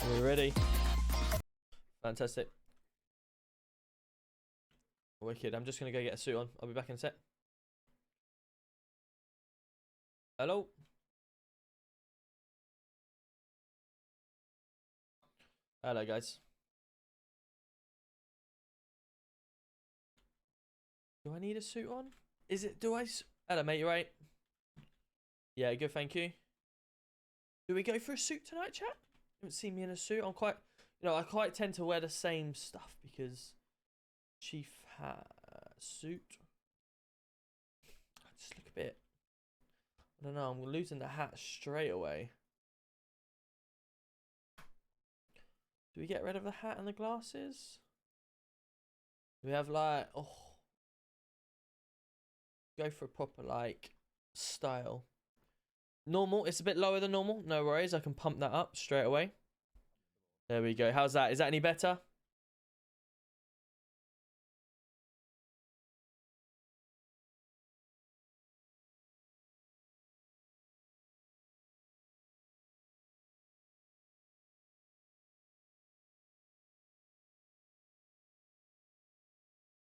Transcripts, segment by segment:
We're ready. Fantastic. Wicked. I'm just going to go get a suit on. I'll be back in a sec. Hello? Hello, guys. Do I need a suit on? Is it, do I? Hello, mate, you right? Yeah, good, thank you. Do we go for a suit tonight, chat? You haven't seen me in a suit. I'm quite, you know, I quite tend to wear the same stuff because chief hat, suit. I just look a bit, I don't know, I'm losing the hat straight away. Do we get rid of the hat and the glasses? Do we have like, oh, go for a proper like style. Normal, it's a bit lower than normal. No worries, I can pump that up straight away. There we go. How's that? Is that any better?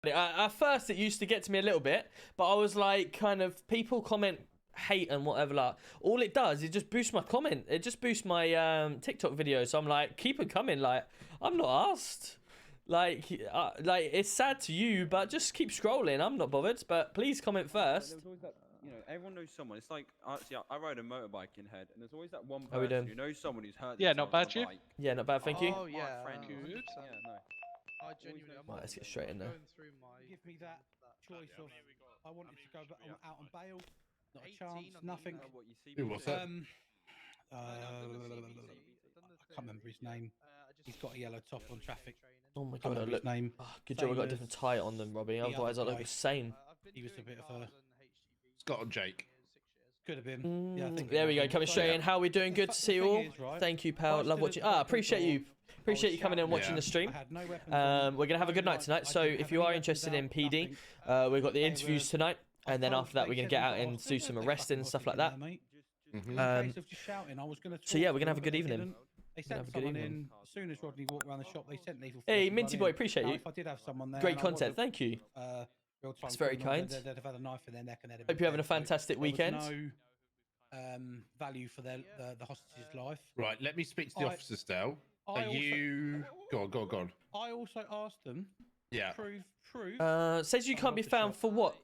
At first it used to get to me a little bit, but I was like, kind of, people comment hate and whatever, like, all it does is just boost my comment, it just boosts my TikTok videos. So I'm like, keep it coming, like, I'm not asked, like it's sad to you, but just keep scrolling, I'm not bothered, but please comment first. There was always that, you know, everyone knows someone. It's like, see, I ride a motorbike in Head, and there's always that one person who knows someone who's hurt. Yeah, not bad, you. Yeah, not bad, thank you. Oh yeah, friend. good. Yeah, no. I genuinely, Right, let's get straight in there. Give me that choice of, I wanted to go out on bail, not a chance, nothing. Who was that? I can't remember his name. He's got a yellow top on traffic. Oh my god, I look, name. oh, good job I got a different tie on them, Robbie, otherwise I look the same. He was a bit of a... Scott and Jake. Could have been. Yeah, I think There we go. Coming straight in. How are we doing? Good to see you all. Thank you, pal. Love watching. Appreciate you. Appreciate you coming in and watching the stream. We're gonna have a good night tonight. So if you are interested in PD, we've got the interviews tonight, and then after that we're gonna get out and do some arresting and stuff like that. So yeah, we're gonna have a good evening. They sent someone in as soon as Rodney walked around the shop. They sent lethal. Hey, Minty boy, appreciate you. If I did have someone there, Great content. Thank you. That's very kind. They'd have had a knife in their neck and hope you're having a fantastic weekend. No value for the hostage's life. Right, let me speak to the officers, Dale. Are you... Go on. I also asked them. Yeah. Prove. Says you can't be found for what?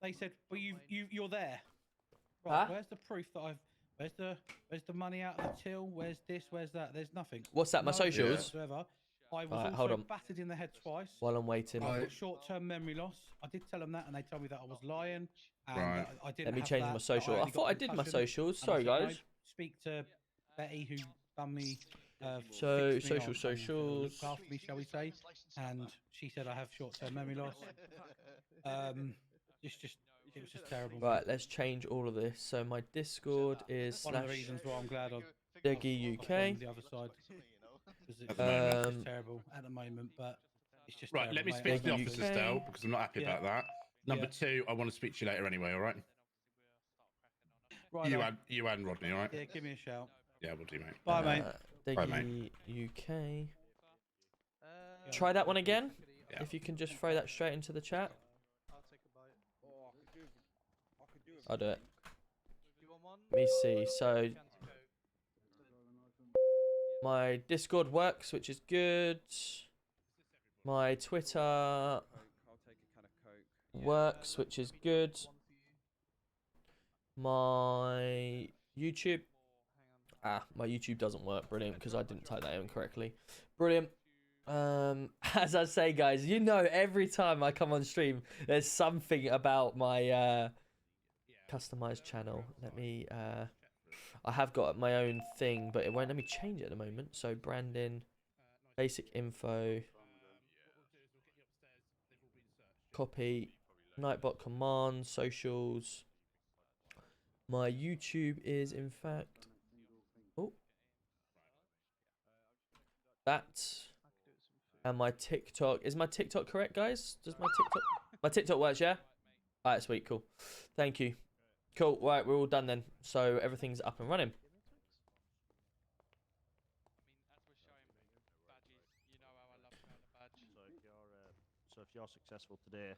They said, well, you're there. Right. Where's the proof that I've? Where's the money out of the till? Where's this? Where's that? There's nothing. What's that? My socials? Whatsoever. I was also battered in the head twice. While I'm waiting. I've got short-term memory loss. I did tell them that, and they told me that I was lying. And right. I didn't. Let me change my social. I thought I did my socials. Sorry, guys. Speak to Betty, who done me. So socials. Looked after me, shall we say? And she said I have short-term memory loss. It was just terrible. Right, let's change all of this. So my Discord is one of the reasons why I'm glad Deggy UK. The other side. It's terrible at the moment, but it's just right. Let me speak to the officers, Dale, because I'm not happy about that. Number two, I want to speak to you later anyway. All right. Right. You and Rodney. All right. Yeah, give me a shout. Yeah, we'll do, mate. Bye, mate. Bye, mate. UK. Try that one again. Yeah. If you can just throw that straight into the chat. I'll do it. Let me see. So my Discord works, which is good. My Twitter works, which is good. My YouTube. My YouTube doesn't work. Brilliant, because I didn't type that in correctly. Brilliant. As I say, guys, you know, every time I come on stream, there's something about my customized channel. Let me I have got my own thing, but it won't let me change it at the moment. So branding, basic info, copy, Nightbot command, socials. My YouTube is in fact that, and my TikTok is my TikTok correct, guys? Does my TikTok works? Yeah. All right, sweet, cool. Thank you. Cool. Right, we're all done then. So everything's up and running. So if you're successful today,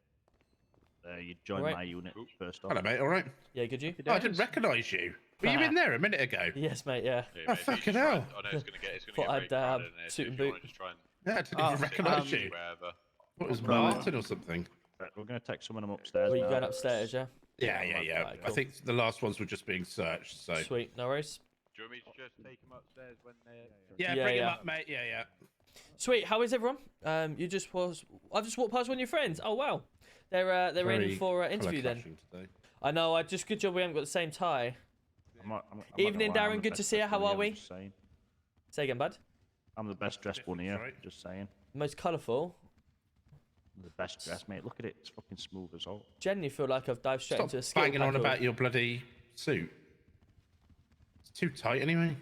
you join my unit first off. Hello, mate. All right. Yeah, good. You? Oh, I didn't recognise you. Were you in there a minute ago? Yes, mate. Yeah. Oh, fucking hell. I know it's gonna get Thought I'd suit and boot. Yeah, I didn't even recognise you. What was Martin or something? Right, we're going to take some of them upstairs. Were you going upstairs, yeah? Yeah. Right, cool. I think the last ones were just being searched. So sweet, no worries. Do you want me to just take them upstairs when they're... Yeah, bring them up, mate. Yeah. Sweet. How is everyone? I've just walked past one of your friends. Oh wow, they're in for interview then. Today. I know. Just good job we haven't got the same tie. I'm Evening, Darren. Good to see you. How are we? Say again, bud. I'm the best dressed one here. Just saying. Most colourful. The best dressed, mate. Look at it. It's fucking smooth as all. Genuinely feel like I've dived straight into a skill banging on about your bloody suit. It's too tight anyway.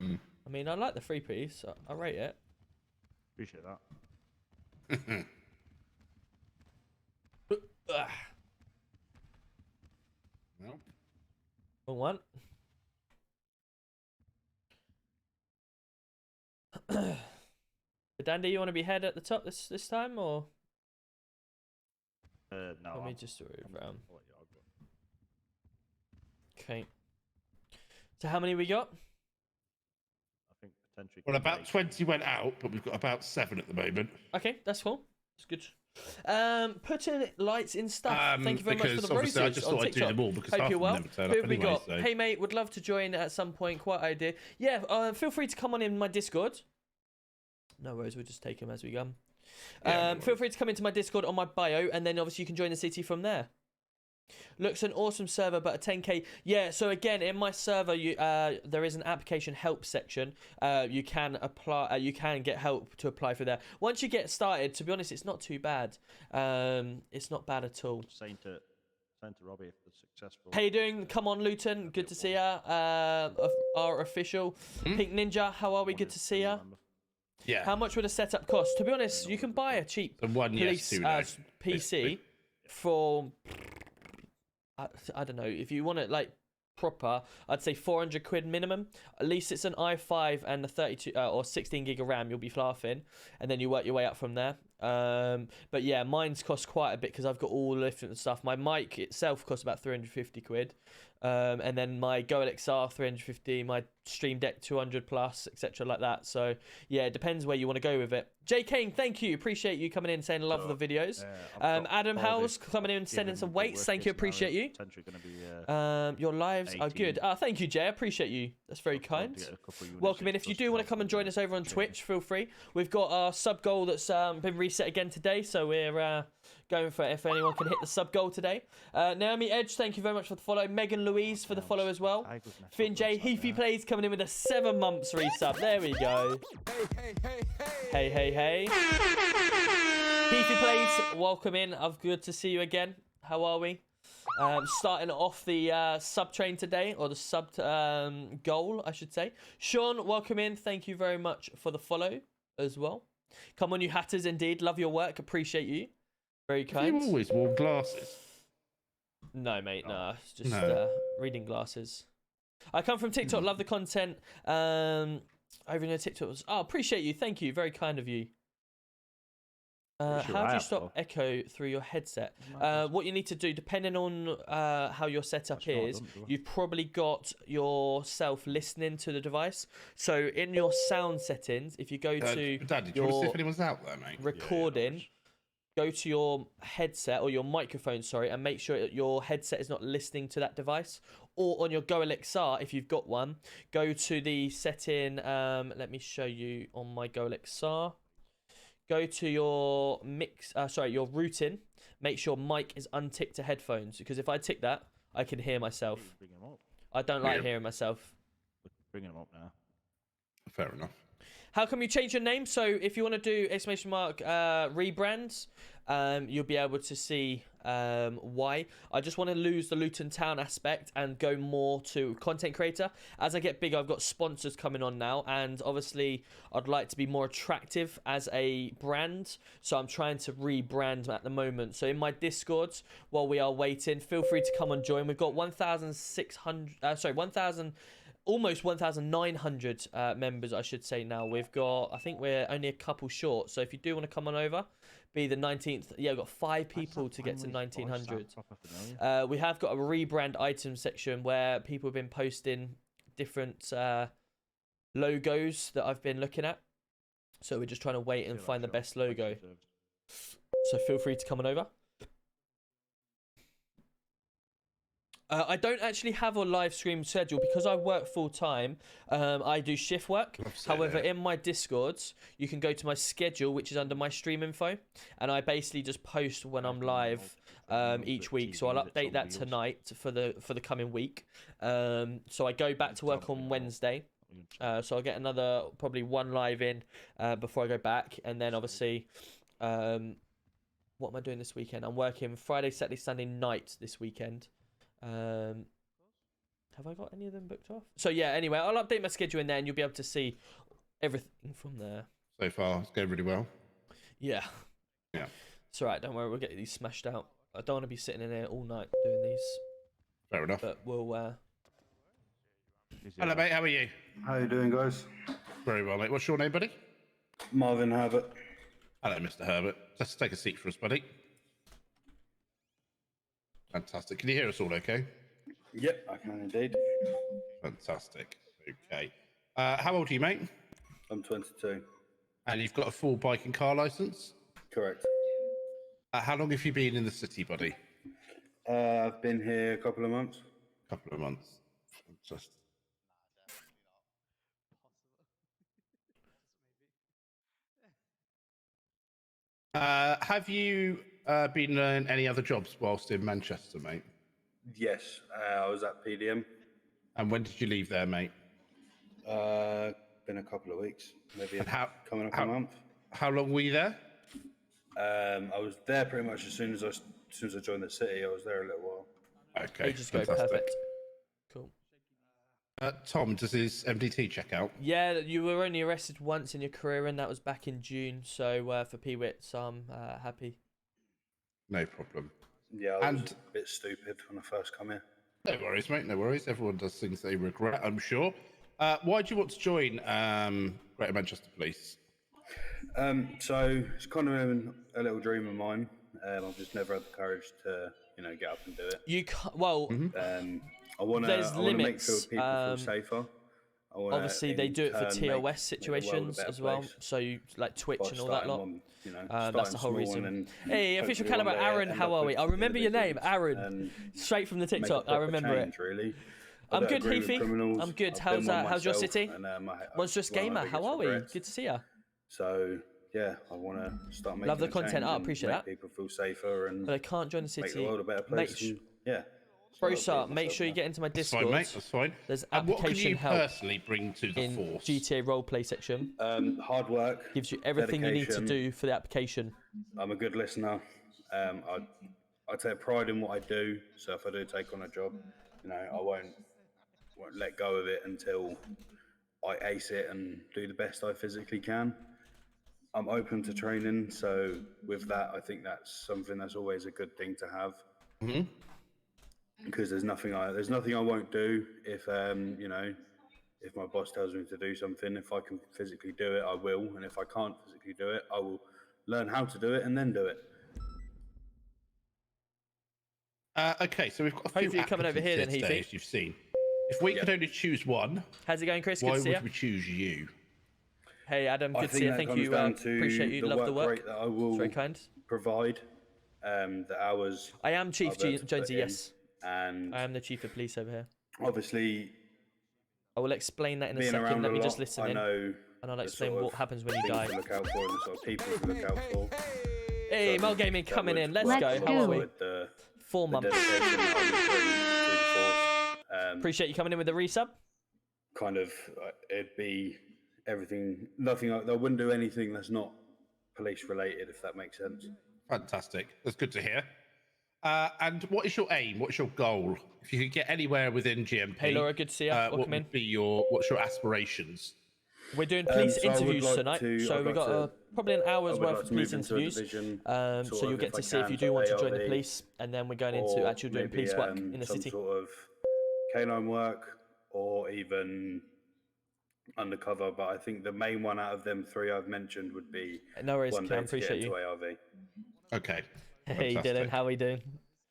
I mean, I like the 3-piece. I rate it. Appreciate that. Nope. Wrong one. Dandy, you want to be head at the top this time, or? No. Let me just move around. Okay. So how many we got? I think potentially. Well, about 20 went out, but we've got about 7 at the moment. Okay, that's cool. It's good. Putting lights in stuff. Thank you very much for the roses I just thought I'd do them all because half of them never turn up anyway, got? So. Hey mate, would love to join at some point. Quite idea. Yeah, feel free to come on in my Discord. No worries, we'll just take them as we go. Feel free to come into my Discord on my bio, and then obviously you can join the city from there. Looks an awesome server, but a 10k. Yeah, so again, in my server, there is an application help section. You can apply. You can get help to apply for there. Once you get started, to be honest, it's not too bad. It's not bad at all. Saying to send to Robbie if they're successful. How you doing? Come on, Luton. Good to see ya. Our official Pink Ninja. How are we? Good to see ya. Yeah. How much would a setup cost? To be honest, you can buy a cheap police PC for I don't know, if you want it like proper, I'd say 400 quid minimum. At least it's an i5 and a 32 or 16 gig of RAM. You'll be laughing, and then you work your way up from there. But yeah, mine's cost quite a bit because I've got all the different stuff. My mic itself costs about 350 quid. And then my GoLXR 350, my Stream Deck 200 plus, etc. like that. So yeah, it depends where you want to go with it. Jay Kane, thank you, appreciate you coming in saying I love the videos. Adam Howes coming in and sending some weights. Thank you, appreciate you. Your lives are good. Thank you, Jay, I appreciate you. That's very kind. Welcome in. If you do want to come and join us over on Twitch, feel free. We've got our sub goal that's been reset again today, so we're going for it if anyone can hit the sub goal today. Naomi Edge, thank you very much for the follow. Megan Louise for the follow as well. Finn J, Heafy Plays coming in with a 7 months resub. There we go. Hey, hey, hey. Heafy Plays, welcome in. Good to see you again. How are we? Starting off the sub train today, or the sub goal, I should say. Sean, welcome in. Thank you very much for the follow as well. Come on, you hatters, indeed. Love your work. Appreciate you. Very kind. You always wore glasses. No, mate, no. It's just reading glasses. I come from TikTok. Love the content. Over in TikTok. Oh, appreciate you. Thank you. Very kind of you. How do you stop echo through your headset? What you need to do, depending on how your setup is, you've probably got yourself listening to the device. So in your sound settings, if you go to Dad, did you want to see if anyone's out there, mate? Recording, go to your headset or your microphone, sorry, and make sure your headset is not listening to that device. Or on your GoLXR, if you've got one, go to the setting. Let me show you on my GoLXR. Go to your your routing. Make sure mic is unticked to headphones, because if I tick that, I can hear myself. I don't like hearing myself. Bringing them up now. Fair enough. How come you change your name? So if you want to do !rebrands, you'll be able to see why. I just want to lose the Luton Town aspect and go more to content creator. As I get bigger, I've got sponsors coming on now, and obviously I'd like to be more attractive as a brand, so I'm trying to rebrand at the moment. So in my Discords, while we are waiting, feel free to come and join. We've got 1,900 members, I should say. Now I think we're only a couple short, so if you do want to come on over, be the 19th. Yeah, we've got 5 people to get to 1,900. We have got a rebrand item section where people have been posting different logos that I've been looking at, so we're just trying to wait and find the best logo. So feel free to come on over. I don't actually have a live stream schedule because I work full time. I do shift work. However, in my Discords, you can go to my schedule, which is under my stream info, and I basically just post when I'm live each week. So I'll update that tonight for the coming week. So I go back to work on Wednesday. So I'll get another probably one live in before I go back, and then obviously, what am I doing this weekend? I'm working Friday, Saturday, Sunday night this weekend. Have I got any of them booked off? So yeah, anyway, I'll update my schedule in there and you'll be able to see everything from there. So far, it's going really well. Yeah. Yeah. It's alright, don't worry, we'll get these smashed out. I don't want to be sitting in here all night doing these. Fair enough. But we'll Hello mate, how are you? How you doing, guys? Very well, mate. What's your name, buddy? Marvin Herbert. Hello, Mr. Herbert. Let's take a seat for us, buddy. Fantastic. Can you hear us all okay? Yep, I can indeed. Fantastic. Okay. How old are you, mate? I'm 22. And you've got a full bike and car license? Correct. How long have you been in the city, buddy? I've been here a couple of months. Couple of months. Fantastic. Have you been doing any other jobs whilst in Manchester, mate? Yes, I was at PDM. And when did you leave there, mate? Been a couple of weeks, maybe coming up a month. How long were you there? I was there pretty much as soon as I joined the city. I was there a little while. Okay, Ages ago. fantastic. Perfect. Cool. Tom, does his MDT check out? Yeah, you were only arrested once in your career, and that was back in June. So for PWITs, I'm happy. No problem. Yeah, I was a bit stupid when I first come here. No worries, mate. No worries. Everyone does things they regret, I'm sure. Why do you want to join Greater Manchester Police? So it's kind of a little dream of mine. I've just never had the courage to, get up and do it. You can't. Well, I want there's to make limits. people feel safer. Obviously, they do it for TOS situations as well. place. So you like Twitch By and all that starting lot. one, That's the whole starting small reason. and Hey, official hopefully one caliber, day Aaron. end How up are we? with I remember your name, individuals Aaron. and Straight from the make a TikTok. I proper remember it. change, really. I I'm don't good, agree with Heafy. criminals. I'm good. I've How's been one how's your myself, city? and, Monstrous one of my Gamer. How biggest are we? regrets. Good to see you. So yeah, I want to start making Love the a content. change I and appreciate make that. people feel safer and But I can't join the make the city. world a better place. And, yeah. Bro, So I'll sir, put make myself sure you there. get into my That's Discord. fine, mate. That's fine. There's And what can application you help personally bring to the in force? GTA roleplay section. Hard work. Gives you everything you need to dedication. do for the application. I'm a good listener. I take pride in what I do. So if I do take on a job, I won't let go of it until I ace it and do the best I physically can. I'm open to training, so with that, I think that's something that's always a good thing to have. Because there's nothing I won't do if if my boss tells me to do something. If I can physically do it, I will, and if I can't physically do it, I will learn how to do it and then do it. Okay, so we've got a few Hopefully you're coming over here then, applicants today, Heafy. as you've seen. If we could only choose one, How's it going, Chris? Good why to see would you. we choose you? Hey, Adam. I Good to think see you. that Thank comes you. down to Appreciate you. Love the work. rate that I will It's very kind. provide, the hours. I am Chief I've had to Jonesy, put in, yes. and I am the Chief of Police over here. obviously I will explain that in a being second. around Let a me lot, just listen I in. know And I'll the explain sort what of happens when you things die. to look out for and the sort of people to look out for. Hey, So Mel Gaming that coming would in. Let's work go. How are we? alongside the 4 months. dedication that I would bring to the force. Appreciate you coming in with the resub. Kind of, it'd be everything, nothing. I wouldn't do anything that's not police related, if that makes sense. Fantastic. That's good to hear. And what is your aim? What's your goal? If you could get anywhere within GMP, Hey, Laura. Good to see you. what Welcome in. would be what's your aspirations? We're doing police So I would interviews like tonight. to- So I'd we've like got to- probably an hour's I would worth like of to police move into a interviews. division, So sort you'll of, get if to I see if can, you do want to join the ARV, police. And then we're going into or actually doing maybe, police work in the some city. sort of canine work, or even undercover. But I think the main one out of them three I've mentioned would be No worries, one Cam. day to get Appreciate into you. ARV. Okay. Hey, Dylan. Fantastic. How are we doing?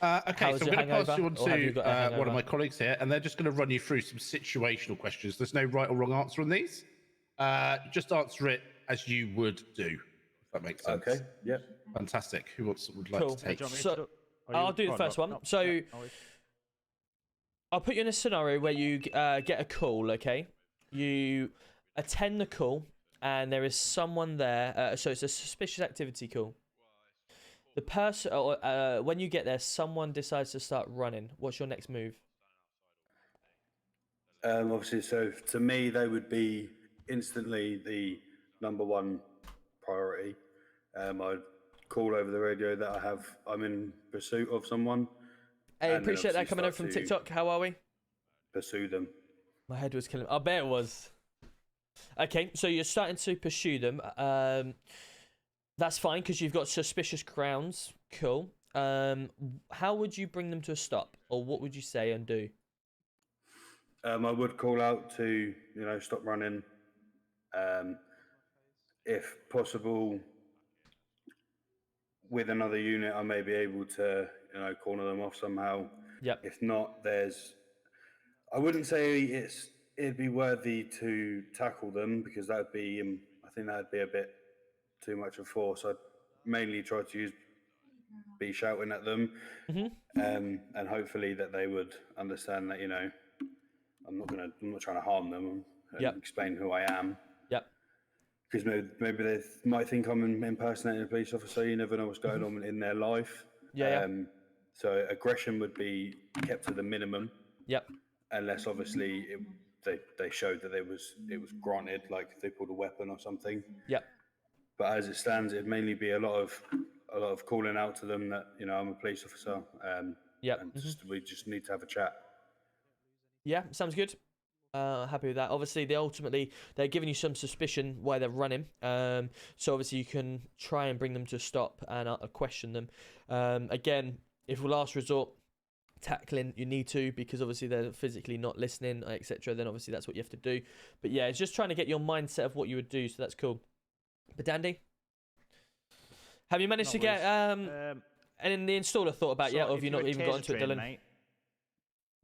Okay, was so I'm your going to pass hangover? you on Or have you got a to one hangover? of my colleagues here, and they're just going to run you through some situational questions. There's no right or wrong answer on these. Just answer it as you would do, if that makes sense. Okay. Yep. Fantastic. Who would like Cool. to take? So, I'll do the first one. So, I'll put you in a scenario where you get a call, okay? You attend the call, and there is someone there. So it's a suspicious activity call. The person, when you get there, someone decides to start running. What's your next move? Obviously, so to me, they would be instantly the number one priority. I'd call over the radio that I'm in pursuit of someone. Hey, and then appreciate that obviously coming over start from to TikTok. How are we? Pursue them. My head was killing me. I bet it was. Okay, so you're starting to pursue them. That's fine because you've got suspicious grounds. Cool. How would you bring them to a stop, or what would you say and do? I would call out to, stop running. If possible, with another unit, I may be able to, corner them off somehow. Yep. If not, I wouldn't say it'd be worthy to tackle them because I think that'd be a bit too much of force. I'd mainly try to be shouting at them, and hopefully that they would understand that I'm not trying to harm them and explain who I am. Yep. Because maybe they might think I'm impersonating a police officer. You never know what's going on in their life. Yeah. So aggression would be kept to the minimum. Yep. Unless obviously they showed that it was granted, like they pulled a weapon or something. Yep. But as it stands, it'd mainly be a lot of calling out to them that I'm a police officer. Yep. and we just need to have a chat. Yeah, sounds good. Happy with that. Obviously, they're giving you some suspicion why they're running. So obviously you can try and bring them to a stop and question them. Again, if last resort tackling, you need to, because obviously they're physically not listening, etc. Then obviously that's what you have to do. But yeah, it's just trying to get your mindset of what you would do. So that's cool. But Dandy, have you managed to get and the installer thought about yet, or have you not even got into it, Dylan? Mate,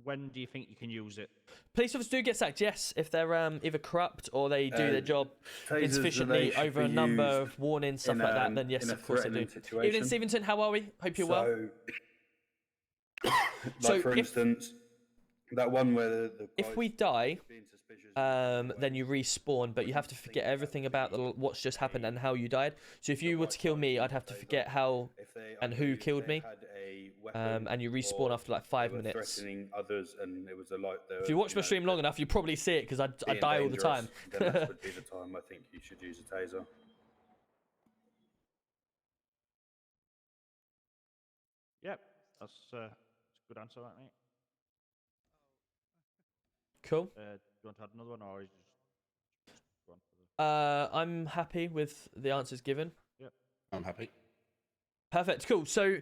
when do you think you can use it? Police officers do get sacked, yes, if they're either corrupt or they do their job insufficiently over a number of warnings, stuff like that. Then yes, of course they do. Evening, Stevenson. How are we? Hope you're well. Like for instance, that one where the if we die, then you respawn, but you have to forget everything about what's just happened and how you died. So if you were to kill me, I'd have to forget how and who killed me, and you respawn after like 5 minutes. Others, and it was if you watch my stream long enough, you probably see it because I die all the time. Then that would be the time I think you should use a taser. Yep, that's a good answer, that mate. Cool. Do you want to add another one, or is it just one for the... I'm happy with the answers given. Yep, I'm happy. Perfect. Cool. So,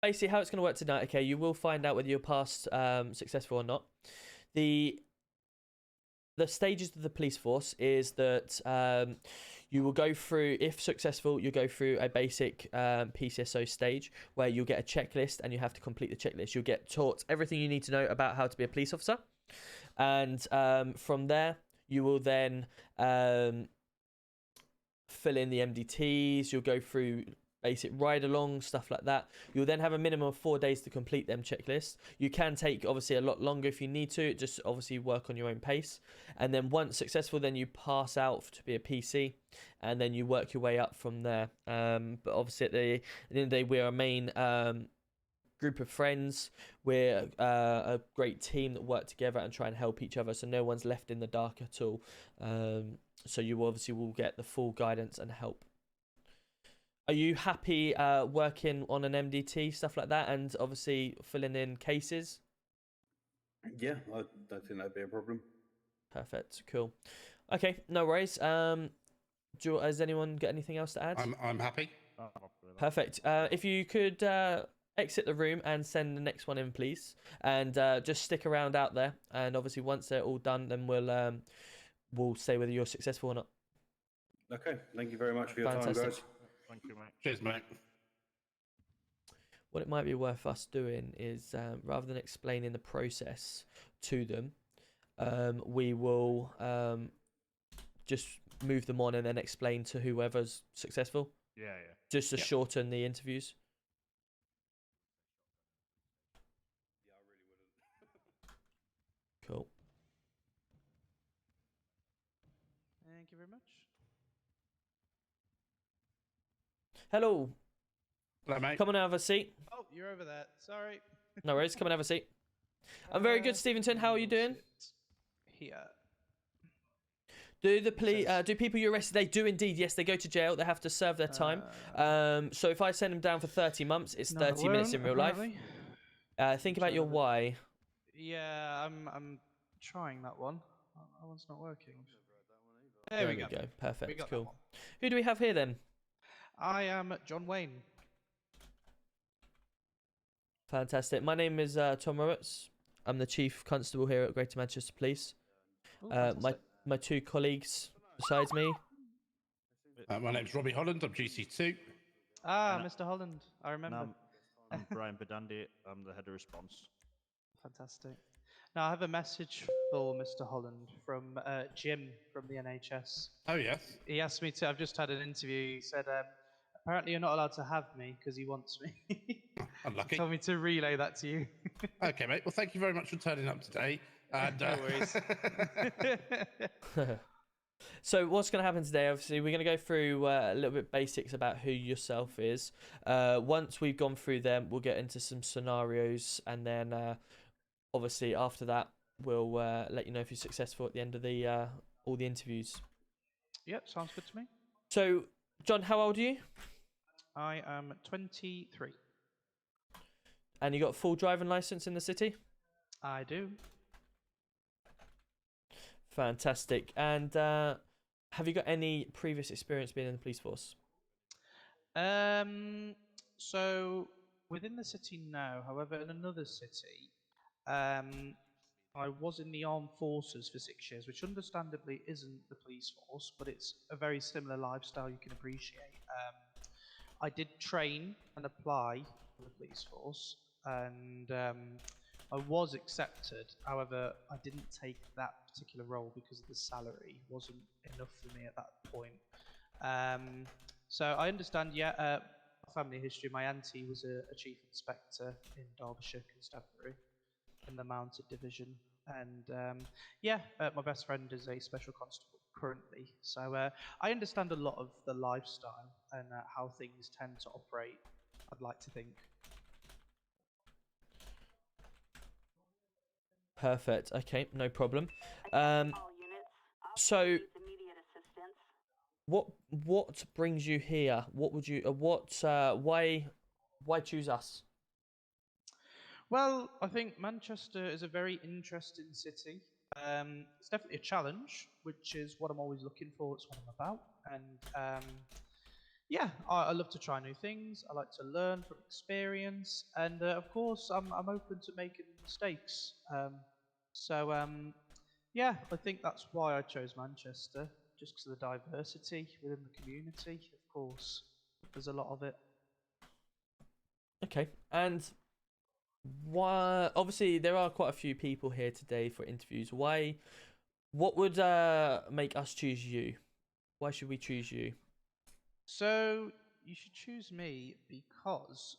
basically, how it's going to work tonight. Okay, you will find out whether you're past successful or not. The stages of the police force is that you will go through, if successful, you go through a basic PCSO stage where you'll get a checklist and you have to complete the checklist. You'll get taught everything you need to know about how to be a police officer. And from there, you will then fill in the MDTs. You'll go through basic ride-along, stuff like that. You'll then have a minimum of 4 days to complete them checklists. You can take, obviously, a lot longer if you need to. Just, obviously, work on your own pace. And then once successful, then you pass out to be a PC. And then you work your way up from there. But obviously, at the end of the day, we're a main group of friends. We're a great team that work together and try and help each other. So no one's left in the dark at all. So you obviously will get the full guidance and help. Are you happy working on an MDT, stuff like that, and obviously filling in cases? Yeah, I don't think that'd be a problem. Perfect, cool. Okay, no worries. Has anyone got anything else to add? I'm happy. Perfect. If you could exit the room and send the next one in, please, and just stick around out there. And obviously, once they're all done, then we'll say whether you're successful or not. Okay, thank you very much for your Fantastic. time, guys. Thank you, mate. Cheers, mate. What it might be worth us doing is, rather than explaining the process to them, we will just move them on and then explain to whoever's successful. Yeah. Just to shorten the interviews. Yeah, I really wouldn't. Cool. Thank you very much. Hello. Hello, mate. Come and have a seat. Oh, you're over there. Sorry. No worries. Come and have a seat. I'm very good, Stevenson. How are you doing? Here. Do people you arrested? They do indeed. Yes, they go to jail. They have to serve their time. So if I send them down for 30 months, it's 30 minutes in real life. Think about your why. Yeah, I'm trying that one. That one's not working. There we go. Perfect. Cool. Who do we have here then? I am John Wayne. Fantastic. My name is Tom Roberts. I'm the Chief Constable here at Greater Manchester Police. My two colleagues besides me. My name's Robbie Holland. I'm GC2. Mr. Holland. I remember. I'm Brian Bedandi. I'm the head of response. Fantastic. Now, I have a message for Mr. Holland from Jim from the NHS. Oh, yes. He asked me to, I've just had an interview. He said, apparently you're not allowed to have me because he wants me. Unlucky. He told me to relay that to you. Okay, mate. Well, thank you very much for turning up today. And, No worries. So what's going to happen today, obviously, we're going to go through a little bit basics about who yourself is. Once we've gone through them, we'll get into some scenarios, and then obviously after that, we'll let you know if you're successful at the end of the all the interviews. Yep, sounds good to me. So, John, how old are you? I am 23. And you got a full driving license in the city? I do. Fantastic. And have you got any previous experience being in the police force? So within the city now, however, in another city, I was in the armed forces for 6 years, which understandably isn't the police force, but it's a very similar lifestyle you can appreciate. I did train and apply for the police force, and I was accepted. However, I didn't take that particular role because the salary wasn't enough for me at that point. So I understand, yeah, family history. My auntie was a chief inspector in Derbyshire Constabulary in the Mounted Division, and my best friend is a special constable currently. So I understand a lot of the lifestyle and how things tend to operate, I'd like to think. Perfect. Okay, no problem. So what brings you here? What would you why choose us? Well, I think Manchester is a very interesting city. It's definitely a challenge, which is what I'm always looking for. It's what I'm about, and I love to try new things. I like to learn from experience, and of course, I'm open to making mistakes. I think that's why I chose Manchester, just because of the diversity within the community. Of course, there's a lot of it. Okay, and why? Obviously, there are quite a few people here today for interviews. Why? What would make us choose you? Why should we choose you? So you should choose me because,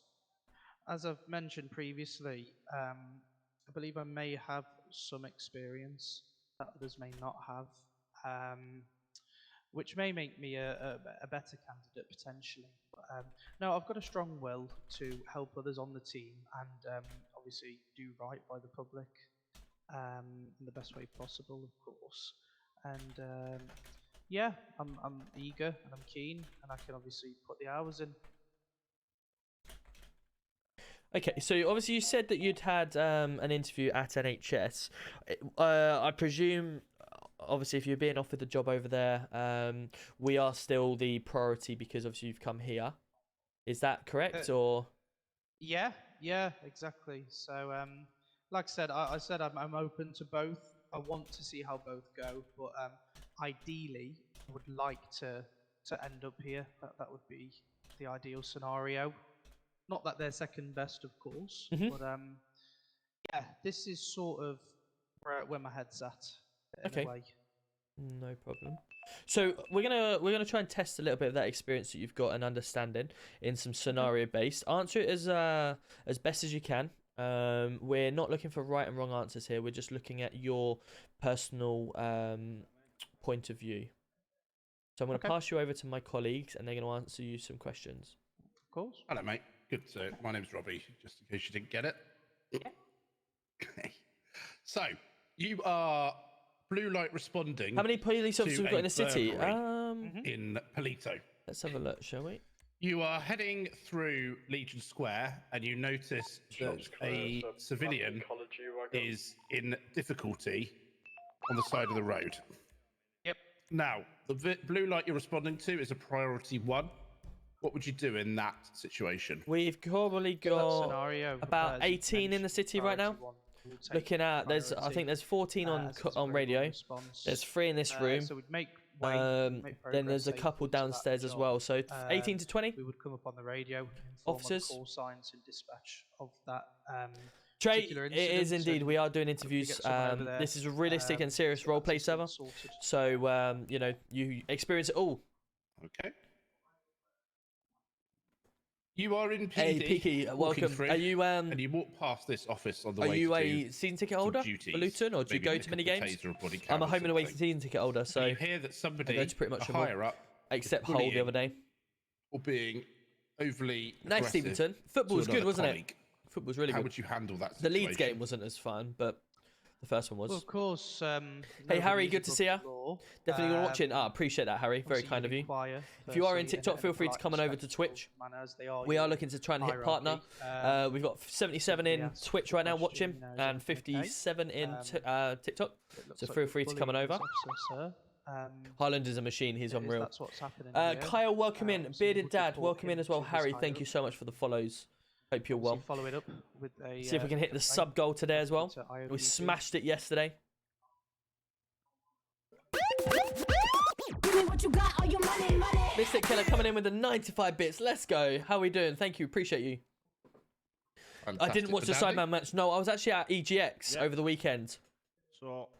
as I've mentioned previously, I believe I may have some experience that others may not have, which may make me a better candidate potentially. But, no, I've got a strong will to help others on the team and obviously do right by the public in the best way possible, of course. And I'm eager and I'm keen, and I can obviously put the hours in. Okay, so obviously you said that you'd had an interview at NHS. I presume, obviously, if you're being offered the job over there, we are still the priority because obviously you've come here. Is that correct, or? Yeah, exactly. So, like I said I'm open to both. I want to see how both go, but ideally, I would like to end up here. That would be the ideal scenario. Not that they're second best, of course, but this is sort of where my head's at in a way. No problem. So we're gonna try and test a little bit of that experience that you've got and understanding in some scenario based. Answer it as best as you can. We're not looking for right and wrong answers here. We're just looking at your personal point of view. So I'm going to pass you over to my colleagues, and they're going to answer you some questions. Of course. Hello, mate. Good. So my name's Robbie, just in case you didn't get it. Yeah. Okay. So you are blue light responding. How many police officers have we got in the city? In Polito. Let's have a look, shall we? You are heading through Legion Square, and you notice that a civilian is in difficulty on the side of the road. Yep. Now, the blue light you're responding to is a priority 1. What would you do in that situation? We've probably got about 18 in the city right now. Looking at, I think there's 14 on radio. There's 3 in this room. So we'd make then there's a couple downstairs as well. So 18 to 20. We would come up on the radio, officers, call signs and dispatch of that. Trey, it is indeed. We are doing interviews. This is a realistic and serious roleplay server. So you experience it all. Okay. You are in PD. Hey, Peaky, welcome. Through, are you and you walk past this office on the way. Are you a season ticket holder for Luton, or do you go to many games? I'm a home and away season ticket holder, so you hear that somebody I go to pretty much higher up, except Hull the other day, or being overly nice. Steventon, football was good, wasn't it? Football was really good. How would you handle that situation? The Leeds game wasn't as fun, but The first one was. Well, of course. Hey Harry, nobody is good to above see ya. the law. Definitely gonna watch it. I appreciate that, Harry. Very Obviously, kind of you. inquire, If you are in firstly, TikTok, feel a free to polite, come on over to respectful Twitch. manner, as they We are your looking to try and hit partner. hierarchy. We've got 77 simply in ask Twitch the right now watching, question, is and everything okay? 57 in TikTok. It looks So like feel you're free to come on bullying over. this officer, sir. Highland is a machine. He's Is unreal. that's what's happening here? Kyle, welcome in. Obviously, you Bearded would Dad, report welcome in him as well. to his Harry, higher thank you ups. so much for the follows. Hope you're Obviously, well. follow it up with a. See if we can hit the complaint sub goal today as well. to We IOPP. smashed it yesterday. Mystic Killer coming in with the 95 bits. Let's go. How are we doing? Thank you. Appreciate you. I didn't watch the Sideman match. No, I was actually at EGX over the weekend. So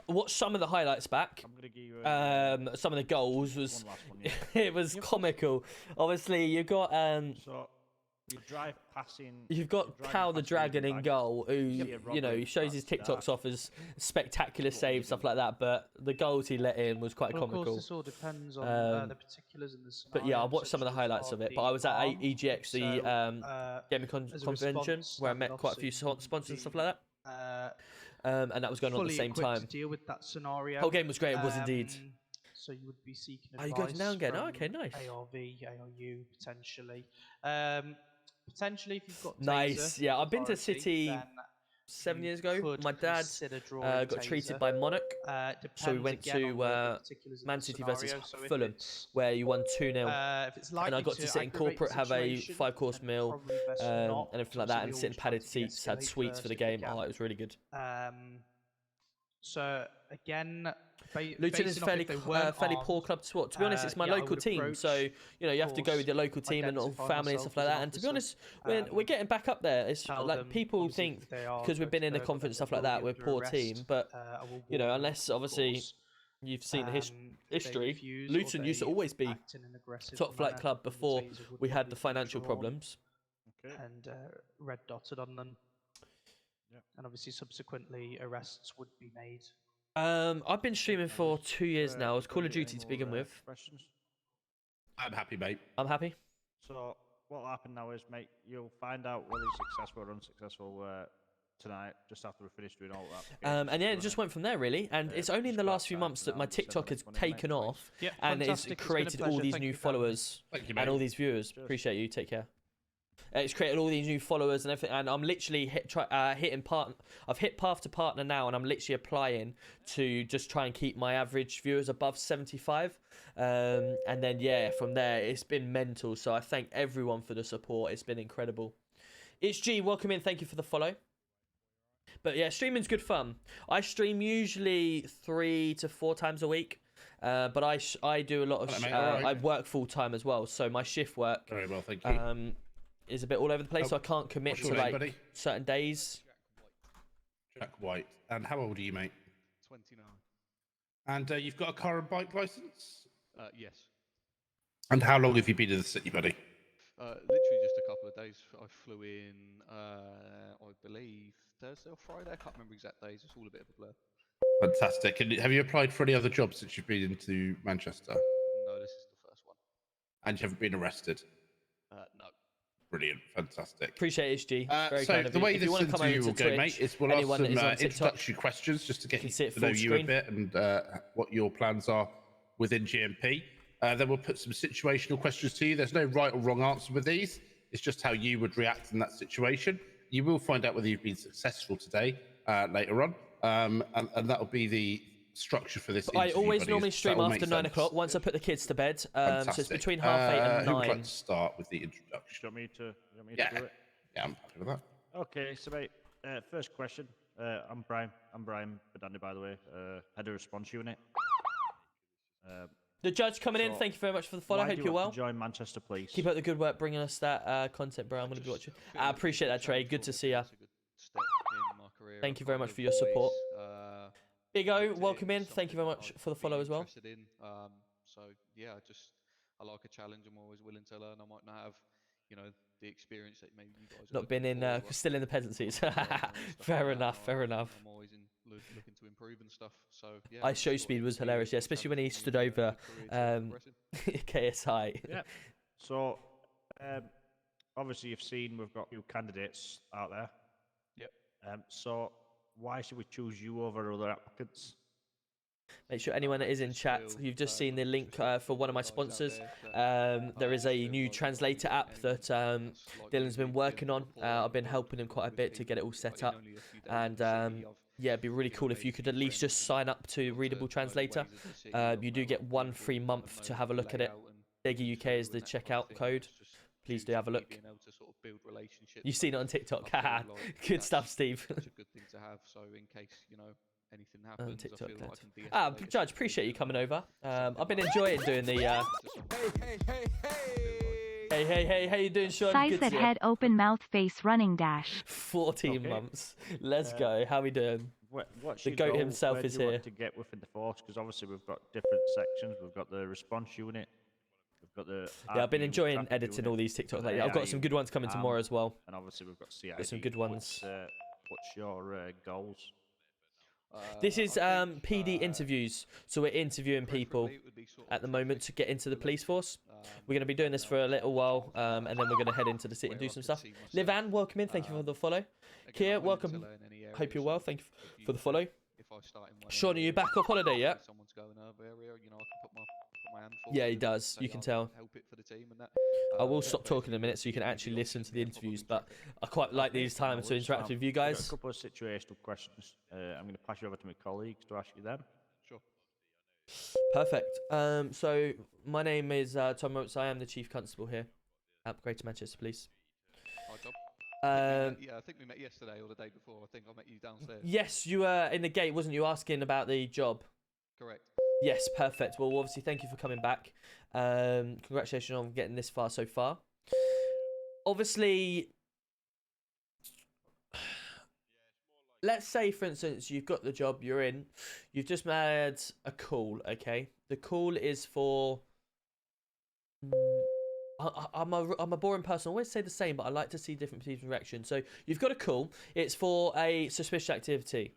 watched some of the highlights back. I'm gonna give you Some of the goals was one last one, yeah. it was comical. Obviously, you got So you drive passing. you've got driving Cal the past Dragon Legion in Bank. goal, who Yeah, you know Robert, shows his that's TikToks that. off as spectacular saves, stuff like that. But the goals he let in was quite Well, of comical. course, this all depends on Um, the particulars and the But yeah, I scenario, watched some of the such as highlights of it. But the I was at arm. EGX, the So, gaming as a convention, response, where I met standard quite a few officer, you sponsors and would stuff like be, that. And that was going on at the fully same equipped time. to deal with that scenario. Whole game was great. It was indeed. So you would be seeking Oh, advice you go down again. Oh, from okay, nice. ARV, ARU, potentially. Potentially, if you've got Nice. taser Yeah, I've been to authority, City then 7 you years ago. could My dad consider drawing got treated taser. by Monarch. Depends So we went again to on the particulars of Man the City versus scenario. So if Fulham, it's, where you won 2-0. if it's And I likely got to sit in aggravate corporate, the have a situation, 5-course then meal, probably best and not. everything like that, and Obviously, sit in we always try padded to seats, had de-escalate sweets for first the if we game. can. Oh, it was really good. So again, Luton is basing off if they weren't fairly poor armed, club to support. To be honest, it's my yeah, I local would team, approach, so you know you have to go course, with your local team and all identify family and stuff like myself that. as And an to be honest, officer, we're getting back up there. It's tell like them, people obviously, think if they are because we've going been in to a further, conference then stuff like they will that, we're a be poor under team. arrest. But I will you know, warn them, unless of obviously course. you've seen the If they history, refuse or Luton used to they always be act in an aggressive top flight manner, club then the before taser would we had probably the be financial drawn problems. Okay. and red dotted on them. Yeah. And obviously, subsequently, arrests would be made. I've been streaming for 2 years now. It's We've got Call of any Duty to more, begin with. Questions? I'm happy, mate. I'm happy. So what will happen now is, mate, you'll find out whether you're successful or unsuccessful tonight, just after we finish doing all that. And yeah, it just went from there really. And it's only in the last few months that my TikTok has taken off, Yep, and it's fantastic. It's been a created all pleasure. these Thank new you for having me. followers Thank you, and all mate. these viewers. Cheers. Appreciate you. Take care. It's created all these new followers and everything, and I'm literally hitting part. I've hit path to partner now, and I'm literally applying to just try and keep my average viewers above 75. And then yeah, from there it's been mental. So I thank everyone for the support. It's been incredible. It's G, welcome in. Thank you for the follow. But yeah, streaming's good fun. I stream usually 3 to 4 times a week. But I do a lot of Hello, mate. All right. I work full time as well, so my shift work Very well, thank you. is a bit all over the place, so I can't commit What's to your name, like buddy? certain days. Jack White. And how old are you, mate? 29. And you've got a car and bike license? Yes. And how long have you been in the city, buddy? Literally just a couple of days. I flew in, I believe, Thursday or Friday. I can't remember exact days. It's all a bit of a blur. Fantastic. And have you applied for any other jobs since you've been into Manchester? No, this is the first one. And you haven't been arrested? No. Brilliant. Fantastic. Appreciate it, G. Very So kind of the you. way If this you want to come over interview to will go, Twitch, mate, is we'll ask anyone some that is on TikTok, introductory questions just to get can you see it to know full you screen. a bit and what your plans are within GMP. Then we'll put some situational questions to you. There's no right or wrong answer with these. It's just how you would react in that situation. You will find out whether you've been successful today later on. And that will be the structure for this I interview, always buddy. normally Does that stream all after make 9 sense? o'clock once I put the kids to bed. So it's Fantastic. between half 8 and Who would 9. like to start with the introduction? Do you want me to Yeah. do it? Yeah, I'm happy with that. Okay, so mate, first question. I'm Brian Badandi, by the way, head of response unit. The judge coming in. So, Thank you very much for the follow. why Hope do you're you want well. to join Manchester Police? Keep up the good work bringing us that content, bro. I'm going to be watching. I appreciate that, Trey. Good to see ya. It's a good step in my career. Thank I've you very kind much of for your support. always, Big looked O, at it welcome as in. Thank you very something much that for the I'd follow been as well. interested in. So yeah, I like a challenge. I'm always willing to learn. I might not have, the experience that maybe you guys. Are Not been looking in, for, but still in the peasantries. stuff like that, Fair enough, fair enough. I'm always looking to improve and stuff. So yeah. I just show thought speed it was would be hilarious, yeah, a especially when he challenge for stood me, over career to progressing. KSI. Yeah. So, obviously you've seen we've got a few candidates out there. Yep. So, why should we choose you over other applicants? Make sure anyone that is in chat, you've just seen the link for one of my sponsors. There is a new translator app that Dylan's been working on. I've been helping him quite a bit to get it all set up. And yeah, it'd be really cool if you could at least just sign up to Readable Translator. You do get 1 free month to have a look at it. Deggy UK is the checkout code. Please do have a look. You've seen it on TikTok. Haha. Good stuff, Steve. It's a good thing to have. So in case, you know, anything happens, TikTok, I feel like I can de-escalate Judge, appreciate you coming over. I've been enjoying doing the. Hey, how you doing, Sean? Size Good that to see head, open mouth, face, running dash. 14 Okay. months. Let's go. How we doing? What's The your goat goal? himself Where is do you want here. to get within the force? Because obviously we've got different sections. We've got the response unit. We've got the Yeah, I've been RPU enjoying traffic editing unit, all these TikToks we've got lately. the I've got some AI good ones coming arm, tomorrow as well. and obviously we've got CID. some good ones. What's your goals? This is PD interviews, so we're interviewing people at the moment to get into the police force. We're going to be doing this for a little while, and then we're going to head into the city and do some stuff. Livan, welcome in. Thank you for the follow. Kier, welcome. Hope you're well. Thank you for the follow. Sean, are you back off holiday yet? Someone's going over area, you know, I can put my hand Yeah, forward he and does. say You can I'll tell. help it for the team and that. I will Yeah, stop talking in a basically, minute so you can giving me actually the listen option, to the yeah, problem interviews. in But traffic. I quite like these times to interact with you I've got guys. a couple of situational questions. I'm going to pass you over to my colleagues to ask you them. Sure. Perfect. So my name is Tom Oates. I am the Chief Constable here at Greater Manchester Police. Hi, Tom. I think we met yesterday or the day before. I think I met you downstairs. Yes, you were in the gate, wasn't you, asking about the job? Correct. Yes, perfect. Well, obviously, thank you for coming back. Congratulations on getting this far so far. Obviously, let's say, for instance, you've got the job, you're in. You've just made a call, okay? The call is for... I'm a boring person. I always say the same, but I like to see different people's reactions. So you've got a call. It's for a suspicious activity.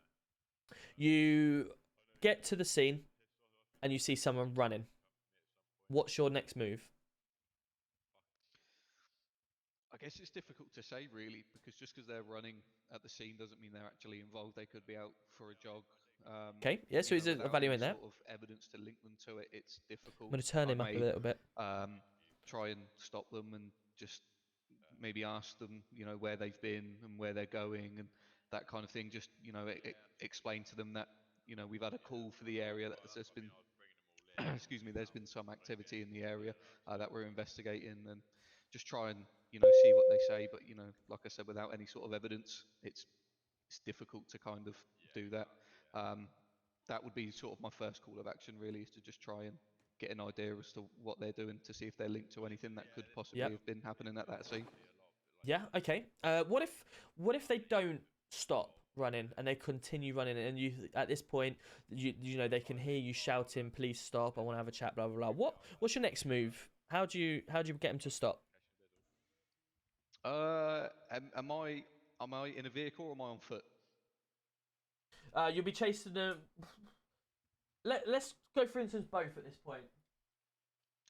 You get to the scene and you see someone running. What's your next move? I guess it's difficult to say really, because just because they're running at the scene doesn't mean they're actually involved. They could be out for a jog. Okay, yeah, so you he's know, without evaluating any that. sort of evidence to link them to it, it's difficult. I'm going to turn him up a little bit. Try and stop them and just maybe ask them, you know, where they've been and where they're going and that kind of thing. Just, you know, explain to them that, you know, we've had a call for the area that there's been, excuse me, there's been some activity in the area that we're investigating, and just try and, you know, see what they say. But, you know, like I said, without any sort of evidence, it's difficult to kind of do that. That would be sort of my first call of action, really, is to just try and get an idea as to what they're doing, to see if they're linked to anything that could possibly have been happening at that scene. Yeah, okay. What if they don't stop running and they continue running, and you at this point you know they can hear you shouting, "Please stop! I want to have a chat." Blah blah blah. What's your next move? How do you get them to stop? Am I in a vehicle or am I on foot? You'll be chasing them. Let's go for instance both at this point.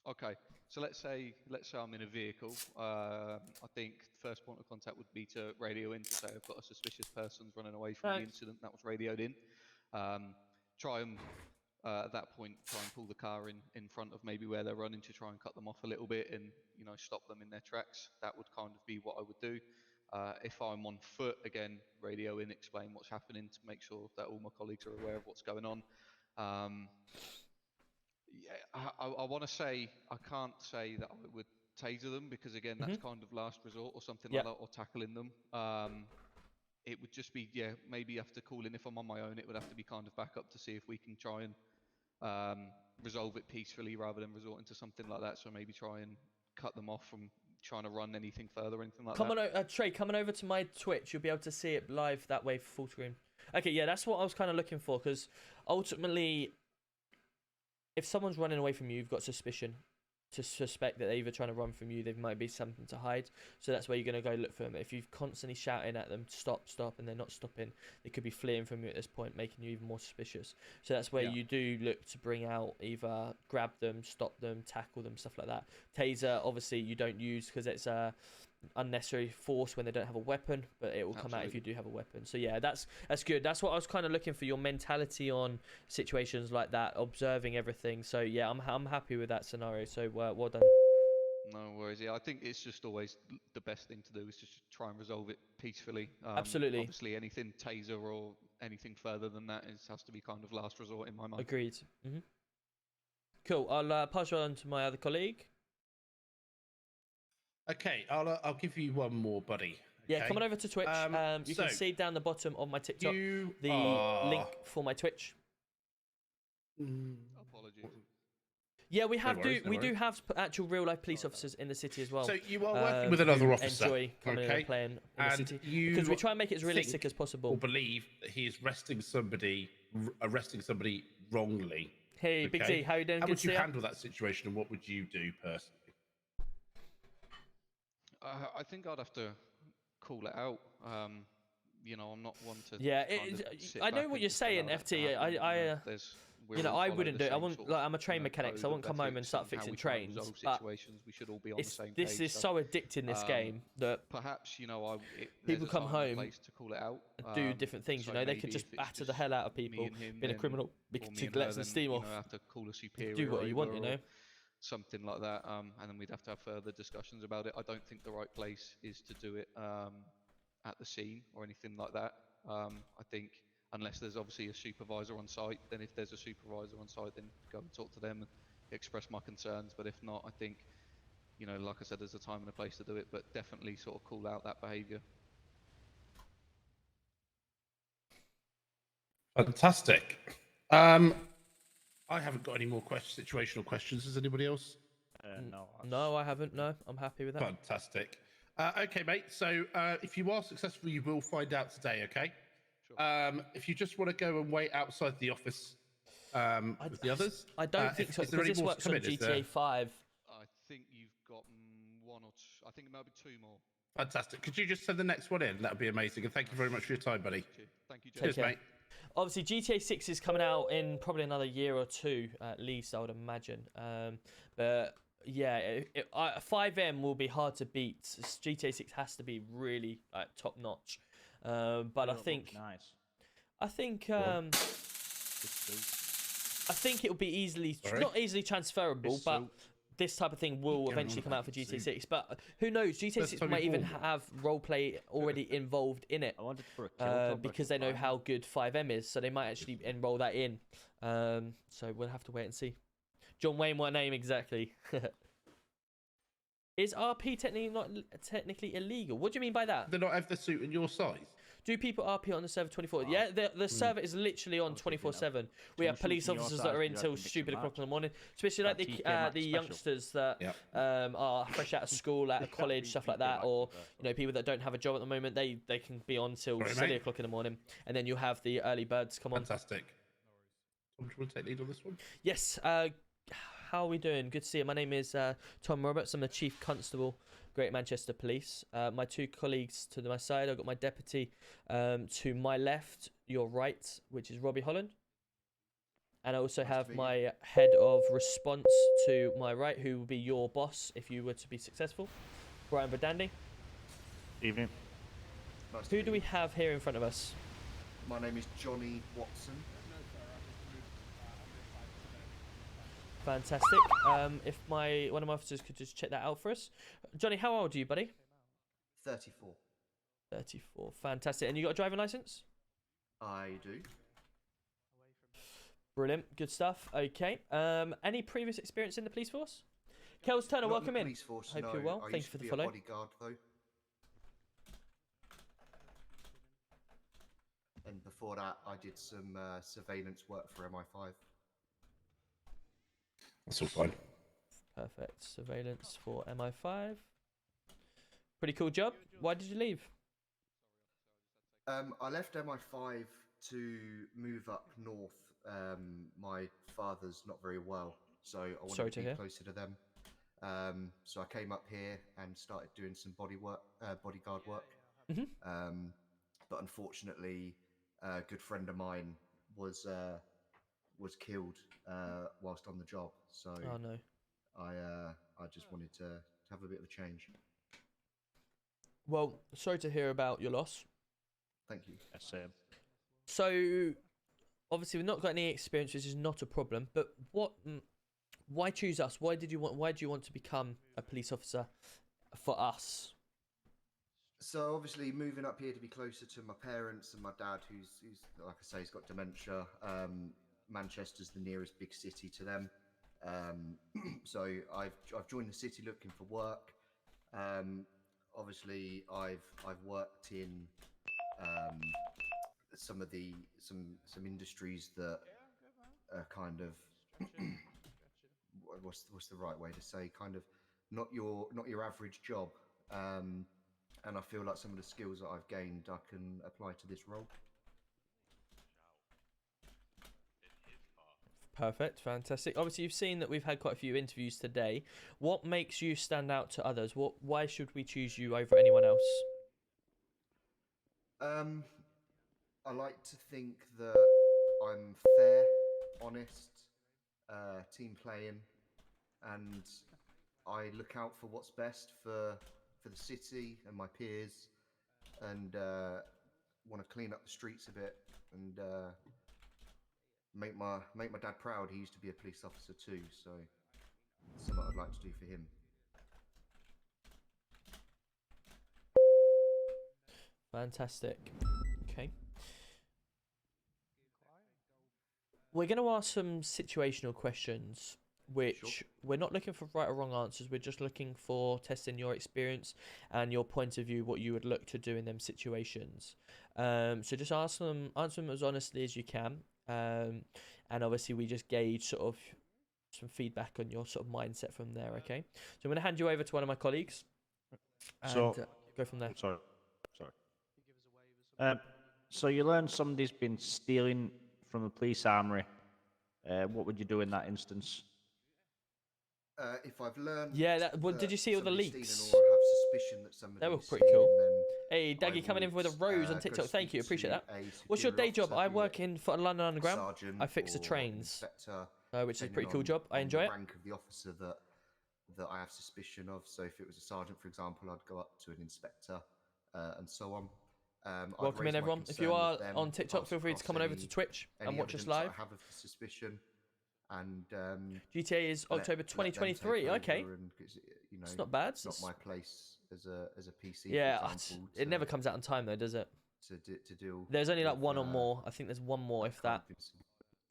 Okay, so let's say I'm in a vehicle. I think the first point of contact would be to radio in to say I've got a suspicious person running away from the incident that was radioed in. Try and at that point try and pull the car in front of maybe where they're running to try and cut them off a little bit and, you know, stop them in their tracks. That would kind of be what I would do. If I'm on foot, again, radio in, explain what's happening to make sure that all my colleagues are aware of what's going on. Yeah, I want to say, I can't say that I would taser them, because again, that's kind of last resort or something like that, or tackling them. It would just be, yeah, maybe have to call in. If I'm on my own, it would have to be kind of back up to see if we can try and resolve it peacefully rather than resorting to something like that. So maybe try and cut them off from trying to run anything further or anything like that. Trey, coming over to my Twitch, you'll be able to see it live that way, full screen. Okay, yeah, that's what I was kind of looking for, because ultimately, if someone's running away from you, you've got suspicion to suspect that they're either trying to run from you, there might be something to hide. So that's where you're going to go look for them. If you're constantly shouting at them, stop, and they're not stopping, they could be fleeing from you at this point, making you even more suspicious. So that's where you do look to bring out, either grab them, stop them, tackle them, stuff like that. Taser, obviously, you don't use because it's unnecessary force when they don't have a weapon, but it will come out if you do have a weapon. So yeah, that's good. That's what I was kind of looking for, your mentality on situations like that, observing everything. So yeah, I'm happy with that scenario. So well done. No worries. Yeah, I think it's just always the best thing to do is just try and resolve it peacefully. Absolutely. Obviously, anything taser or anything further than that has to be kind of last resort in my mind. Agreed. Cool. I'll pass you on to my other colleague. Okay, I'll give you one more, buddy. Yeah, come on over to Twitch. You can see down the bottom of my TikTok the link for my Twitch. Apologies. Yeah, we do have actual real life police officers in the city as well. So you are working with another officer. Enjoy coming in and playing in the city because we try and make it as realistic as possible. Or believe that he is arresting somebody wrongly. Hey, Big Z, how you doing? How Good would you to see handle that situation, and what would you do personally? I think I'd have to call it out. You know, I'm not one to. Yeah, I know what you're saying, FT. I wouldn't do it. I wouldn't. Like, I'm a train mechanic, so I wouldn't come home and start fixing trains. But we should all be on the same this page, is so addicting, this game, that perhaps people come home to call it out, and do different things. so You know, they could just batter the hell out of people, being a criminal, to let some steam off. Have to call a superior. Do what you want, you know. Something like that, and then we'd have to have further discussions about it. I don't think the right place is to do it at the scene or anything like that. I think unless there's obviously a supervisor on site, then if there's a supervisor on site, then go and talk to them and express my concerns. But if not, I think, you know, like I said, there's a time and a place to do it, but definitely sort of call out that behaviour. Fantastic. I haven't got any more situational questions. Does anybody else? No, I haven't. No, I'm happy with that. Fantastic. Okay, mate. So if you are successful, you will find out today. Okay. Sure. If you just want to go and wait outside the office with the others, I don't think so. Because this works on GTA 5. I think you've got one or two. I think it might be two more. Fantastic. Could you just send the next one in? That would be amazing. And thank you very much for your time, buddy. Thank you, Cheers, mate. Obviously, GTA 6 is coming out in probably another year or two, at least, I would imagine. But yeah, FiveM will be hard to beat. GTA 6 has to be really top notch. But I think it'll be easily, not easily transferable, but this type of thing will eventually come out for GTA 6. But who knows? GTA 6 might even have roleplay already involved in it, because they know how good FiveM is, so they might actually enroll that in. So we'll have to wait and see. John Wayne, what name exactly? Is RP technically illegal? What do you mean by that? They not have the suit in your size. Do people RP on the server 24? Yeah, the server is literally on 24/7. We have police officers that are in till stupid o'clock in the morning, especially like the youngsters that are fresh out of school, out of college, stuff like that, or you know, people that don't have a job at the moment. They can be on till silly o'clock in the morning, and then you have the early birds come on. Fantastic. Tom, do you want to take lead on this one? Yes. How are we doing? Good to see you. My name is Tom Roberts. I'm the Chief Constable, Great Manchester Police. My two colleagues to my side, I've got my deputy to my left, your right, which is Robbie Holland. And I also have my head of response to my right, who will be your boss if you were to be successful, Brian Verdandi. Evening. Who do we have here in front of us? My name is Johnny Watson. Fantastic. If one of my officers could just check that out for us. Johnny, how old are you, buddy? 34. 34. Fantastic. And you got a driving license? I do. Brilliant. Good stuff. Okay. Any previous experience in the police force? Kels Turner, welcome in. Police force, Hope no. you're well. I Thank you for the follow. Bodyguard though. And before that, I did some surveillance work for MI5. That's all fine. Perfect. Surveillance for MI5. Pretty cool job. Why did you leave? I left MI5 to move up north. My father's not very well, so I wanted to be closer to them. So I came up here and started doing some bodyguard work. But unfortunately, a good friend of mine was killed whilst on the job. So oh no. I just wanted to have a bit of a change. Well, sorry to hear about your loss. Thank you. Same. So, obviously, we've not got any experience, which is not a problem. But why choose us? Why do you want to become a police officer for us? So obviously moving up here to be closer to my parents and my dad, who's like I say, he's got dementia. Manchester's the nearest big city to them. So I've joined the city looking for work. Obviously I've worked in some industries that are kind of what's the right way to say, kind of not your average job. And I feel like some of the skills that I've gained I can apply to this role. Perfect, fantastic. Obviously, you've seen that we've had quite a few interviews today. What makes you stand out to others? Why should we choose you over anyone else? I like to think that I'm fair, honest, team playing, and I look out for what's best for the city and my peers, and want to clean up the streets a bit and make my dad proud. He used to be a police officer too, so it's something I'd like to do for him. Fantastic. Okay. We're going to ask some situational questions, which we're not looking for right or wrong answers. We're just looking for testing your experience and your point of view, what you would look to do in them situations. So just answer them as honestly as you can. And obviously we just gauge sort of some feedback on your sort of mindset from there, okay? So I'm going to hand you over to one of my colleagues and go from there. Sorry. So you learn somebody's been stealing from the police armory. What would you do in that instance? If I've learned, did you see all the leaks? Or have suspicion that they were pretty cool. Hey, Dougie coming in with a rose on TikTok. Thank you, appreciate that. What's your day job? I work for London Underground. I fix the trains, which is a pretty cool job. I enjoy it. Rank of the officer that I have suspicion of. So if it was a sergeant, for example, I'd go up to an inspector, and so on. Welcome in, everyone. If you are on TikTok, feel free to come on over to Twitch and watch us live. I have of suspicion, and GTA is October 2023. Okay, it's not bad. It's not my place as a PC. Yeah, it never comes out on time though, does it? To do. There's only like one or more. I think there's one more, if that.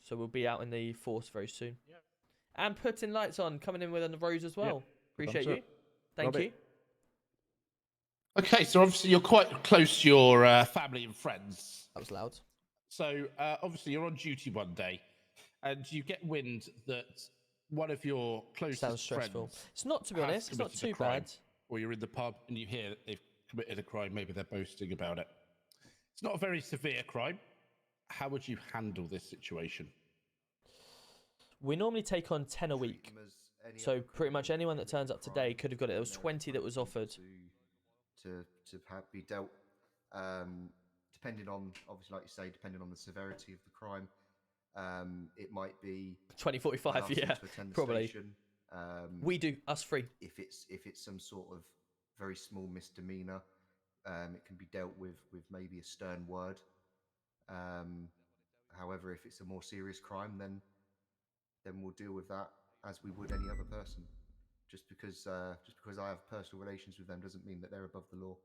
So we'll be out in the force very soon. Yep. And putting lights on, coming in with a rose as well. Yep. Appreciate you. Thank you. Okay, so obviously you're quite close to your family and friends. That was loud. So obviously you're on duty one day, and you get wind that one of your closest friends. It's not, to be honest. It's not too bad. Or you're in the pub and you hear that they've committed a crime. Maybe they're boasting about it. It's not a very severe crime. How would you handle this situation? We normally take on 10 a week. So pretty much anyone that turns up today could have got it. There was 20 that was offered. To be dealt, depending on, obviously, like you say, depending on the severity of the crime. It might be 2045, yeah, probably. Station. We do, us free. If it's some sort of very small misdemeanor, it can be dealt with maybe a stern word. However, if it's a more serious crime, then we'll deal with that as we would any other person. Just because I have personal relations with them doesn't mean that they're above the law.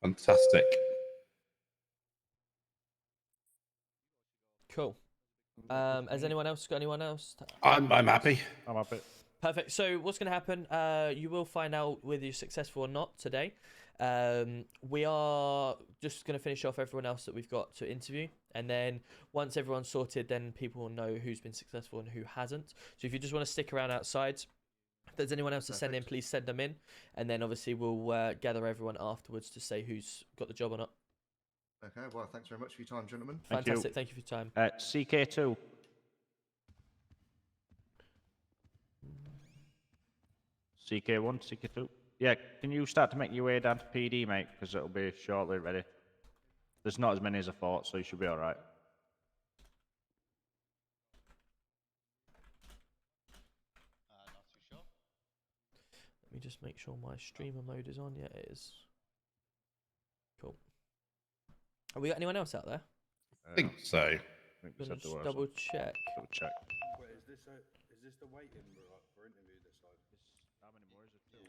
Fantastic. Cool. Has anyone else got anyone else? I'm happy. I'm happy. Perfect. So what's going to happen? You will find out whether you're successful or not today. We are just going to finish off everyone else that we've got to interview, and then once everyone's sorted, then people will know who's been successful and who hasn't. So if you just want to stick around outside, if there's anyone else to send in, please send them in, and then obviously we'll gather everyone afterwards to say who's got the job or not. Okay, well, thanks very much for your time, gentlemen. Fantastic, thank you for your time. CK2. CK1, CK2. Yeah, can you start to make your way down to PD, mate? Because it'll be shortly ready. There's not as many as I thought, so you should be alright. Let me just make sure my streamer mode is on. Yeah, it is. Cool. Have we got anyone else out there? I think so. I think we said Gonna there just was double one. check. Double check. Wait, is this the waiting for interview this side? How many more is it? Two?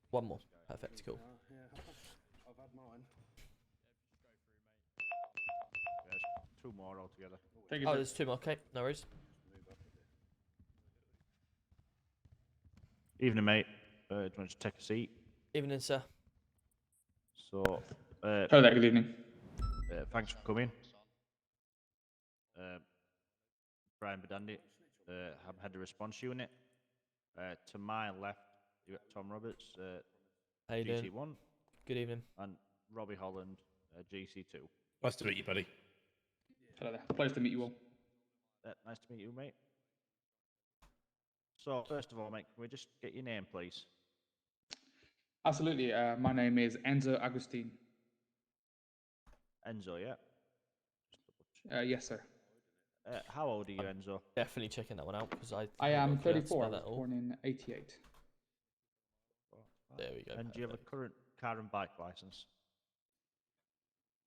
One more. Perfect. Cool. Yeah, I've had mine. There's two more altogether. Thank you, Oh, sir. there's two more. Okay, no worries. Evening, mate. Do you want to take a seat? Evening, sir. So, Hello there, good evening. thanks for coming. Brian Bedandi, I'm head of response unit. To my left, you got Tom Roberts, How you doing? GC1, Good evening. and Robbie Holland, GC2. Nice to meet you, buddy. Hello there. Pleasure to meet you all. Nice to meet you, mate. So, first of all, mate, can we just get your name, please? Absolutely. My name is Enzo Agustin. Enzo, yeah? Yes, sir. How old are you, Enzo? Definitely checking that one out because I am got to 34. I spell was that all. born in '88. There we go. And do you have a perfect. current car and bike license?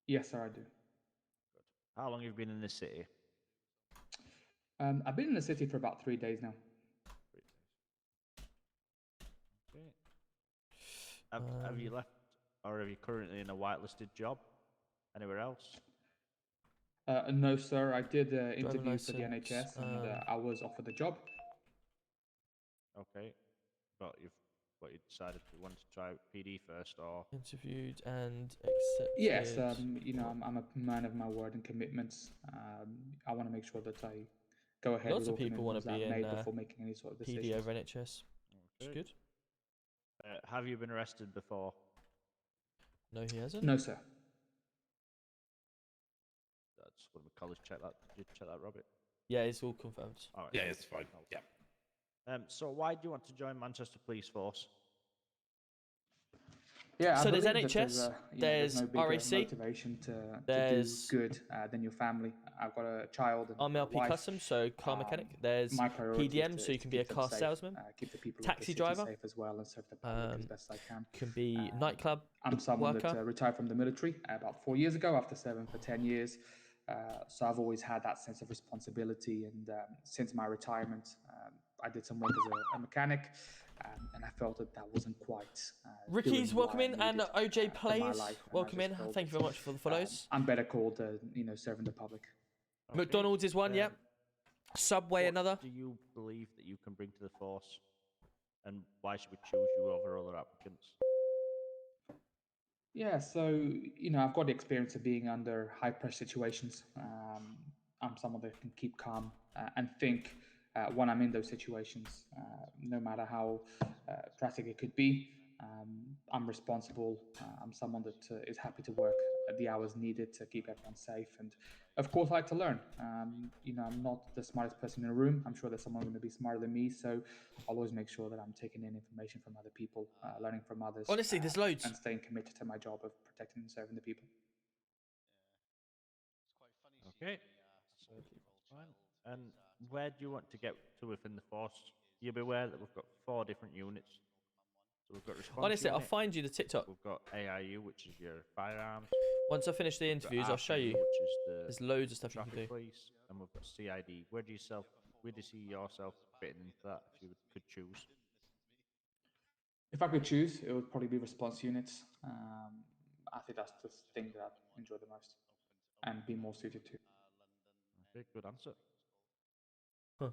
Yes, sir, I do. How long have you been in this city? I've been in the city for about 3 days now. 3 days. Okay. Have you left, or are you currently in a whitelisted job anywhere else? No, sir. I did interview for the license, NHS and I was offered the job. Okay, but you decided you wanted to try PD first, or Interviewed and accepted. Yes, you know, I'm a man of my word and commitments. I want to make sure that I go ahead Lots with of all people want commitments to I've be in made before making any sort of decisions. PD over NHS. It's Okay. good. Have you been arrested before? No, he hasn't. No, sir. That's what my college check that. Did you check that, Robert? Yeah, it's all confirmed. All right. Yeah, it's fine. Yeah. So why do you want to join Manchester Police Force? Yeah, So I there's believe that NHS, there's no bigger RAC, motivation to do there's good than your family. I've got a child and Army a LP wife. Custom, so car mechanic. There's My priority PDM, is so you to can be a keep them car safe, salesman. keep the people Taxi of the city driver. safe as well, and serve the public as best I can. Can be nightclub I'm someone worker. that retired from the military about 4 years ago after serving for 10 years. So I've always had that sense of responsibility. And since my retirement, I did some work as a mechanic, and I felt that that wasn't quite. Ricky's doing what welcome I in, and needed, OJ for my Plays life, and I welcome just in. felt Thank you very much for the follows. I'm better called, you know, serving the public. Okay. McDonald's is one, yep. Subway What another. do you believe that you can bring to the force, and why should we choose you over other applicants? Yeah, so you know, I've got the experience of being under high pressure situations. I'm someone that can keep calm and think when I'm in those situations, no matter how drastic it could be. I'm responsible. I'm someone that is happy to work at the hours needed to keep everyone safe, and of course, I like to learn. You know, I'm not the smartest person in the room. I'm sure there's someone going to be smarter than me, so I'll always make sure that I'm taking in information from other people, learning from others. Honestly, there's loads. And staying committed to my job of protecting and serving the people. Okay, so that's fine. And where do you want to get to within the force? You'll be aware that we've got 4 different units. So we've got response Honestly, I'll unit, find you the TikTok. we've got AIU, which is your firearms. Once I finish the we've got interviews, I'll show RPU, you. which is the There's loads of stuff you can traffic do. police, and we've got CID. Where do you see yourself fitting into that if you could choose? If I could choose, it would probably be response units. I think that's the thing that I enjoy the most and be more suited to. Okay, good answer. Huh.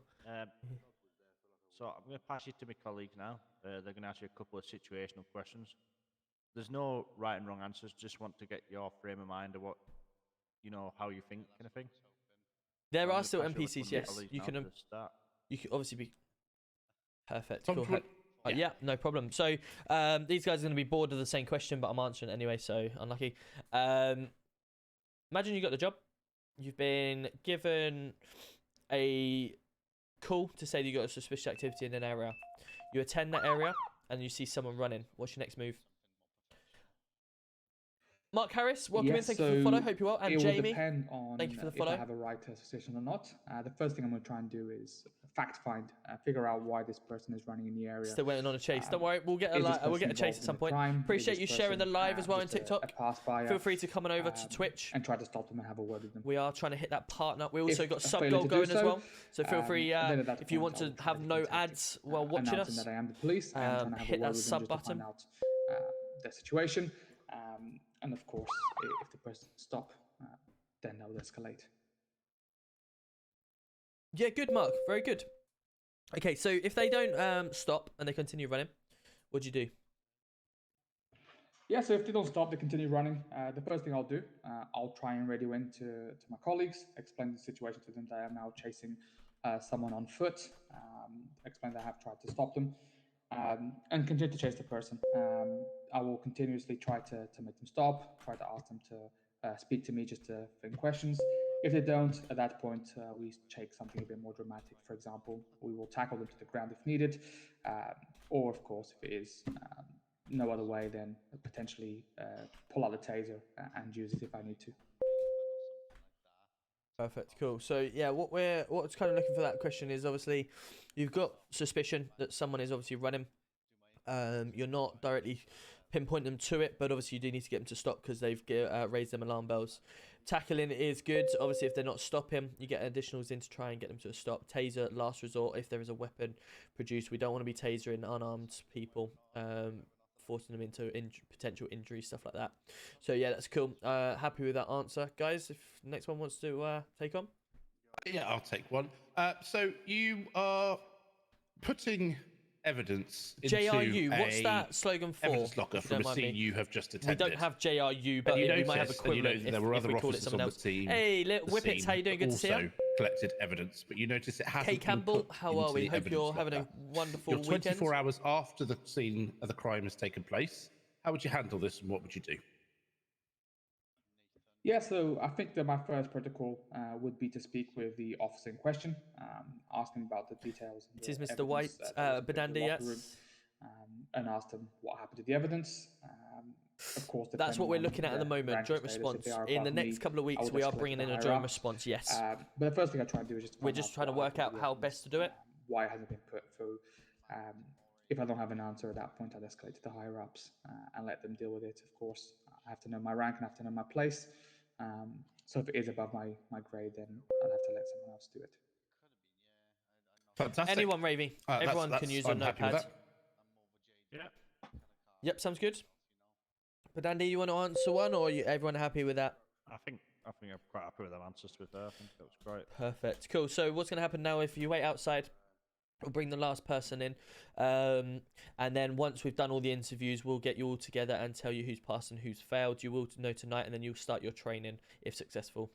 So I'm going to pass you to my colleagues now. They're going to ask you a couple of situational questions. There's no right and wrong answers. Just want to get your frame of mind of what, you know, how you think, kind of thing. There So I'm are gonna still pass you over to NPCs, one of my yes. colleagues You now can to start. you can obviously be perfect. Tom, Cool. do you want- Yeah, no problem. So these guys are going to be bored of the same question, but I'm answering it anyway, so unlucky. Imagine you got the job. You've been given a call to say that you got a suspicious activity in an area. You attend that area and you see someone running. What's your next move? Mark Harris, welcome in. Yes, Thank you for the follow. Hope you're well. And it Jamie, will depend on thank you for the if follow. I have a right to association or not. The first thing I'm going to try and do is fact find, figure out why this person is running in the area. Still waiting on a chase. Don't worry, we'll get a chase at some point. Appreciate you sharing the live as well on TikTok. Feel free to come on over to Twitch and try to stop them and have a word with them. We are trying to hit that partner. We also got sub goal going as well. So feel free if you want to have no ads while watching us. That I am the police. Hit that sub button. To find out the situation. And of course, if the person stop, then they'll escalate. Yeah, good, Mark. Very good. Okay, so if they don't stop and they continue running, what do you do? Yeah, so if they don't stop, they continue running. The first thing I'll do, I'll try and radio in to my colleagues, explain the situation to them that I am now chasing someone on foot, explain that I have tried to stop them. And continue to chase the person. I will continuously try to make them stop, try to ask them to speak to me just to think questions. If they don't, at that point, we take something a bit more dramatic. For example, we will tackle them to the ground if needed. Or, of course, if it is no other way, then potentially pull out the taser and use it if I need to. Perfect, cool. So yeah, what's kind of looking for that question is obviously you've got suspicion that someone is obviously running. You're not directly pinpointing them to it, but obviously you do need to get them to stop because they've raised them alarm bells. Tackling is good. Obviously, if they're not stopping, you get additionals in to try and get them to a stop. Taser, last resort, if there is a weapon produced. We don't want to be tasering unarmed people, forcing them into potential injury, stuff like that. So yeah, that's cool. Happy with that answer, guys. If the next one wants to take on. Yeah, I'll take one. So you are putting evidence into JRU, what's that slogan for? Evidence locker from a scene you have just attended. We don't have JRU, but we might have equivalent there were other if we call it officers someone on else. the team. Hey, little Whippets, how you doing? Good to see you. Also collected evidence, but you notice it hasn't Kate Campbell, how are we? Hope you're having a wonderful weekend. 24 hours after the scene of the crime has taken place. How would you handle this, and what would you do? Yeah, so I think that my first protocol would be to speak with the officer in question, ask him about the details. It is Mr. White, Badandi, yes. And ask them what happened to the evidence. Of course, that's what we're looking at the moment. Joint response. In the next couple of weeks, we are bringing in a joint response. Yes. But the first thing I try and do is we're just trying to work out how best to do it. Why it hasn't been put through. If I don't have an answer at that point, I'd escalate to the higher ups and let them deal with it. Of course, I have to know my rank and I have to know my place. So if it is above my grade, then I'll have to let someone else do it. Fantastic. Anyone, Ravy. Everyone can use a notepad. Yeah. Yep, sounds good. But Andy, you want to answer one, or are everyone happy with that? I think I'm quite happy with them answers. To be fair, I think that was great. Perfect, cool. So what's going to happen now? If you wait outside, we'll bring the last person in, and then once we've done all the interviews, we'll get you all together and tell you who's passed and who's failed. You will know tonight, and then you'll start your training if successful.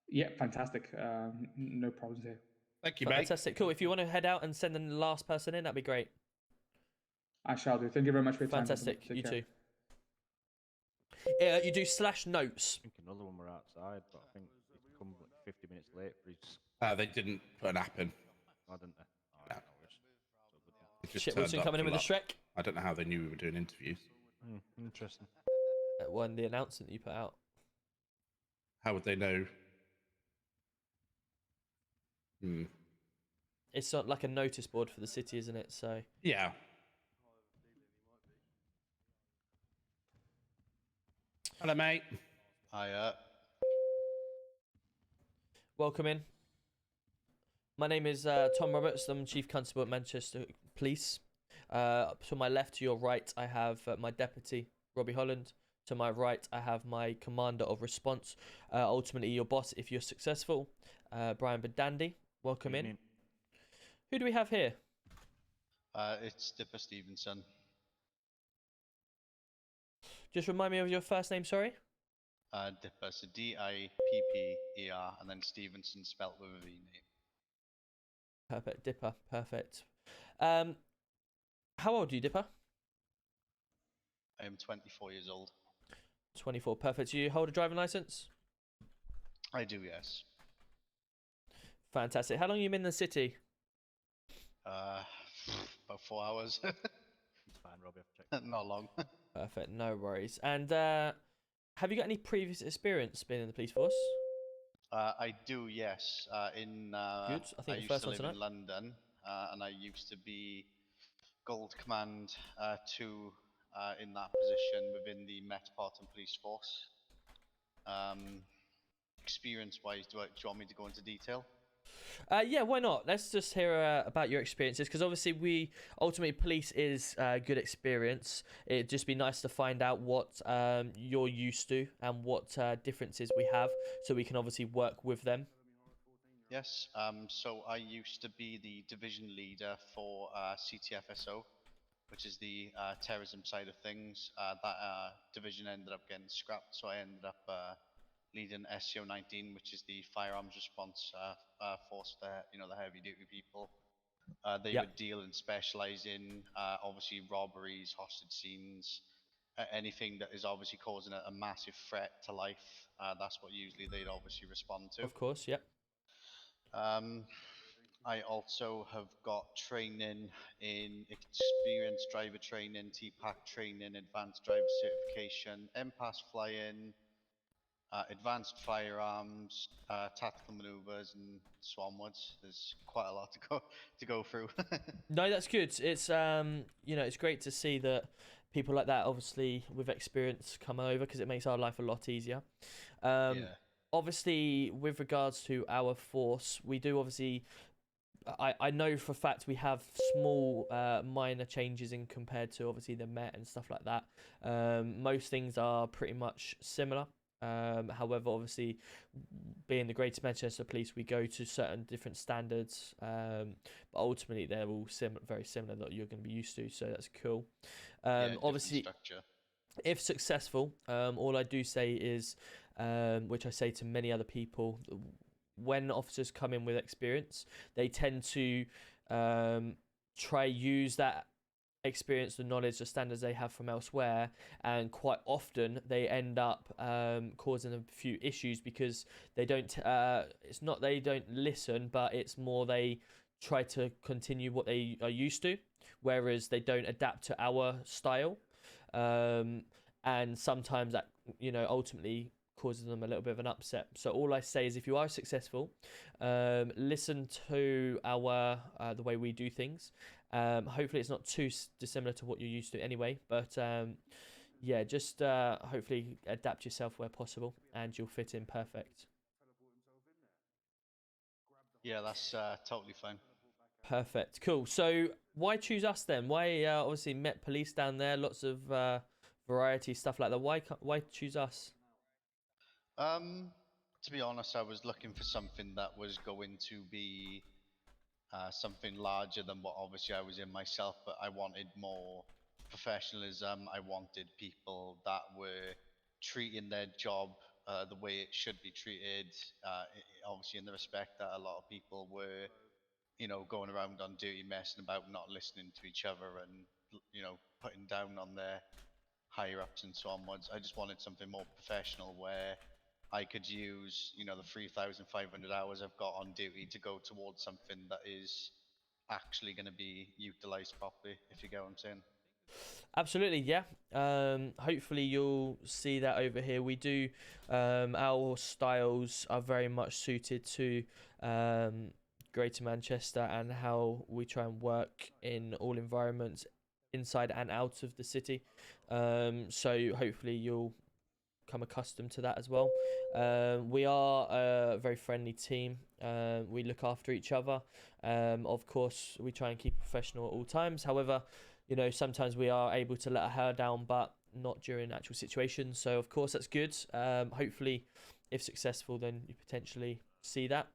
Yeah, fantastic. No problems here. Thank you, mate. Fantastic, cool. If you want to head out and send the last person in, that'd be great. I shall do. Thank you very much for your time. Fantastic. You too. You do /notes. I think another one were outside, but I think he's come like 50 minutes late for his... They didn't put an app in. Oh, didn't they? Oh, no. Shit, Wilson coming in with a Shrek. I don't know how they knew we were doing interviews. Interesting. One, the announcement that you put out. How would they know? It's not like a notice board for the city, isn't it? So yeah. Hello, mate. Hiya. Welcome in. My name is Tom Roberts. I'm Chief Constable at Manchester Police. To my left, to your right, I have my deputy, Robbie Holland. To my right, I have my commander of response, ultimately your boss if you're successful, Brian Badandi. Welcome in. Who do we have here? It's Dipper Stevenson. Just remind me of your first name, sorry? Dipper, so D-I-P-P-E-R, and then Stevenson spelt with a V name. Perfect, Dipper, perfect. How old are you, Dipper? I am 24 years old. 24, perfect. Do you hold a driving license? I do, yes. Fantastic. How long have you been in the city? About 4 hours. It's fine, Robbie. I've checked. Not long. Perfect, no worries. And have you got any previous experience being in the police force? I do, yes. Good. I I think the used first to one live tonight. in London, and I used to be Gold Command 2 in that position within the Metropolitan Police Force. Experience-wise, do you want me to go into detail? Yeah, why not? Let's just hear about your experiences, because obviously ultimately police is good experience. It'd just be nice to find out what you're used to and what differences we have, so we can obviously work with them. Yes, so I used to be the division leader for CTFSO, which is the terrorism side of things. That division ended up getting scrapped, so I ended up leading SCO-19, which is the firearms response force for the heavy duty people. They would deal and specialize in obviously robberies, hostage scenes, anything that is obviously causing a massive threat to life. That's what usually they'd obviously respond to. Of course, yep. I also have got training in experienced driver training, TPAC training, advanced driver certification, MPAS flying, advanced firearms, tactical maneuvers, and so onwards. There's quite a lot to go through. No, that's good. It's it's great to see that people like that, obviously with experience, come over, because it makes our life a lot easier. Yeah. Obviously, with regards to our force, we do obviously. I know for a fact we have small minor changes in compared to obviously the Met and stuff like that. Most things are pretty much similar. However, obviously, being the Greater Manchester Police, we go to certain different standards, but ultimately they're all very similar that you're going to be used to. So that's cool. Obviously, if successful, all I do say is, which I say to many other people, when officers come in with experience, they tend to try use that experience, the knowledge, the standards they have from elsewhere, and quite often they end up causing a few issues, because they don't it's not they don't listen, but it's more they try to continue what they are used to, whereas they don't adapt to our style, and sometimes that ultimately causes them a little bit of an upset. So all I say is, if you are successful, listen to our the way we do things. Hopefully it's not too dissimilar to what you're used to anyway, but yeah, just hopefully adapt yourself where possible and you'll fit in perfect. Yeah, that's totally fine. Perfect, cool. So why choose us then? Why obviously Met Police down there, lots of variety, stuff like that. Why choose us? To be honest, I was looking for something that was going to be something larger than what obviously I was in myself, but I wanted more professionalism. I wanted people that were treating their job the way it should be treated, obviously in the respect that a lot of people were, going around on duty, messing about, not listening to each other, and putting down on their higher ups and so onwards. I just wanted something more professional where I could use, the 3,500 hours I've got on duty to go towards something that is actually going to be utilized properly, if you get what I'm saying. Absolutely, yeah. Hopefully you'll see that over here. We do, our styles are very much suited to Greater Manchester and how we try and work in all environments, inside and out of the city. So hopefully you'll come accustomed to that as well. We are a very friendly team. We look after each other. Of course, we try and keep professional at all times. However, sometimes we are able to let our hair down, but not during actual situations. So, of course, that's good. Hopefully, if successful, then you potentially see that.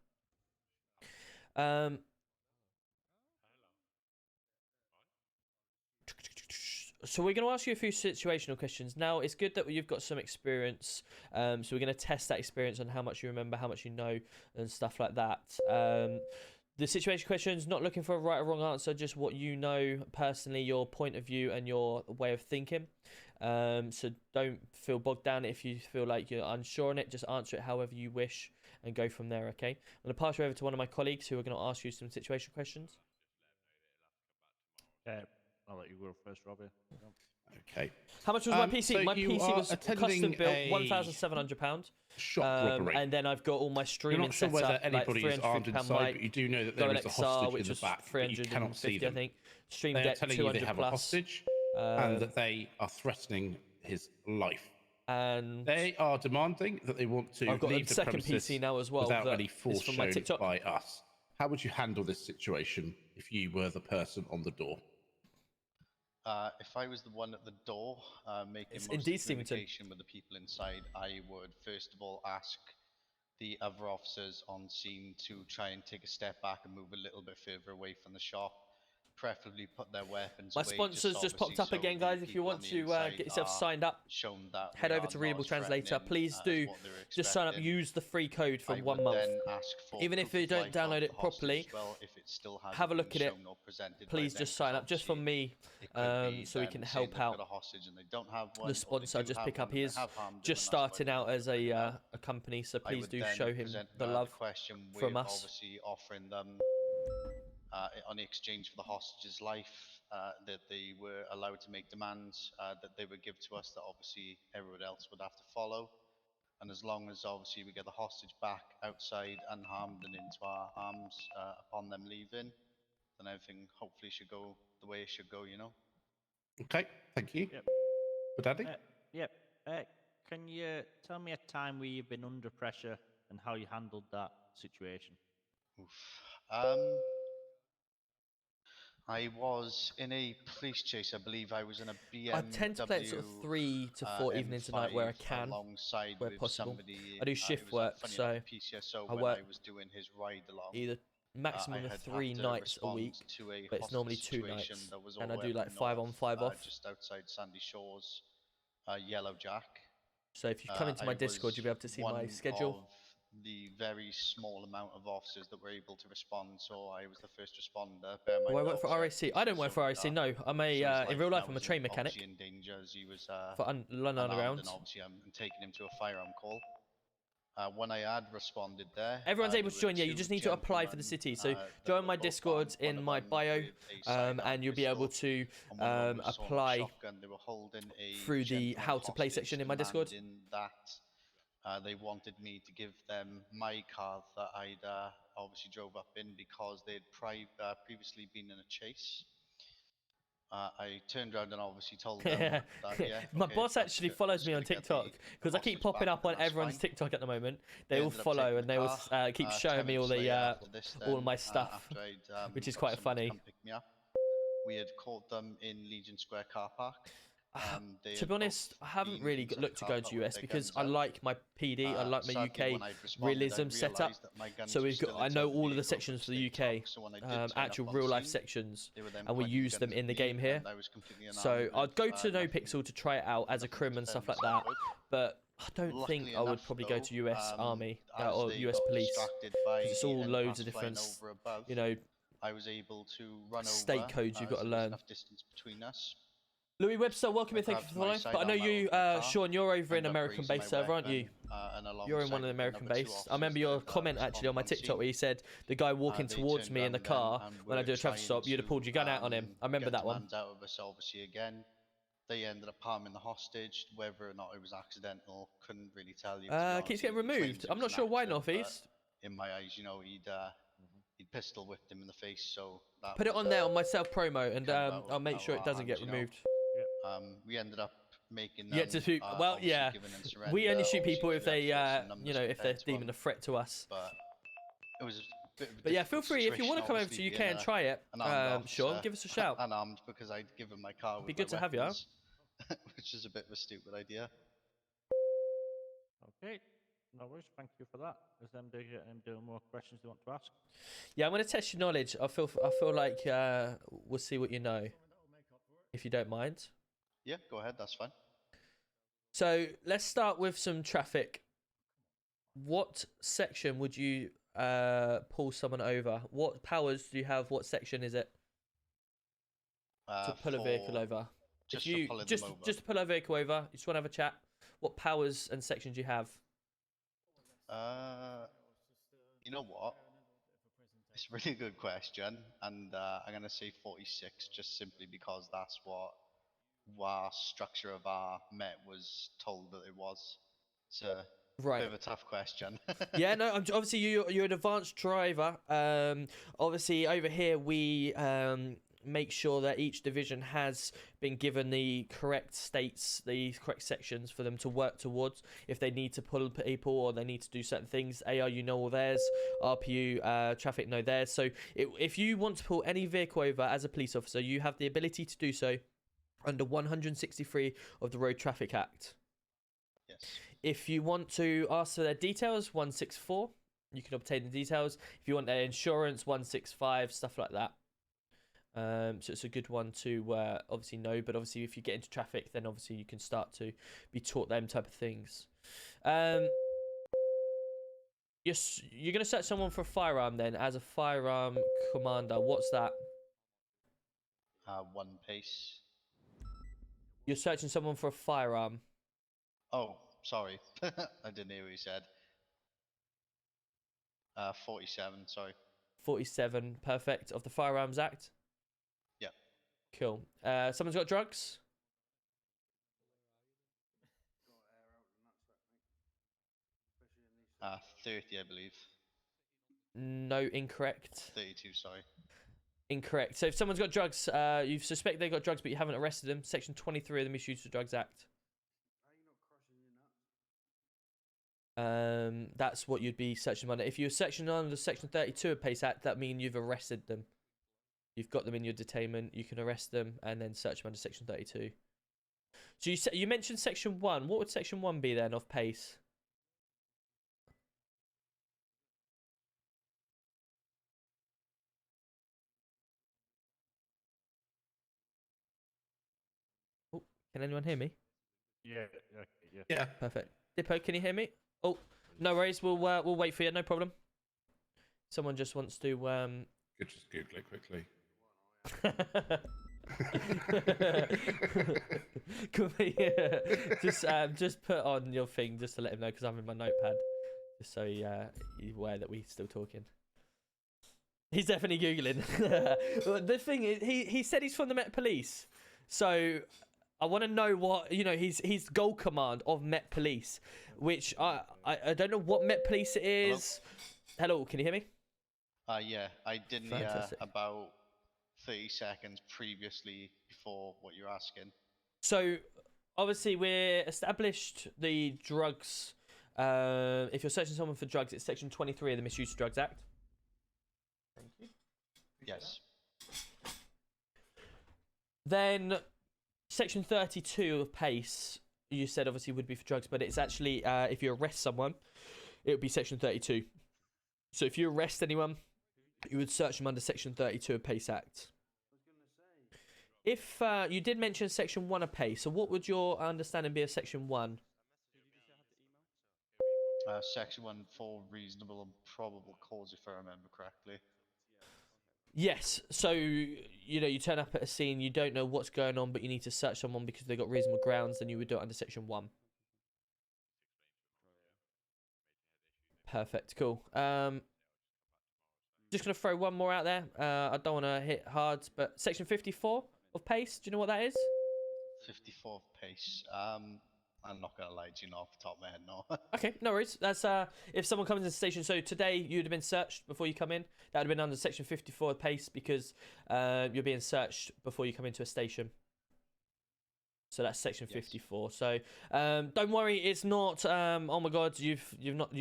So we're going to ask you a few situational questions. Now, it's good that you've got some experience. So we're going to test that experience on how much you remember, how much you know, and stuff like that. The situation questions, not looking for a right or wrong answer, just what you know personally, your point of view and your way of thinking. So don't feel bogged down if you feel like you're unsure on it. Just answer it however you wish and go from there, okay? I'm going to pass you over to one of my colleagues who are going to ask you some situation questions. I'll let you go first, Robbie. Okay. How much was my PC? So my you PC are was custom built, £1,700. Shop robbery. And then I've got all my You're streaming not sure set whether up, anybody like is armed £350 inside, mic, but you do know that Go there is a XR, hostage which in the was back, but you cannot see 350, I them. think. Stream They are Deck telling you they 200 have a plus. hostage and that they are threatening his life. And they are demanding that they want to I've got leave a the second premises PC now as well without that any force is from my shown TikTok. by us. How would you handle this situation if you were the person on the door? If I was the one at the door making most of the communication with the people inside, I would first of all ask the other officers on scene to try and take a step back and move a little bit further away from the shop, preferably put their weapons my away. Sponsors just popped up again, guys. If you want to get yourself signed up, head over to Readable Translator. Please do just sign up. Use the free code for 1 month. Even if you don't download it properly, have a look at it. Please just sign up, just for me, so we can help out the sponsor. Just pick up. He is just starting out as a company, so please do show him the love from us. Obviously offering them on exchange for the hostage's life, that they were allowed to make demands that they would give to us that obviously everyone else would have to follow. And as long as obviously we get the hostage back outside unharmed and into our arms upon them leaving, then everything hopefully should go the way it should go, you know? Okay, thank you. Yep. But Daddy? Yep. Can you tell me a time where you've been under pressure and how you handled that situation? I was in a police chase. I believe I was in a BMW. I tend to play it sort of 3 to 4 evenings a night where I can, where possible. I do shift work, so I work either maximum of 3 nights a week, but it's normally 2 nights, and I do like 5 on 5 off. Just outside Sandy Shores, Yellow Jack. So if you come into my Discord, you'll be able to see my schedule. The very small amount of officers that were able to respond, so I was the first responder. I work for RAC. I don't work for RAC. No, I'm a in real life. I'm a train mechanic in danger as he was for London Underground. And obviously, I'm taking him to a firearm call. When I had responded there, everyone's able to join. Yeah, you just need to apply for the city. So join my Discord in my bio, and you'll be able to apply through the how to play section in my Discord. They wanted me to give them my car that I'd obviously drove up in because they'd previously been in a chase. I turned around and obviously told them that, yeah, my boss actually follows me on TikTok because I keep popping up on everyone's TikTok at the moment. They all follow and they all keep showing me all the all my stuff, which is quite funny. We had caught them in Legion Square car park. To be honest, I haven't really looked to go to US because I like my PD, I like my UK realism setup. So we've got, I know all of the sections for the UK, actual real life sections, and we use them in the game here. So I'd go to No Pixel to try it out as a crim and stuff like that, but I don't think I would probably go to US Army or US Police because it's all loads of different, you know, state codes you've got to learn. Louis Webster, welcome in, thank you for the live. But I know you, Sean, you're over in American-based server, aren't you? You're in one of the American-based. I remember your comment actually on my TikTok where you said the guy walking towards me in the car when I do a traffic stop, you'd have pulled your gun out on him. I remember that one. Out of us, obviously, again. They ended up harming the hostage. Whether or not it was accidental, couldn't really tell you. Keeps getting removed. I'm not sure why, Northeast. In my eyes, you know, he'd pistol whipped him in the face, so that put it on there on my self promo, and I'll make sure it doesn't get removed. We ended up making them, to shoot. Well, yeah, we only shoot people if they, you know, if they're deeming a threat to us. But it was a bit of a but yeah, feel free if you want to come over to UK and try it. Sean, give us a shout. Unarmed because I'd given my car. Be good to have you. Which is a bit of a stupid idea. Okay. No worries, thank you for that. Is them doing more questions they want to ask? Yeah, I'm going to test your knowledge. I feel like we'll see what you know, if you don't mind. Yeah, go ahead. That's fine. So let's start with some traffic. What section would you pull someone over? What powers do you have? What section is it to pull a vehicle over? Just to pull a vehicle over. You just want to have a chat. What powers and sections do you have? You know what? It's a really good question, and I'm gonna say 46, just simply because that's what our structure of our Met was told that it was. So Right. bit of a tough question. Yeah, no, obviously you're an advanced driver. Obviously over here we make sure that each division has been given the correct states, the correct sections for them to work towards. If they need to pull people or they need to do certain things, AR, you know all theirs. RPU, traffic know theirs. So if you want to pull any vehicle over as a police officer, you have the ability to do so under 163 of the Road Traffic Act. Yes. If you want to ask for their details, 164, you can obtain the details. If you want their insurance, 165, stuff like that. So it's a good one to obviously know. But obviously, if you get into traffic, then obviously you can start to be taught them type of things. You're going to search someone for a firearm then, as a firearm commander. What's that? 1 pace. You're searching someone for a firearm. Oh, sorry. I didn't hear what you said. 47, sorry. 47, perfect. Of the Firearms Act? Yeah. Cool. Someone's got drugs? 30, I believe. No, incorrect. 32, sorry. Incorrect. So if someone's got drugs, you suspect they've got drugs, but you haven't arrested them. Section 23 of the Misuse of Drugs Act. That's what you'd be searching under. If you're searching under Section 32 of PACE Act, that means you've arrested them. You've got them in your detainment. You can arrest them and then search them under Section 32. So you mentioned Section 1. What would Section 1 be then of PACE? Oh, can anyone hear me? Yeah. Okay. Yeah. Perfect. Dippo, can you hear me? Oh, no worries. We'll wait for you. No problem. Someone just wants to Could just Google it quickly. Could be, just put on your thing just to let him know, because I'm in my notepad, just so he's aware that we're still talking. He's definitely googling. The thing is, he said he's from the Met Police, so I want to know what he's Gold Command of Met Police, which I don't know what Met Police it is. Hello, can you hear me? Yeah, I didn't hear about 30 seconds previously before what you're asking. So, obviously, we're established the drugs. If you're searching someone for drugs, it's Section 23 of the Misuse of Drugs Act. Thank you. Yes. Then, Section 32 of PACE, you said obviously would be for drugs, but it's actually, if you arrest someone, it would be Section 32. So, if you arrest anyone, you would search them under Section 32 of PACE Act. If you did mention Section 1 of PACE, so what would your understanding be of Section 1? Section 1 for reasonable and probable cause, if I remember correctly. Yes, so you turn up at a scene, you don't know what's going on, but you need to search someone because they've got reasonable grounds, then you would do it under Section 1. Perfect, cool. Just going to throw one more out there. I don't want to hit hard, but Section 54 of PACE, do you know what that is? 54 of PACE. I'm not going to lie to you, not off the top of my head, no. Okay, no worries. That's if someone comes into the station. So today you'd have been searched before you come in. That would have been under Section 54 of PACE because you're being searched before you come into a station. So that's Section 54. So don't worry, it's not oh my god, you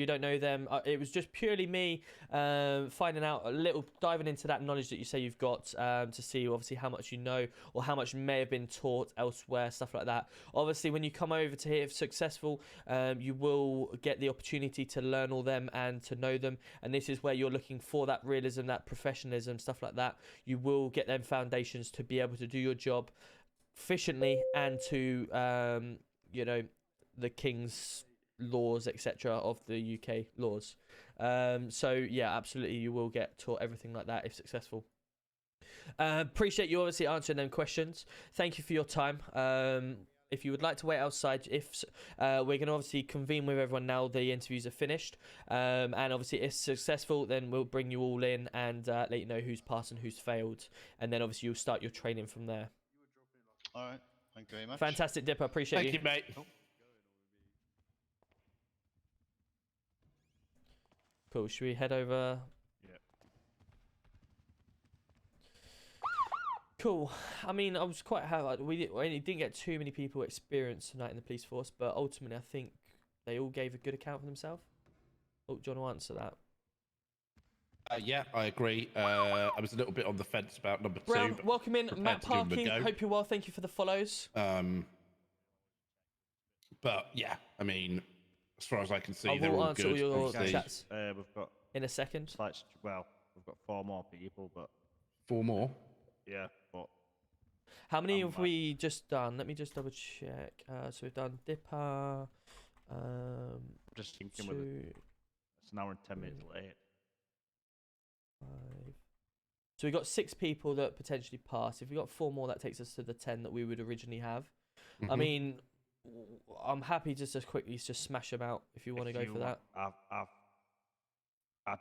don't know them. It was just purely me finding out a little, diving into that knowledge that you say you've got, to see obviously how much you know or how much may have been taught elsewhere, stuff like that. Obviously when you come over to here, if successful, you will get the opportunity to learn all them and to know them, and this is where you're looking for that realism, that professionalism, stuff like that. You will get them foundations to be able to do your job efficiently and to the King's laws, etc., of the UK laws. So yeah, absolutely, you will get taught everything like that if successful. Appreciate you obviously answering them questions. Thank you for your time. If you would like to wait outside, we're going to obviously convene with everyone now the interviews are finished, and obviously if successful, then we'll bring you all in and let you know who's passed and who's failed, and then obviously you'll start your training from there. Alright, Thank you very much. Fantastic, Dipper. Appreciate Thank you, mate. you. Fantastic, Dipper. Appreciate Thank you, mate. Cool. Should we head over? Yeah. Cool. I mean, I was quite happy. We only didn't get too many people experience tonight in the police force, but ultimately, I think they all gave a good account for themselves. Oh, do you want to answer that? Yeah, I agree. I was a little bit on the fence about number Brown, 2. But welcome in. Matt to give him a Parking. go. Hope you're well. Thank you for the follows. But yeah, I mean, as far as I can see, I they're will all answer good. all your obviously. chats We've got in a second. we've got 4 more people, but 4 more. yeah, but How many have we just done? Let me just double check. So we've done Dipper. just thinking 2, it's an hour and 10 minutes late. 5. So we got 6 people that potentially passed. If we got 4 more, that takes us to the 10 that we would originally have. I mean, I'm happy just to quickly just smash them out if you want to go for that. I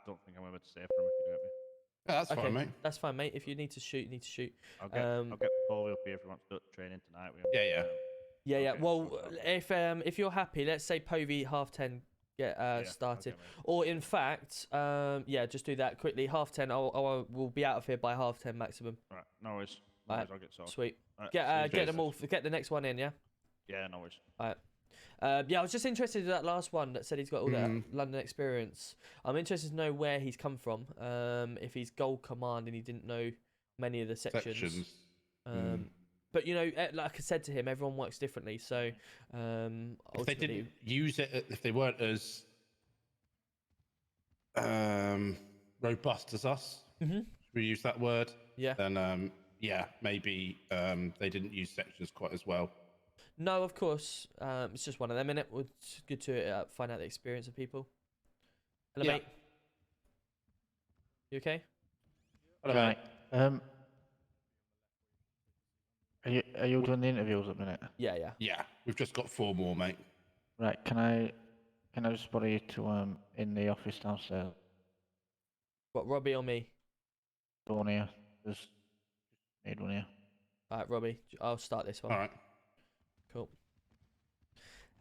don't think I'm able to stay for him if you do it me. Yeah, that's fine, mate. That's fine, mate. If you need to shoot, you need to shoot. I'll get Paul up here if he wants to training tonight with him. Yeah. Yeah. Well, if you're happy, let's say Povey 10:30 get started, or in fact, just do that quickly. 10:30. We'll be out of here by 10:30 maximum. Right, no worries. Right. I'll get sorted. Sweet. Right, Get them all. Get the next one in. Yeah. Yeah, no worries. All right. I was just interested in that last one that said he's got all that London experience. I'm interested to know where he's come from. If he's Gold Command and he didn't know many of the sections. But like I said to him, everyone works differently. So if they didn't use it, if they weren't as robust as us, should we use that word? Yeah. Then maybe they didn't use sections quite as well. No, of course. It's just one of them, innit? It's good to find out the experience of people. Hello, mate. You okay? Hello, mate. Are you doing the interviews at the minute? Yeah. Yeah, we've just got 4 more, mate. Right, can I just borrow you to in the office downstairs? What, Robbie or me? One here. Just need one here. Alright, Robbie, I'll start this one. Alright. Cool.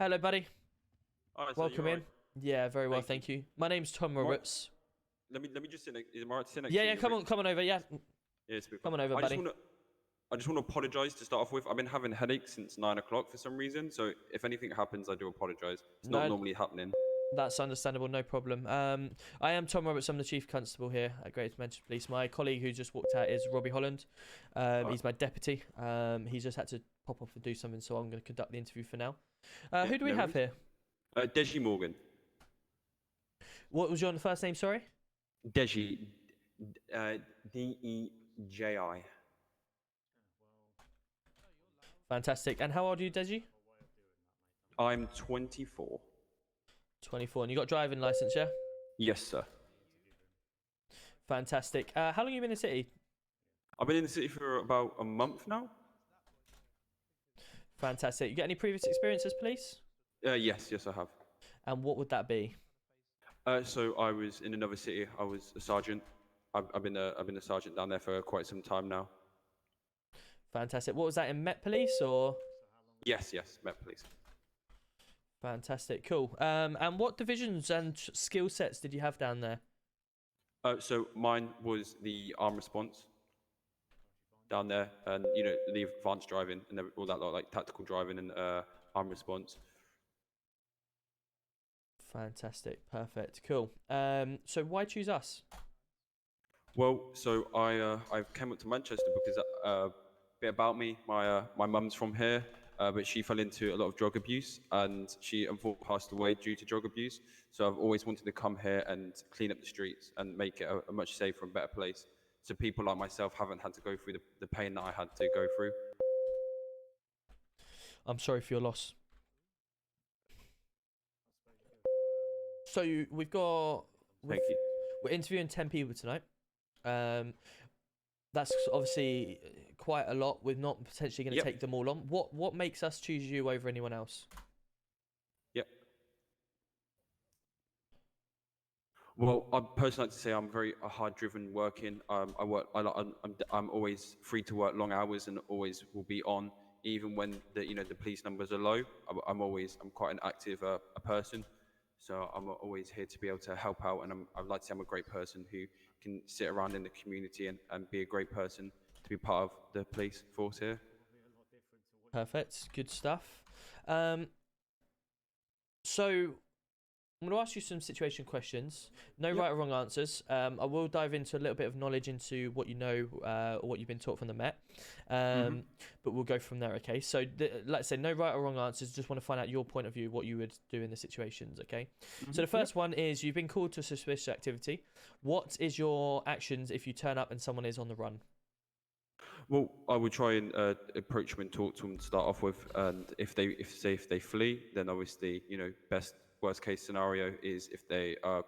Hello, buddy. Alright, welcome in. Yeah, very well, thank you. My name's Tom Roberts. Let me just sit next. Is it alright to sit next? Yeah, come on over. Yeah. Yeah, come on over, buddy. I just want to apologise to start off with. I've been having headaches since 9 o'clock for some reason. So if anything happens, I do apologise. It's not normally happening. That's understandable, no problem. I am Tom Roberts. I'm the Chief Constable here at Greater Manchester Police. My colleague who just walked out is Robbie Holland. He's my deputy. He's just had to pop off and do something, so I'm going to conduct the interview for now. Who do we have here? Deji Morgan. What was your first name, sorry? Deji. D-E-J-I. Fantastic. And how old are you, Deji? I'm 24. 24. And you got a driving licence, yeah? Yes, sir. Fantastic. How long have you been in the city? I've been in the city for about a month now. Fantastic. You got any previous experience as police? Yes, I have. And what would that be? So I was in another city. I was a sergeant. I've been a sergeant down there for quite some time now. Fantastic. What was that, in Met Police or? Yes, Met Police. Fantastic. Cool. And what divisions and skill sets did you have down there? So mine was the arm response down there, and the advanced driving and all that lot, like tactical driving and arm response. Fantastic. Perfect. Cool. So why choose us? Well, so I came up to Manchester because a bit about me. My mum's from here, but she fell into a lot of drug abuse, and she unfortunately passed away due to drug abuse. So I've always wanted to come here and clean up the streets and make it a much safer and better place, so people like myself haven't had to go through the pain that I had to go through. I'm sorry for your loss. So we've got. Thank you. We're interviewing 10 people tonight. That's obviously quite a lot. We're not potentially going to take them all on. What makes us choose you over anyone else? Yep. Well, I personally like to say I'm very hard-driven working. I work. I'm always free to work long hours and always will be on, even when the police numbers are low. I'm quite an active a person, so I'm always here to be able to help out, and I'd like to say I'm a great person who can sit around in the community and be a great person to be part of the police force here. Perfect, good stuff. So I'm going to ask you some situation questions. No right or wrong answers. I will dive into a little bit of knowledge into what you know or what you've been taught from the Met. But we'll go from there, okay? So let's say no right or wrong answers. Just want to find out your point of view, what you would do in the situations, okay? So the first one is you've been called to a suspicious activity. What is your actions if you turn up and someone is on the run? Well, I would try and approach them and talk to them to start off with, and if they flee, then obviously worst case scenario is if they are.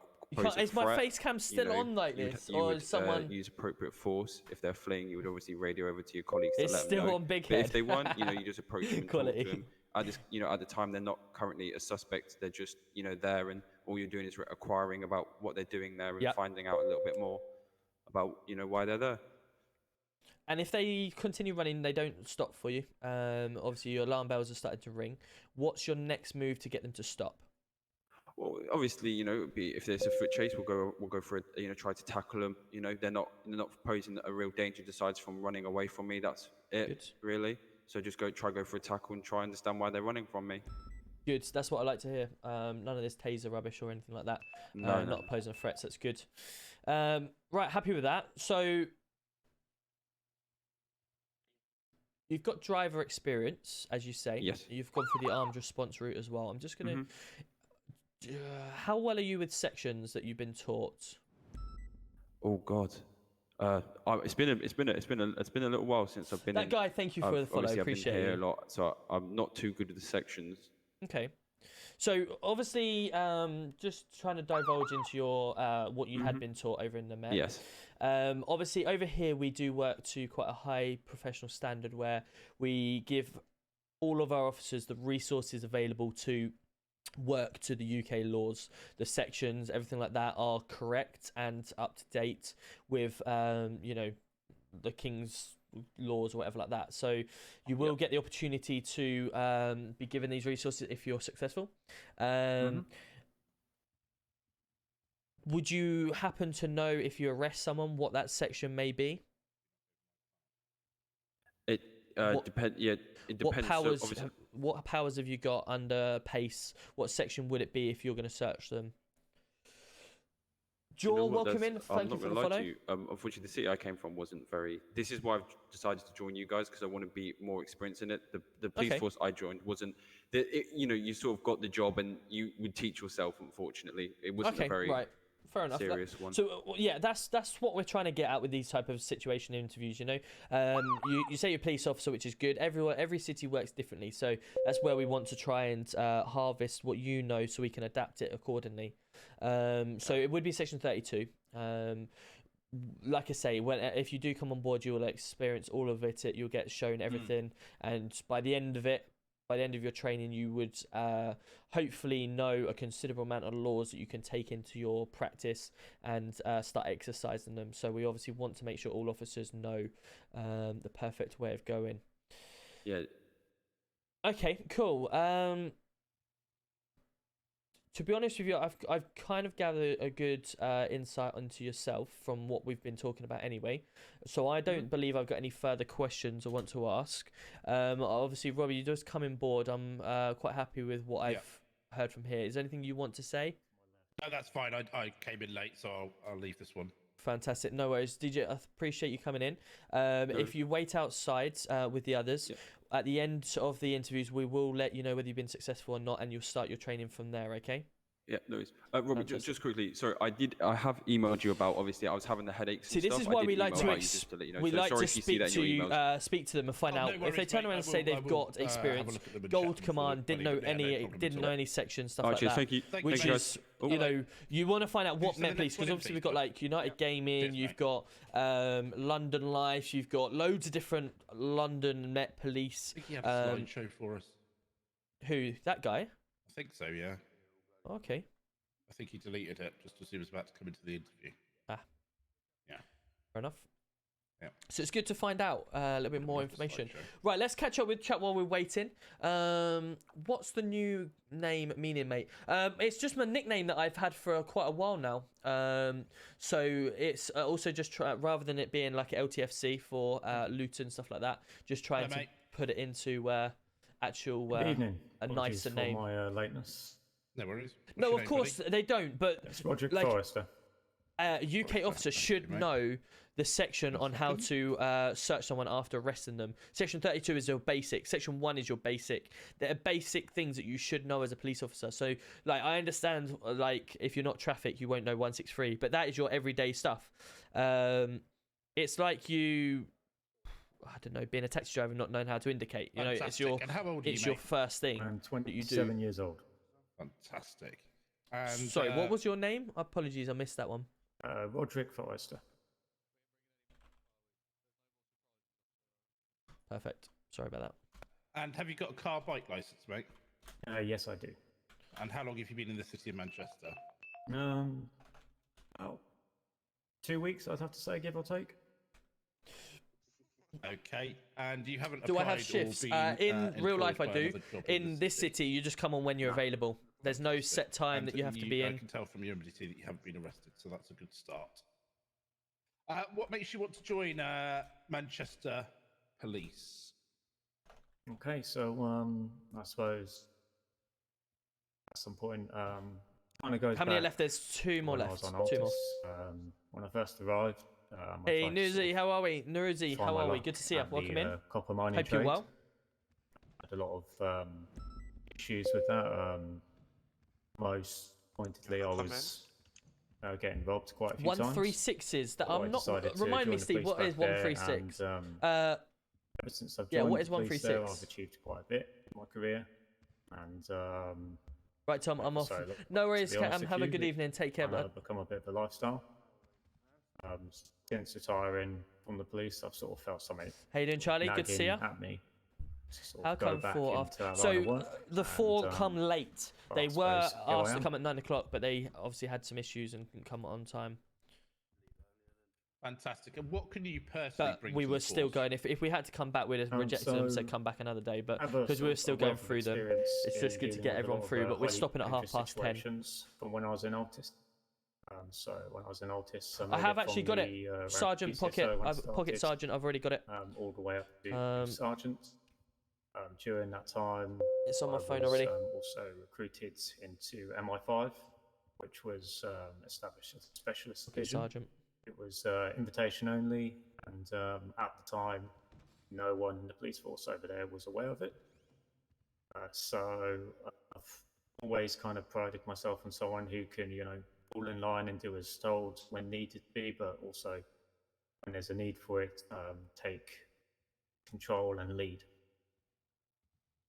Is my face cam still on like this, or is someone use appropriate force? If they're fleeing, you would obviously radio over to your colleagues it's to let still them know. on big But head. if they want, you just approach them and Quality. talk to them. At the time, they're not currently a suspect. They're just there, and all you're doing is acquiring about what they're doing there and finding out a little bit more about why they're there. And if they continue running, they don't stop for you. Obviously, your alarm bells are starting to ring. What's your next move to get them to stop? Well, obviously, if there's a foot chase, we'll go for it. Try to tackle them. They're not posing a real danger. Decides from running away from me. That's it, really. So just go for a tackle and try and understand why they're running from me. Good. That's what I like to hear. None of this taser rubbish or anything like that. No. Not posing threats. That's good. Right. Happy with that. So. You've got driver experience, as you say. Yes. You've gone for the armed response route as well. I'm just going to... how well are you with sections that you've been taught? Oh God. It's been a little while since I've been that guy. Thank you for the follow. Appreciate I've been here you. a lot, so I'm not too good with the sections. Okay. So obviously, just trying to divulge into your what you had been taught over in the Met. Yes. Obviously, over here we do work to quite a high professional standard where we give all of our officers the resources available to work to the UK laws. The sections, everything like that, are correct and up to date with the King's laws or whatever like that. So you will get the opportunity to be given these resources if you're successful. Would you happen to know if you arrest someone what that section may be? It depends. Yeah, it depends. What powers have you got under PACE? What section would it be if you're going to search them? Joel, welcome in. Thank you for the follow. To you. Unfortunately, the city I came from wasn't very. This is why I've decided to join you guys, because I want to be more experienced in it. The police force I joined wasn't. You sort of got the job and you would teach yourself. Unfortunately, it wasn't a very fair enough. Serious one. So that's what we're trying to get at with these type of situation interviews. You say you're a police officer, which is good. Every city works differently, so that's where we want to try and harvest what you know, so we can adapt it accordingly. So it would be section 32. Like I say, if you do come on board, you will experience all of it. You'll get shown everything, and by the end of your training, you would hopefully know a considerable amount of laws that you can take into your practice and start exercising them. So we obviously want to make sure all officers know the perfect way of going. Yeah. Okay, cool. To be honest with you, I've kind of gathered a good insight onto yourself from what we've been talking about anyway. So I don't believe I've got any further questions I want to ask. Obviously, Robbie, you just come on board. I'm quite happy with what I've heard from here. Is there anything you want to say? No, that's fine. I came in late, so I'll leave this one. Fantastic. No worries. DJ, I appreciate you coming in. If you wait outside with the others, at the end of the interviews, we will let you know whether you've been successful or not, and you'll start your training from there, okay? Yeah, no worries. Robert, just quickly, sorry, I have emailed you about, obviously, I was having the headaches. See, this is why we like to speak to them and find out if they turn around and say they've got experience, Gold Command, didn't know any section, stuff like that. Thank you. Which is, you want to find out what Met Police, because obviously we've got like United Gaming, you've got London Life, you've got loads of different London Met Police. I think he had a slideshow for us. Who? That guy? I think so, yeah. Okay. I think he deleted it just as he was about to come into the interview. Yeah. Fair enough. Yeah. So it's good to find out a little bit more information. Right, let's catch up with chat while we're waiting. What's the new name meaning, mate? It's just my nickname that I've had for quite a while now. So it's also just rather than it being like LTFC for loot and stuff like that, just trying to put it into actual Good evening. a nicer name. For my lateness. No worries. No, of course they don't. But it's Roderick like, Forrester. UK officer should know the section on how to search someone after arresting them. Section 32 is your basic. Section 1 is your basic. There are basic things that you should know as a police officer. So, like, I understand, like, if you're not traffic, you won't know 163, but that is your everyday stuff. It's like you, I don't know, being a taxi driver and not knowing how to indicate. You know, it's your, and how old are it's you, your first thing. I'm that you do. 27 years old. Fantastic. And, sorry, what was your name? Apologies, I missed that one. Roderick Forrester. Perfect. Sorry about that. And have you got a car bike license, mate? Yes, I do. And how long have you been in the city of Manchester? About 2 weeks, I'd have to say, give or take. Okay. And you haven't do I have applied shifts? or been, In real life, I employed by do. another job In this city, you just come on when you're available. There's no set time And that you have to be I in. can tell from your MDT that you haven't been arrested, so that's a good start. What makes you want to join Manchester Police? Okay, so I suppose at some point, kind of goes. How many back left? There's two more when I left. was on Two more. Altus, when I first arrived. Hey, Nurzy, how are we? Nurzy, how are we? Good to see you. Welcome in. Copper mining Hope you're trade. well. Had a lot of issues with that. Most pointedly, I was getting robbed quite a few times. 136s. That So I I'm not. decided to Remind me, join the Steve. police What is back there, 136? and, ever since I've joined what is the police there, 136? I've achieved quite a bit in my career, and right, Tom, I'm off. so, look, No worries, to be honest Cam. with Have a you, good evening. Take care, bud. I've become a bit of a lifestyle. Since retiring from the police, I've sort of felt something. How you doing, Charlie? Good to see you. At me. How come 4 after? So the 4 come late. They were asked to come at 9 o'clock, but they obviously had some issues and couldn't come on time. Fantastic. And what can you personally But bring we to were the still force? going. If we had to come back, we'd have rejected them, said come back another day. But because we were still going through them, it's just good to get everyone through. But we're stopping at 10:30. From when I was in Altus. So when I was in Altus, I have actually got it. Sergeant Pocket. Pocket Sergeant. I've already got it. All the way up to Sergeant. During that time, it's on my phone was, already. Also recruited into MI5, which was established as a specialist division. Sergeant. It was invitation only, and at the time, no one in the police force over there was aware of it. So I've always kind of prided myself on someone who can, fall in line and do as told when needed to be, but also when there's a need for it, take control and lead.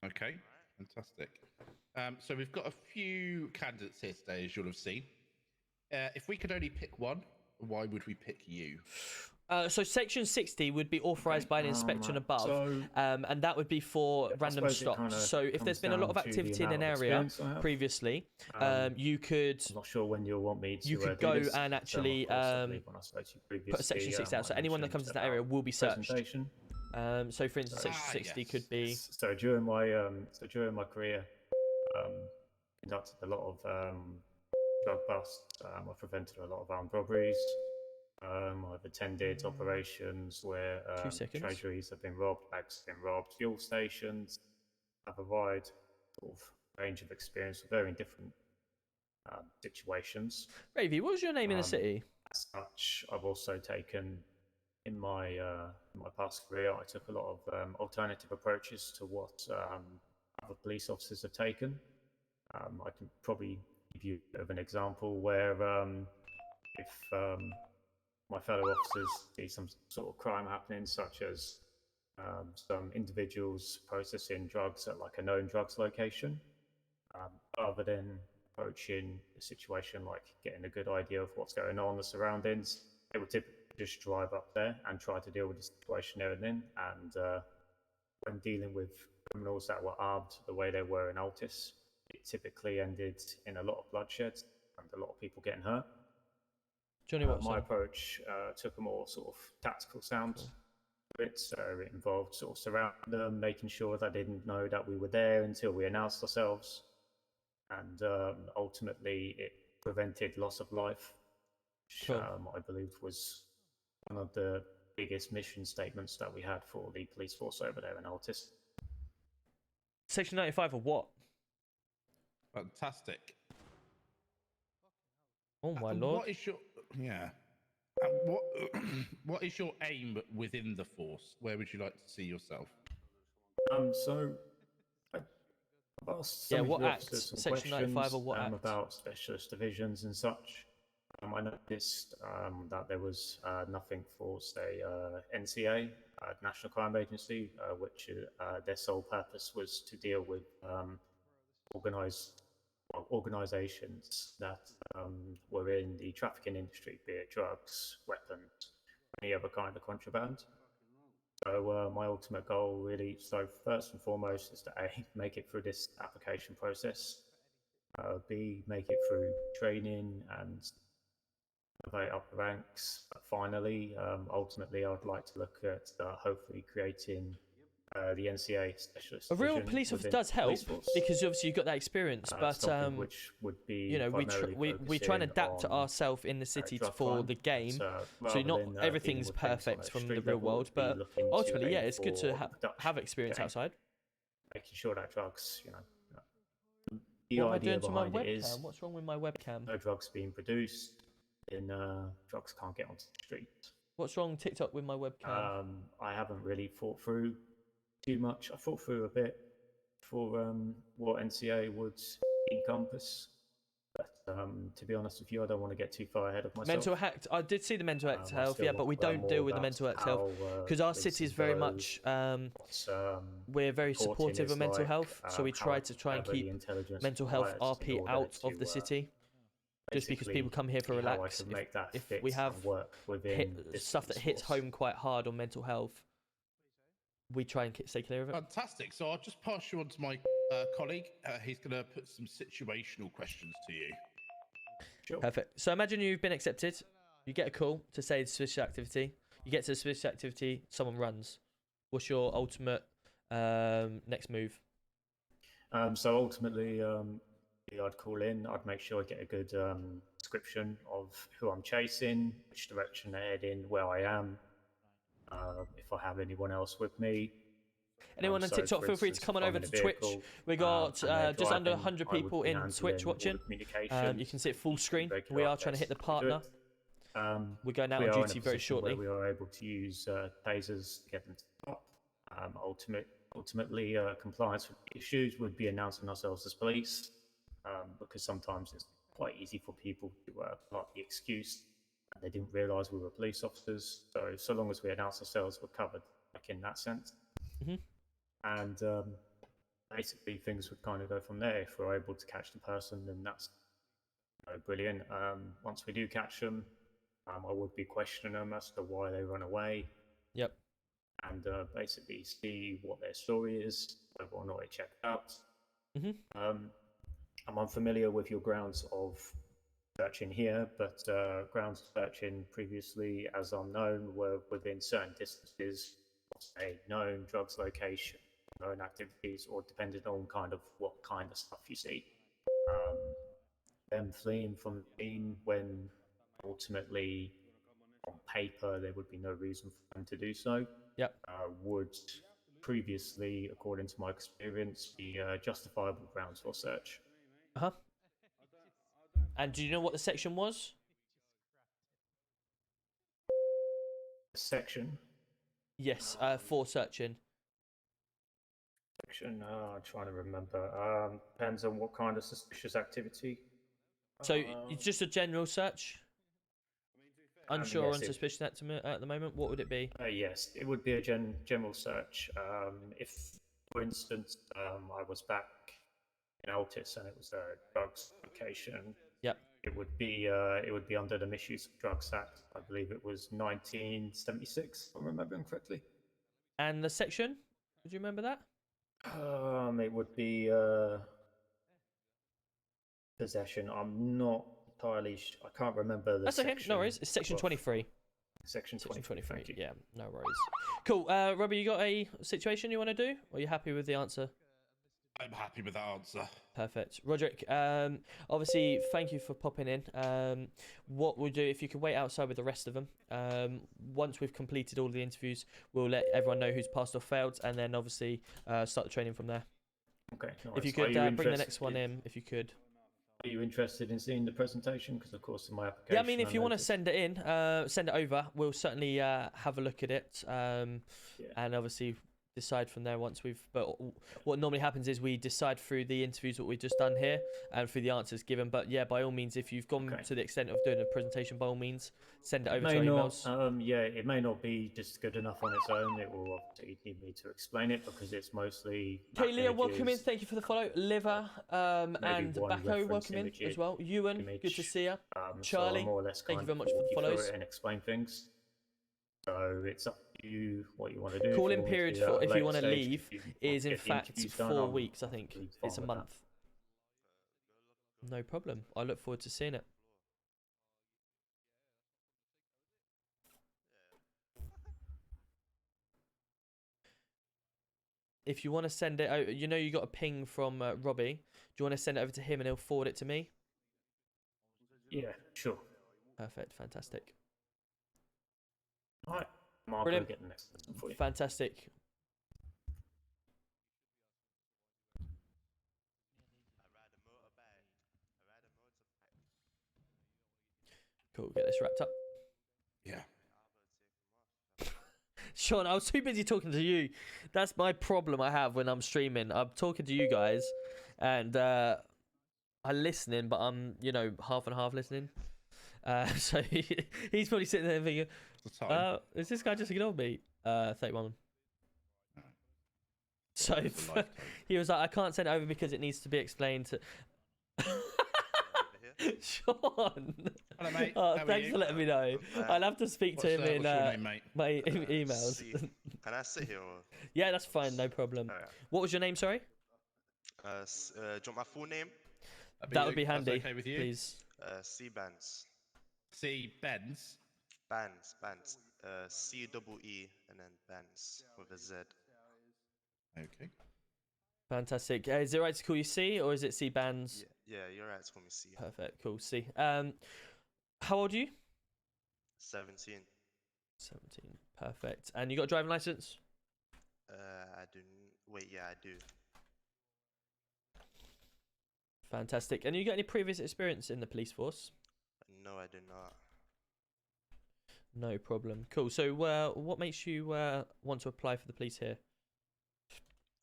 Okay, fantastic. So we've got a few candidates here today, as you'll have seen. If we could only pick one, why would we pick you? So Section 60 would be authorised by an inspector and above, and that would be for random stops. So if there's been a lot of activity in an area previously, you could. I'm not sure when you'll want me to. You could go and actually put a Section 60 out. So anyone that comes to that area will be searched. So for instance, Section 60 could be. So during my career, conducted a lot of drug busts. I've prevented a lot of armed robberies. I've attended operations where treasuries have been robbed, banks have been robbed, fuel stations. I have a wide sort of range of experience with very different situations. Ravy, what was your name in the city? As such, I've also taken in my past career, I took a lot of alternative approaches to what other police officers have taken. I can probably give you a bit of an example where if my fellow officers see some sort of crime happening, such as some individuals processing drugs at like a known drugs location, rather than approaching the situation like getting a good idea of what's going on, the surroundings, they would typically just drive up there and try to deal with the situation there and then. And when dealing with criminals that were armed the way they were in Altus, it typically ended in a lot of bloodshed and a lot of people getting hurt. Johnny Watson. My approach took a more sort of tactical sound secrets. So it involved sort of surrounding them, making sure they didn't know that we were there until we announced ourselves. And ultimately, it prevented loss of life, which I believe was one of the biggest mission statements that we had for the police force over there in Altis. Section 95 or what? Fantastic. Oh my lord. What is your what is your aim within the force? Where would you like to see yourself? So I've asked some of what the act? officers some Section 95 questions or what act? about specialist divisions and such. I noticed that there was nothing for, say, NCA, National Crime Agency, which their sole purpose was to deal with organisations that were in the trafficking industry, be it drugs, weapons, any other kind of contraband. So my ultimate goal really, so first and foremost, is to A, make it through this application process, B, make it through training and elevate up the ranks. But finally, ultimately, I'd like to look at hopefully creating the NCA specialist. A real police officer does help because obviously you've got that experience, but which would be, you know, we try and adapt to ourselves in the city for the game, so not everything's perfect from the real world, but ultimately, yeah, it's good to have experience outside. Making sure that drugs, you know, the what idea am I doing to my webcam? Is what's wrong with my webcam? No drugs being produced, then drugs can't get onto the street. What's wrong TikTok with my webcam? I haven't really thought through too much. I thought through a bit for what NCA would encompass, but to be honest with you, I don't want to get too far ahead of myself. Mental health. I did see the mental health, yeah, but we don't deal with the mental health because our city is very much. We're very supportive of mental health, so we try and keep mental health RP out of the city. Just because people come here for relax. If we have stuff that hits home quite hard on mental health, we try and stay clear of it. Fantastic. So I'll just pass you on to my colleague. He's going to put some situational questions to you. Sure. Perfect. So imagine you've been accepted. You get a call to say the suspicious activity. You get to the suspicious activity. Someone runs. What's your ultimate next move? So ultimately, I'd call in. I'd make sure I get a good description of who I'm chasing, which direction they're heading, where I am. If I have anyone else with me. Anyone on TikTok, feel free to come on over to Twitch. We got just under 100 people in Twitch watching. You can see it full screen. We are trying to hit the partner. We're going out on duty very shortly. We are able to use tasers to get them to stop. Ultimately, compliance with issues would be announcing ourselves as police, because sometimes it's quite easy for people to plot the excuse. They didn't realise we were police officers, so long as we announce ourselves, we're covered, like in that sense. Mm-hmm. And basically, things would kind of go from there. If we're able to catch the person, then that's brilliant. Once we do catch them, I would be questioning them as to why they run away. Yep. And basically see what their story is, whether or not they checked out. Mm-hmm. I'm unfamiliar with your grounds of searching here, but grounds searching previously, as unknown, were within certain distances, say known drugs location, known activities, or depending on kind of what kind of stuff you see. Them fleeing from the scene when ultimately on paper there would be no reason for them to do so. Yep. Would previously, according to my experience, be justifiable grounds for search. Uh-huh. And do you know what the section was? Section? Yes, for searching. Section, I'm trying to remember. Depends on what kind of suspicious activity. So it's just a general search? Unsure yes, on suspicious activity at the moment, what would it be? Yes, it would be a general search. If, for instance, I was back in Altis and it was a drugs location. Yep. It would be under the Misuse of Drugs Act. I believe it was 1976, if I'm remembering correctly. And the section? Would you remember that? It would be possession. I'm not entirely. I can't remember the. That's okay. No worries. It's section 23. Section 23. Thank you. Yeah, no worries. Cool. Robbie, you got a situation you want to do? Or are you happy with the answer? I'm happy with that answer. Perfect. Roderick, obviously, thank you for popping in. What we'll do, if you could wait outside with the rest of them, once we've completed all the interviews, we'll let everyone know who's passed or failed, and then obviously start the training from there. Okay. Nice. If you could bring the next one in, if you could. Are you interested in seeing the presentation? Because of course, in my application. Yeah, I mean, if you want to send it in, send it over. We'll certainly have a look at it, and obviously decide from there once we've. But what normally happens is we decide through the interviews what we've just done here and through the answers given. But yeah, by all means, if you've gone to the extent of doing a presentation, by all means, send it over to our emails. Yeah, it may not be just good enough on its own. It will obviously need me to explain it because it's mostly. Okay, Leah, welcome in. Thank you for the follow. Liver and Bacco, welcome in as well. Ewan, good to see you. Charlie, thank you very much for the follows. And explain things. So it's up to you what you want to do. Call-in period for if you want to leave is in fact 4 weeks. I think it's a month. No problem. I look forward to seeing it. If you want to send it out, you know you got a ping from Robbie. Do you want to send it over to him and he'll forward it to me? Yeah, sure. Perfect. Fantastic. All right. I'll Brilliant. Get the next one for you. Fantastic. Cool. Get this wrapped up. Yeah. Sean, I was too busy talking to you. That's my problem I have when I'm streaming. I'm talking to you guys, and I'm listening, but I'm, half and half listening. So he's probably sitting there thinking, is this guy just ignored me? 31. So he was like, I can't send it over because it needs to be explained to... Sean! Hello, mate. Thanks for letting me know. I'll have to speak to him in my emails. Can I sit here? Or... Yeah, that's fine. No problem. Right. What was your name, sorry? Do you want my full name? That would be handy, okay with you? Please. C-Bands. C-Benz? Bands. C-double-E and then Bands with a Z. Okay. Fantastic. Is it right to call you C or is it C Bands? Yeah, you're right to call me C. Perfect. Cool. C. How old are you? 17. 17. Perfect. And you got a driving license? I do. Wait, yeah, I do. Fantastic. And you got any previous experience in the police force? No, I do not. No problem. Cool. So, what makes you want to apply for the police here?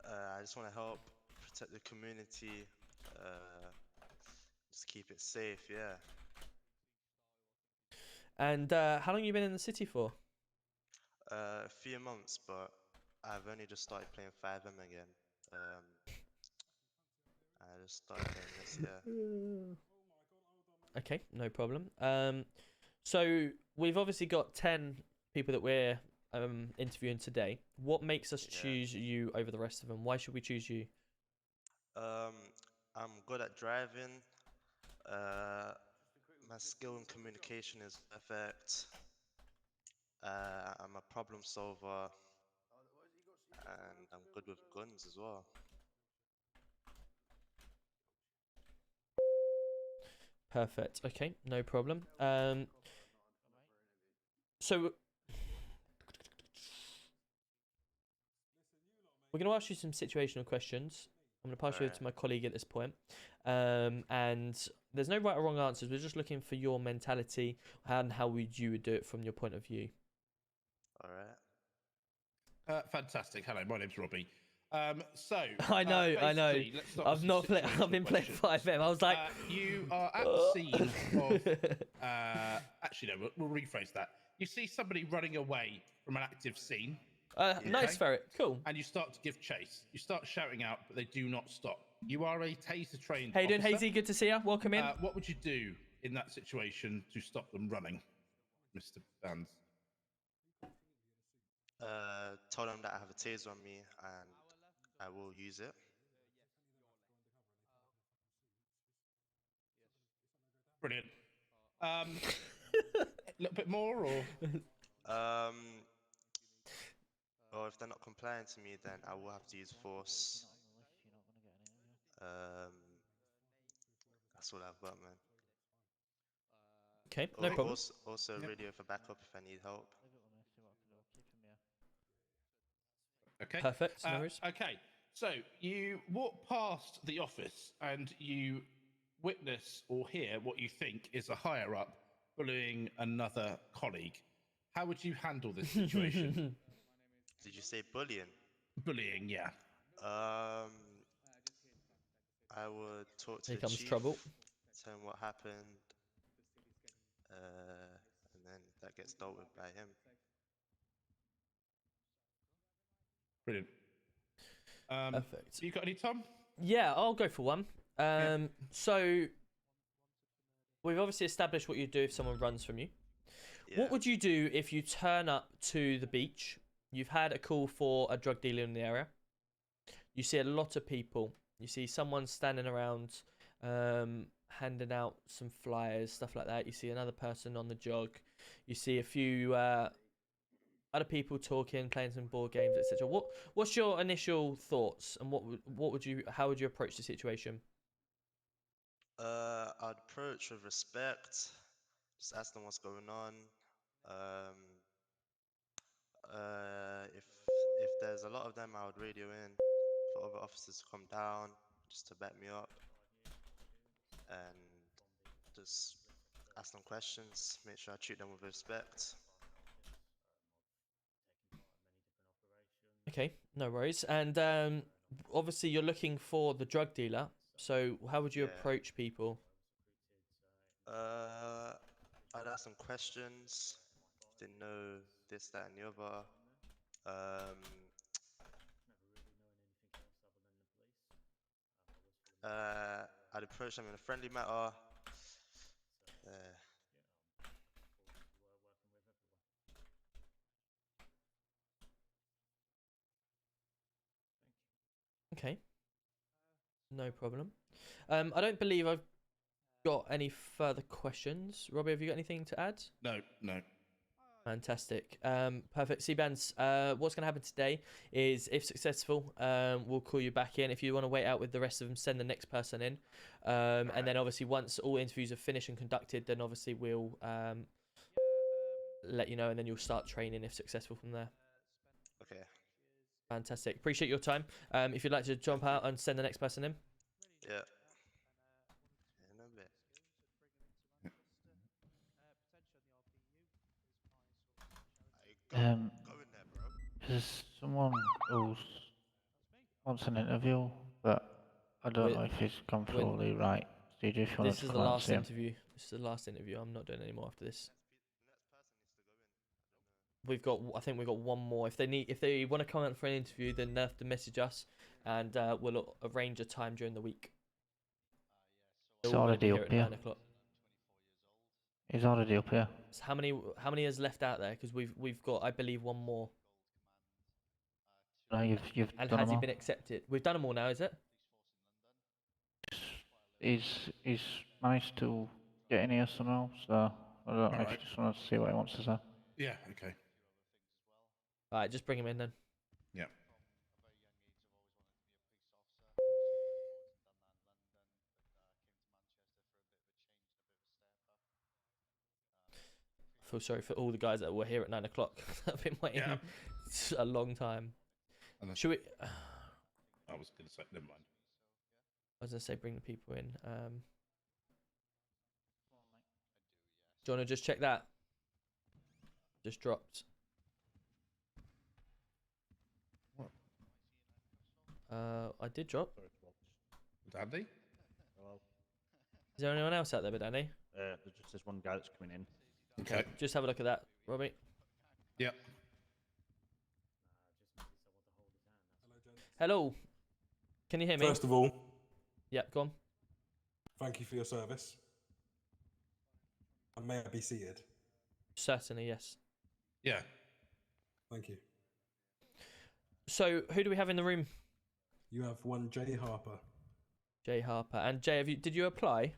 I just want to help protect the community, just keep it safe, yeah. And how long have you been in the city for? A few months, but I've only just started playing FiveM again. I just started playing this, yeah. Okay, no problem. So we've obviously got 10 people that we're interviewing today. What makes us choose you over the rest of them? Why should we choose you? I'm good at driving. My skill in communication is perfect. I'm a problem solver, and I'm good with guns as well. Perfect. Okay, no problem. So we're going to ask you some situational questions. I'm going to pass you over to my colleague at this point. And there's no right or wrong answers. We're just looking for your mentality and how you would do it from your point of view. All right. Fantastic. Hello, my name's Robbie. So I know. I've been playing FiveM. I was like, you are at the scene of. Actually, no. We'll rephrase that. You see somebody running away from an active scene. Nice ferret. Cool. And you start to give chase. You start shouting out, but they do not stop. You are a taser trained. How you doing, Hazy? Good to see you. Welcome in. What would you do in that situation to stop them running, Mr. Bands? Tell them that I have a taser on me and I will use it. Brilliant. A little bit more, or? Well, if they're not complying to me, then I will have to use force. That's all I've got, man. Okay, no problem. Also, radio for backup if I need help. Okay. Perfect. No worries. Okay. So you walk past the office and you witness or hear what you think is a higher up bullying another colleague. How would you handle this situation? Did you say bullying? Bullying, yeah. I would talk to Here the comes chief, trouble. tell him what happened, and then that gets dealt with by him. Brilliant. Perfect. You got any, Tom? Yeah, I'll go for one. So we've obviously established what you do if someone runs from you. Yeah. What would you do if you turn up to the beach? You've had a call for a drug dealer in the area. You see a lot of people. You see someone standing around handing out some flyers, stuff like that. You see another person on the jog. You see a few other people talking, playing some board games, etc. What's your initial thoughts, and how would you approach the situation? I'd approach with respect. Just ask them what's going on. If there's a lot of them, I would radio in for other officers to come down just to back me up, and just ask them questions. Make sure I treat them with respect. Okay, no worries. And obviously, you're looking for the drug dealer. So, how would you approach people? I'd ask them questions. If they know this, that, and the other. I'd approach them in a friendly manner. Okay, no problem. I don't believe I've got any further questions. Robbie, have you got anything to add? No. Fantastic. Perfect. C-Bands, what's going to happen today is, if successful, we'll call you back in. If you want to wait out with the rest of them, send the next person in. And then obviously once all interviews are finished and conducted, then obviously we'll let you know, and then you'll start training if successful from there. Okay. Fantastic. Appreciate your time. If you'd like to jump out and send the next person in. Yeah. In a bit. Go in there, bro. There's someone who wants an interview, but I don't know if he's gone through all the right stages. This is the last interview. This is the last interview. I'm not doing any more after this. I think we've got one more. If they want to come out for an interview, then they have to message us, and we'll arrange a time during the week. It's already up here. 9 o'clock. He's already up here. So how many is left out there? Because we've got, I believe, one more. No, you've and done has them he all. been accepted? We've done them all now, is it? He's managed to get in here somehow, so I don't know if you just want to see what he wants to say. Yeah, okay. Alright, just bring him in then. Yeah. I feel sorry for all the guys that were here at 9 o'clock. I've been waiting a long time. Should we? I was going to say, never mind. I was going to say, bring the people in. Do you want to just check that? Just dropped. What? I did drop. Dandy? Is there anyone else out there but Danny? There's just this one guy that's coming in. Okay. Just have a look at that, Robbie. Yep. Hello. Can you hear me? First of all, yeah, go on. Thank you for your service. And may I be seated? Certainly, yes. Yeah. Thank you. So, who do we have in the room? You have one Jay Harper. Jay Harper. And Jay, did you apply?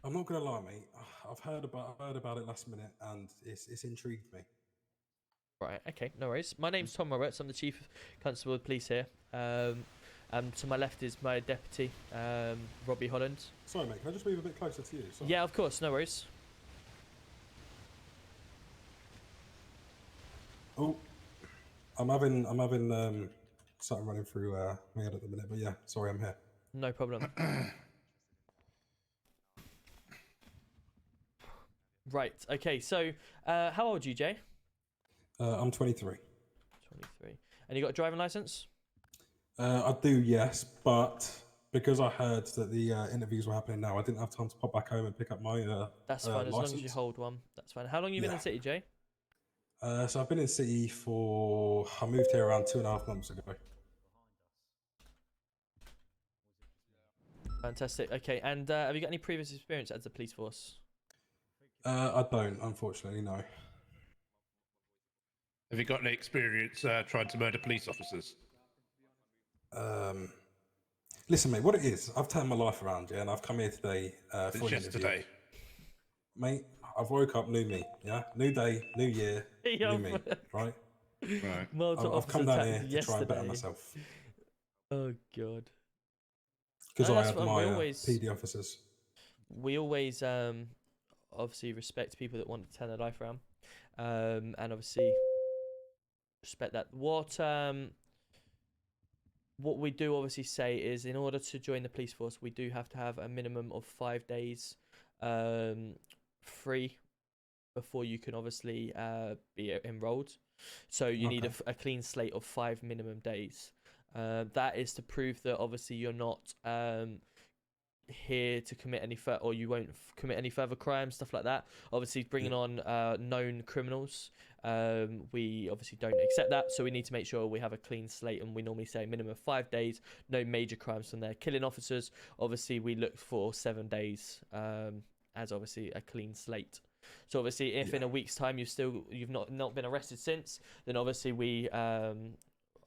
I'm not gonna lie, mate. I've heard about it last minute, and it's intrigued me. Right. Okay. No worries. My name's Tom Roberts. I'm the Chief Constable of Police here. To my left is my deputy, Robbie Holland. Sorry, mate. Can I just move a bit closer to you? Sorry. Yeah, of course. No worries. Oh, I'm having something running through my head at the minute, but yeah, sorry, I'm here. No problem. Right. Okay. So, how old are you, Jay? I'm 23. 23. And you got a driving license? I do, yes, but because I heard that the interviews were happening now, I didn't have time to pop back home and pick up my That's fine, as long as you license. hold one. That's fine. How long have you been in the city, Jay? So I've been in city for, I moved here around 2.5 months ago. Fantastic. Okay, and have you got any previous experience as a police force? I don't, unfortunately, no. Have you got any experience trying to murder police officers? Listen, mate, what it is, I've turned my life around, yeah, and I've come here today for an interview. Mate, I've woke up, new me, yeah? New day, new year, new me, right? Right. I've come down here to try and better myself. Oh, God. Because I admire PD officers. We always obviously respect people that want to turn their life around. And obviously respect that. What we do obviously say is, in order to join the police force, we do have to have a minimum of 5 days free before you can obviously be enrolled. So you need a clean slate of 5 minimum days. That is to prove that obviously you're not here to commit any or you won't commit any further crimes, stuff like that. Obviously bringing on known criminals, we obviously don't accept that, so we need to make sure we have a clean slate, and we normally say minimum of 5 days, no major crimes from there. Killing officers, obviously we look for 7 days as obviously a clean slate. So obviously if in a week's time you've not been arrested since, then obviously we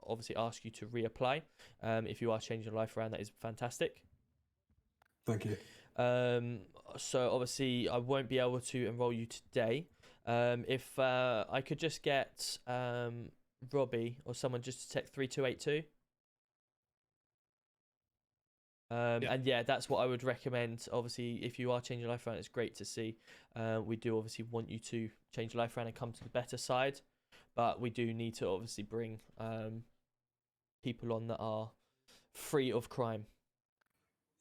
obviously ask you to reapply. If you are changing your life around, that is fantastic. Thank you. So obviously I won't be able to enroll you today. If I could just get Robbie or someone just to text 3282. And yeah, that's what I would recommend. Obviously, if you are changing your life around, it's great to see. We do obviously want you to change your life around and come to the better side, but we do need to obviously bring people on that are free of crime.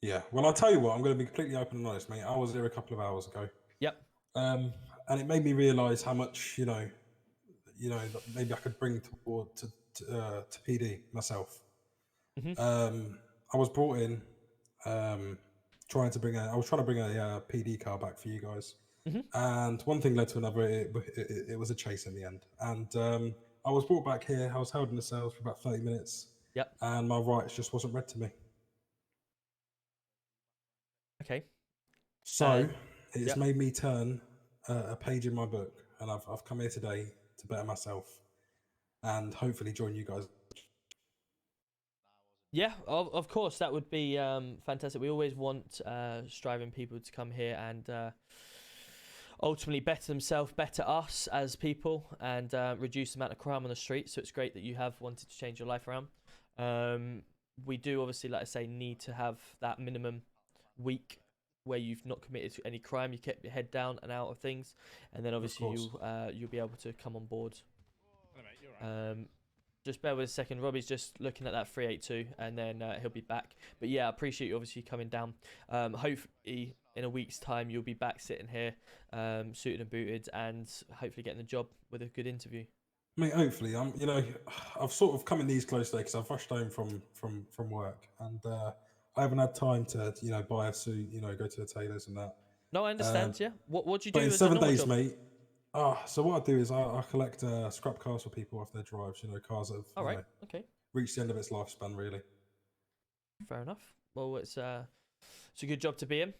Yeah, well, I'll tell you what, I'm going to be completely open and honest, mate. I was here a couple of hours ago. Yep. And it made me realise how much, you know, that maybe I could bring to PD myself. I was brought in, trying to bring a PD car back for you guys. And one thing led to another. It was a chase in the end. And I was brought back here. I was held in the cells for about 30 minutes. Yep. And my rights just wasn't read to me. Okay. So it's made me turn a page in my book, and I've come here today to better myself, and hopefully join you guys. Yeah, of course, that would be fantastic. We always want striving people to come here and ultimately better themselves, better us as people, and reduce the amount of crime on the street. So it's great that you have wanted to change your life around. We do obviously, like I say, need to have that minimum week where you've not committed to any crime, you kept your head down and out of things, and then obviously you'll be able to come on board. Just bear with a second. Robbie's just looking at that 382, and then he'll be back. But yeah, I appreciate you obviously coming down. Hopefully in a week's time you'll be back sitting here, suited and booted, and hopefully getting the job with a good interview. Mate, hopefully. I've sort of come in these close today because I've rushed home from work, and I haven't had time to buy a suit, go to the tailors and that. No, I understand. Yeah. What do you do? But in 7 days, mate. So what I do is I collect scrap cars for people off their drives. Cars that have reached the end of its lifespan, really. Fair enough. Well, it's a good job to be in.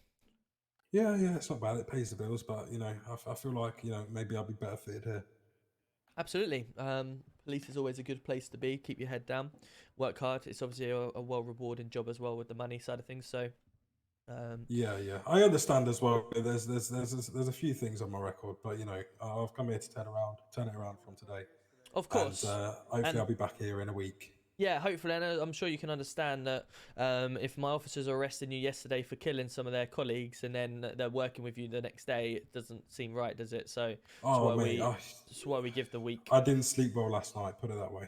Yeah, it's not bad. It pays the bills, but I feel like maybe I'll be better fitted here. Absolutely. Police is always a good place to be. Keep your head down, work hard. It's obviously a well rewarding job as well with the money side of things. So Yeah, I understand as well. There's a few things on my record, but you know, I've come here to turn it around from today. Of course. And hopefully I'll be back here in a week. Yeah, hopefully, and I'm sure you can understand that if my officers are arresting you yesterday for killing some of their colleagues and then they're working with you the next day, it doesn't seem right, does it? So that's why we give the week. I didn't sleep well last night, put it that way.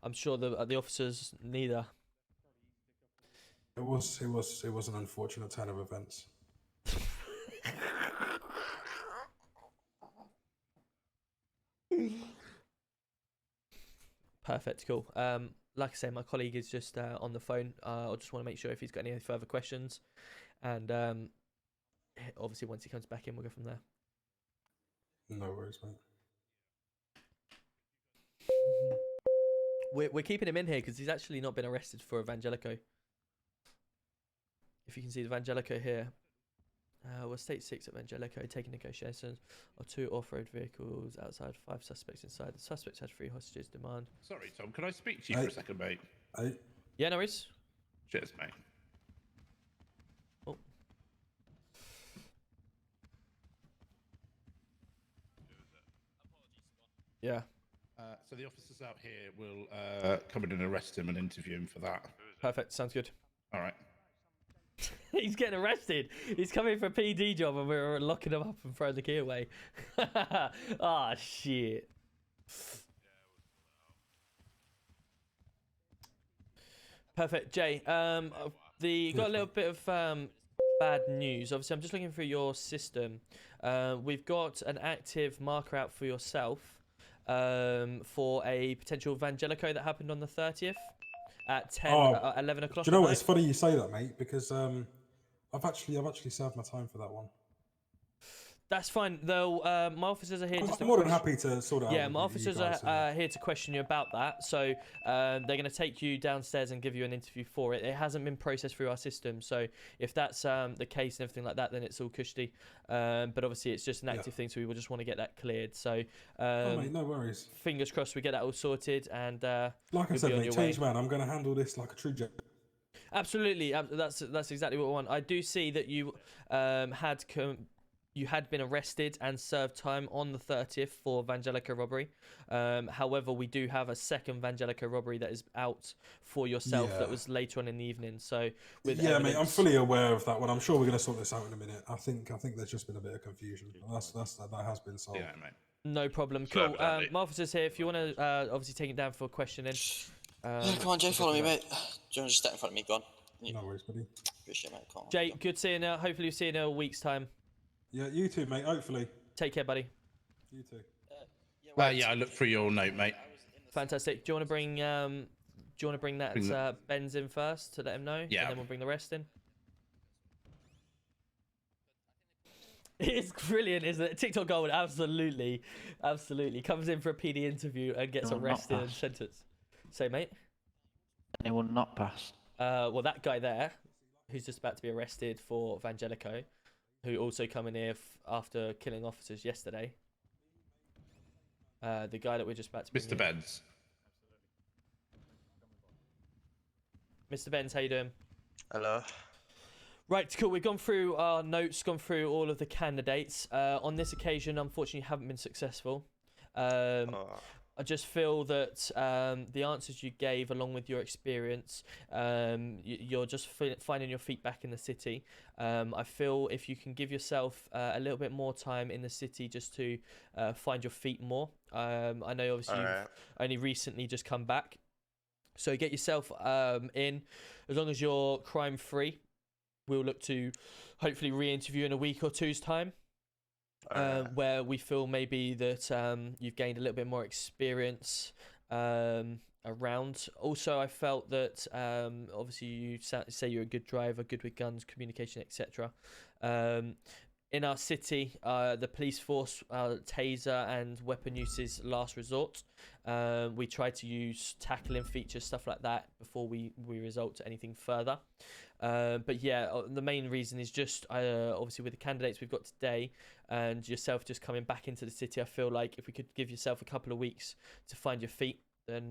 I'm sure the officers neither. It was an unfortunate turn of events. Perfect, cool. Like I say, my colleague is just on the phone. I just want to make sure if he's got any further questions, and obviously once he comes back in, we'll go from there. No worries, mate. We're keeping him in here because he's actually not been arrested for Evangelico. If you can see the Evangelico here. Well, State 6 Evangelico taking negotiations of 2 off-road vehicles outside, 5 suspects inside. The suspects had 3 hostages demand. Sorry, Tom, can I speak to you for a second, mate? Yeah, no worries. Cheers, mate. Oh. Yeah. So the officers out here will come in and arrest him and interview him for that. Perfect, sounds good. All right. He's getting arrested. He's coming for a PD job and we're locking him up and throwing the key away. Ah, shit. Perfect, Jay. Got a little bit of bad news. Obviously, I'm just looking through your system. We've got an active marker out for yourself for a potential Evangelico that happened on the 30th at 11 o'clock. Do you know what? It's funny you say that, mate, because I've actually served my time for that one. That's fine, though. My officers are here. I'm more than happy to sort it out. Yeah, my officers are here to question you about that. So they're going to take you downstairs and give you an interview for it. It hasn't been processed through our system, so if that's the case and everything like that, then it's all cushy. But obviously, it's just an active thing, so we will just want to get that cleared. So, mate, no worries. Fingers crossed, we get that all sorted. And like I said, mate, change man. I'm going to handle this like a true gentleman. Absolutely, that's exactly what I want. I do see that you you had been arrested and served time on the 30th for Evangelico robbery. However, we do have a second Evangelico robbery that is out for yourself that was later on in the evening. So, with mate, I'm fully aware of that one. I'm sure we're going to sort this out in a minute. I think there's just been a bit of confusion. That has been solved. Yeah, mate. No problem. Cool. My officer's here. If you want to obviously take it down for questioning. Come on, Jay, follow me, mate. Do you want to just step in front of me? Go on. No worries, buddy. Appreciate it, mate. Come on. Jay, good seeing you. Hopefully, we'll see you in a week's time. Yeah, you too, mate. Hopefully. Take care, buddy. You too. I looked through your note, mate. Fantastic. Do you want to bring that Benz in first to let him know? Yeah. And then we'll bring the rest in. It's brilliant, isn't it? TikTok Gold, absolutely. Comes in for a PD interview and gets arrested and sentenced. Say, mate. They will not pass. Well, that guy there, who's just about to be arrested for Evangelico, who also come in here after killing officers yesterday. The guy that we're just about to... Mr. Benz. Mr. Benz, how you doing? Hello. Right, cool. We've gone through our notes, gone through all of the candidates. On this occasion, unfortunately, haven't been successful. I just feel that the answers you gave, along with your experience, you're just finding your feet back in the city. I feel if you can give yourself a little bit more time in the city just to find your feet more. I know obviously you've only recently just come back. So get yourself in. As long as you're crime-free, we'll look to hopefully re-interview in a week or two's time. Where we feel maybe that you've gained a little bit more experience around. Also, I felt that obviously you say you're a good driver, good with guns, communication, etc. In our city, the police force, taser and weapon use is last resort. We try to use tackling features, stuff like that, before we result to anything further. But yeah, the main reason is just obviously with the candidates we've got today and yourself just coming back into the city, I feel like if we could give yourself a couple of weeks to find your feet, then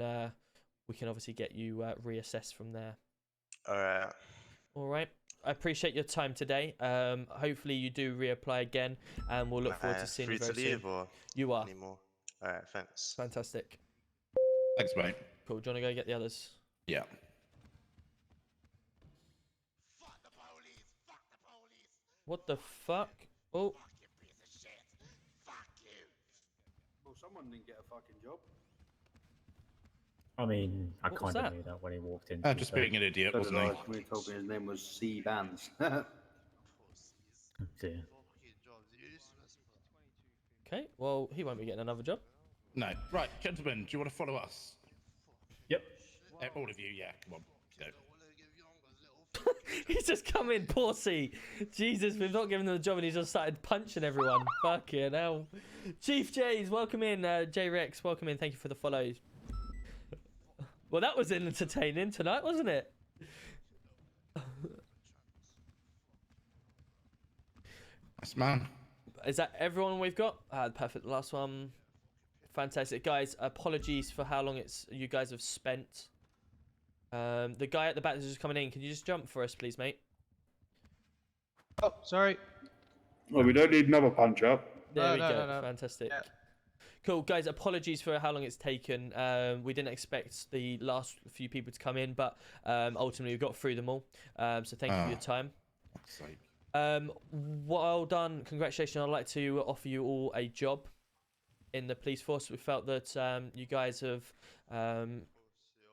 we can obviously get you reassessed from there. Alright. Alright. I appreciate your time today. Hopefully you do reapply again, and we'll look forward to seeing you very free to leave soon. or You are. anymore? All right, thanks. Fantastic. Thanks, mate. Cool. Do you want to go get the others? Yeah. What the fuck? Oh. Well, someone didn't get a fucking job. I mean, I What was kind of that? knew that when he walked in. Just being an idiot, So wasn't did he? I. We told me his name was C Bands. Dear. Okay. Well, he won't be getting another job. No. Right, gentlemen, do you want to follow us? Yep. All of you, yeah. Come on. Go. He's just come in, Porsey. Jesus, we've not given him the job and he's just started punching everyone. Fucking hell. Chief J's, welcome in. J-Rex, welcome in. Thank you for the follows. Well, that was entertaining tonight, wasn't it? Yes, man. Is that everyone we've got? Perfect. Last one. Fantastic. Guys, apologies for how long you guys have spent. The guy at the back that's just coming in, can you just jump for us, please, mate? Oh, sorry. Well, we don't need another punch up. There we go. Fantastic. Yeah. Cool, guys. Apologies for how long it's taken. We didn't expect the last few people to come in, but ultimately we got through them all. So thank you for your time. Well done. Congratulations. I'd like to offer you all a job in the police force. We felt that you guys have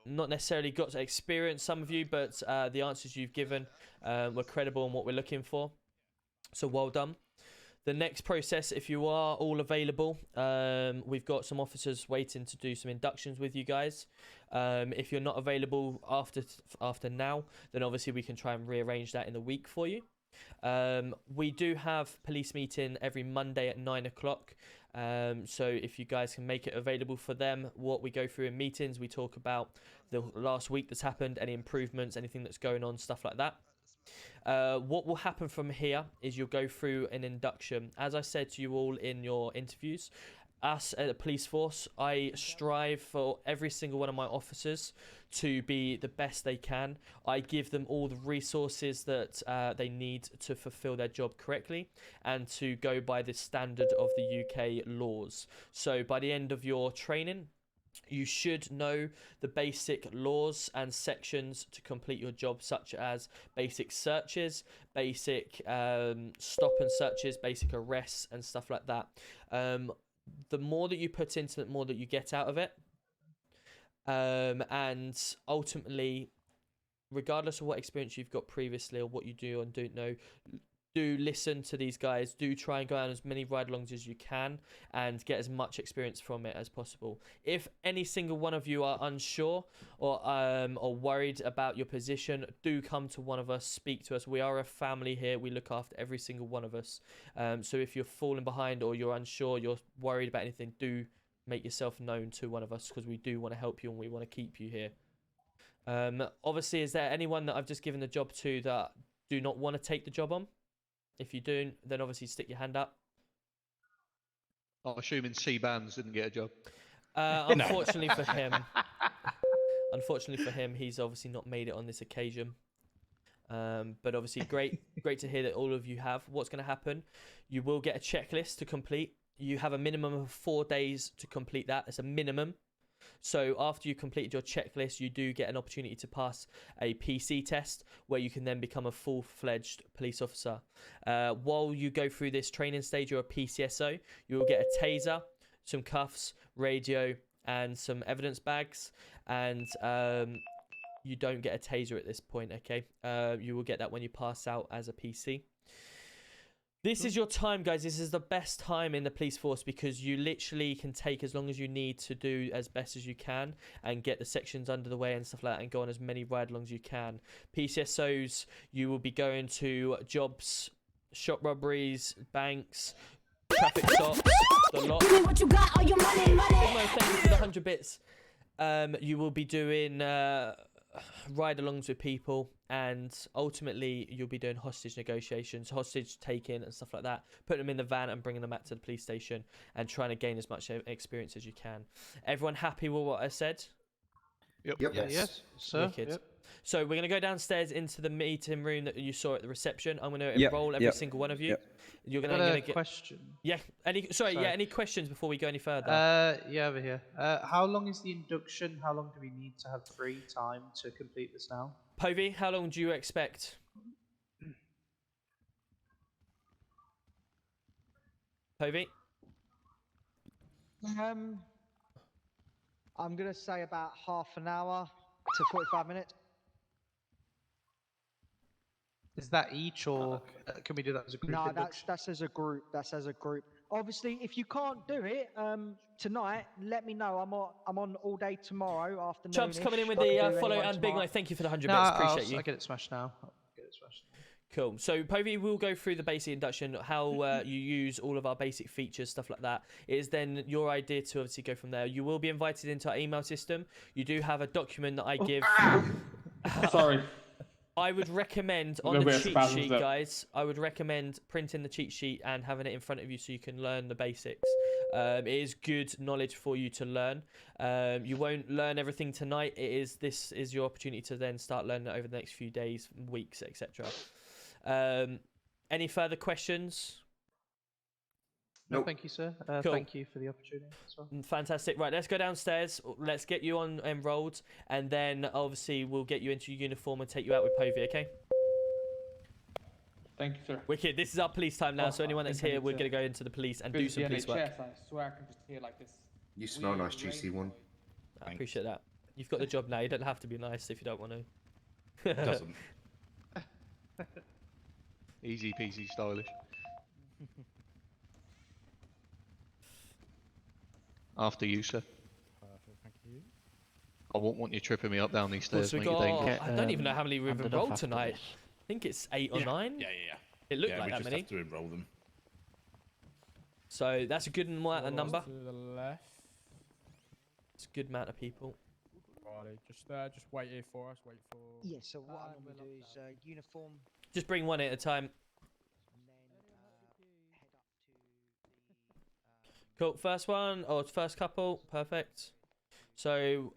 not necessarily got to experience, some of you, but the answers you've given were credible in what we're looking for. So well done. The next process, if you are all available, we've got some officers waiting to do some inductions with you guys. If you're not available after now, then obviously we can try and rearrange that in the week for you. We do have police meeting every Monday at 9 o'clock. So if you guys can make it available for them, what we go through in meetings, we talk about the last week that's happened, any improvements, anything that's going on, stuff like that. What will happen from here is you'll go through an induction. As I said to you all in your interviews, us at the police force, I strive for every single one of my officers to be the best they can. I give them all the resources that they need to fulfill their job correctly and to go by the standard of the UK laws. So by the end of your training, you should know the basic laws and sections to complete your job, such as basic searches, basic stop and searches, basic arrests and stuff like that. The more that you put into it, the more that you get out of it. And ultimately, regardless of what experience you've got previously or what you do and don't know, do listen to these guys. Do try and go on as many ride-alongs as you can and get as much experience from it as possible. If any single one of you are unsure or worried about your position, do come to one of us, speak to us. We are a family here. We look after every single one of us. So if you're falling behind or you're unsure, you're worried about anything, do make yourself known to one of us, because we do want to help you and we want to keep you here. Obviously, is there anyone that I've just given the job to that do not want to take the job on? If you do, then obviously stick your hand up. I'm assuming C Bands didn't get a job. Unfortunately for him, he's obviously not made it on this occasion. But obviously, great to hear that all of you have. What's going to happen? You will get a checklist to complete. You have a minimum of 4 days to complete that. It's a minimum. So after you completed your checklist, you do get an opportunity to pass a PC test where you can then become a full-fledged police officer. While you go through this training stage, you're a PCSO. You will get a taser, some cuffs, radio, and some evidence bags. And you don't get a taser at this point, okay? You will get that when you pass out as a PC. This is your time, guys. This is the best time in the police force because you literally can take as long as you need to do as best as you can and get the sections under the way and stuff like that and go on as many ride-alongs as you can. PCSOs, you will be going to jobs, shop robberies, banks, traffic stops, the lot. Give me what you got, all your money. Thank you for the 100 bits. You will be doing ride-alongs with people, and ultimately you'll be doing hostage negotiations, hostage taking and stuff like that, putting them in the van and bringing them back to the police station and trying to gain as much experience as you can. Everyone happy with what I said? Yep. Yes, sir. Wicked. Yep. So we're going to go downstairs into the meeting room that you saw at the reception. I'm going to enroll every single one of you. You're going to get question. Yeah. Sorry. Yeah. Any questions before we go any further? Yeah, over here. How long is the induction? How long do we need to have free time to complete this now? Povey, how long do you expect? Povey? I'm going to say about half an hour to 45 minutes. Is that each, or can we do that as a group? No, induction? that's as a group. That's as a group. Obviously, if you can't do it tonight, let me know. I'm on all day tomorrow afternoon. Chubbs coming in with the follow and Big Night. Thank you for the 100 bits. Appreciate you. I'll get it smashed now. Cool. So Povey will go through the basic induction, how you use all of our basic features, stuff like that. It is then your idea to obviously go from there. You will be invited into our email system. You do have a document that I give. Sorry. I would recommend on the cheat sheet, guys, I would recommend printing the cheat sheet and having it in front of you so you can learn the basics. It is good knowledge for you to learn. You won't learn everything tonight. This is your opportunity to then start learning it over the next few days, weeks, etc. Any further questions? No, thank you, sir. Cool. Thank you for the opportunity as well. Fantastic. Right, let's go downstairs. Let's get you on enrolled, and then obviously we'll get you into your uniform and take you out with Povey, okay? Thank you, sir. Wicked. This is our police time now, so anyone that's here, we're going to go into the police and do some police work. I swear I can just hear like this. You smell nice, GC1. I appreciate that. You've got the job now. You don't have to be nice if you don't want to. Doesn't. Easy peasy, stylish. After you, sir. Perfect, thank you. I won't want you tripping me up down these stairs, So mate. You're dangerous. I don't even know how many we've enrolled tonight. I think it's 8 or 9. Yeah. It looked like we that just many. have to enroll them. So that's a good amount of number. To the left. It's a good amount of people. Righty, just wait here for us. Wait for. Yeah. So what I'm going to do is uniform. Just bring one at a time. Cool. First one, or first couple. Perfect. So,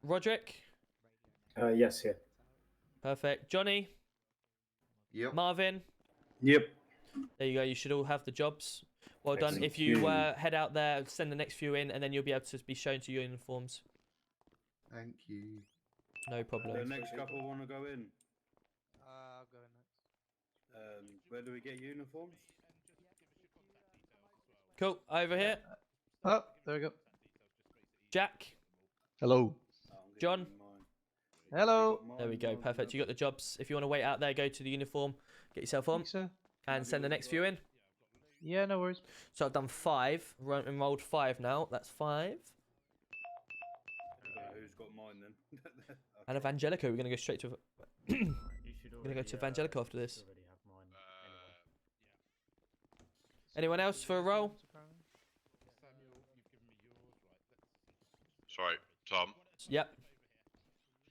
Roderick? Yes, yeah. Perfect. Johnny? Yep. Marvin? Yep. There you go. You should all have the jobs. Well done. Excellent. If you head out there, send the next few in, and then you'll be able to be shown to your uniforms. Thank you. No problem. The next couple want to go in. I'll go in next. Where do we get uniforms? Cool. Over here. Oh, there we go. Jack? Hello. John? Hello. There we go. Perfect. You got the jobs. If you want to wait out there, go to the uniform, get yourself on, and send the next few in. Yeah, no worries. So I've done 5. Enrolled 5 now. That's 5. Who's got mine then? And Evangelico. We're going to go straight to... We're going to go to Evangelico after this. Anyone else for a roll? Sorry, Tom. Yep.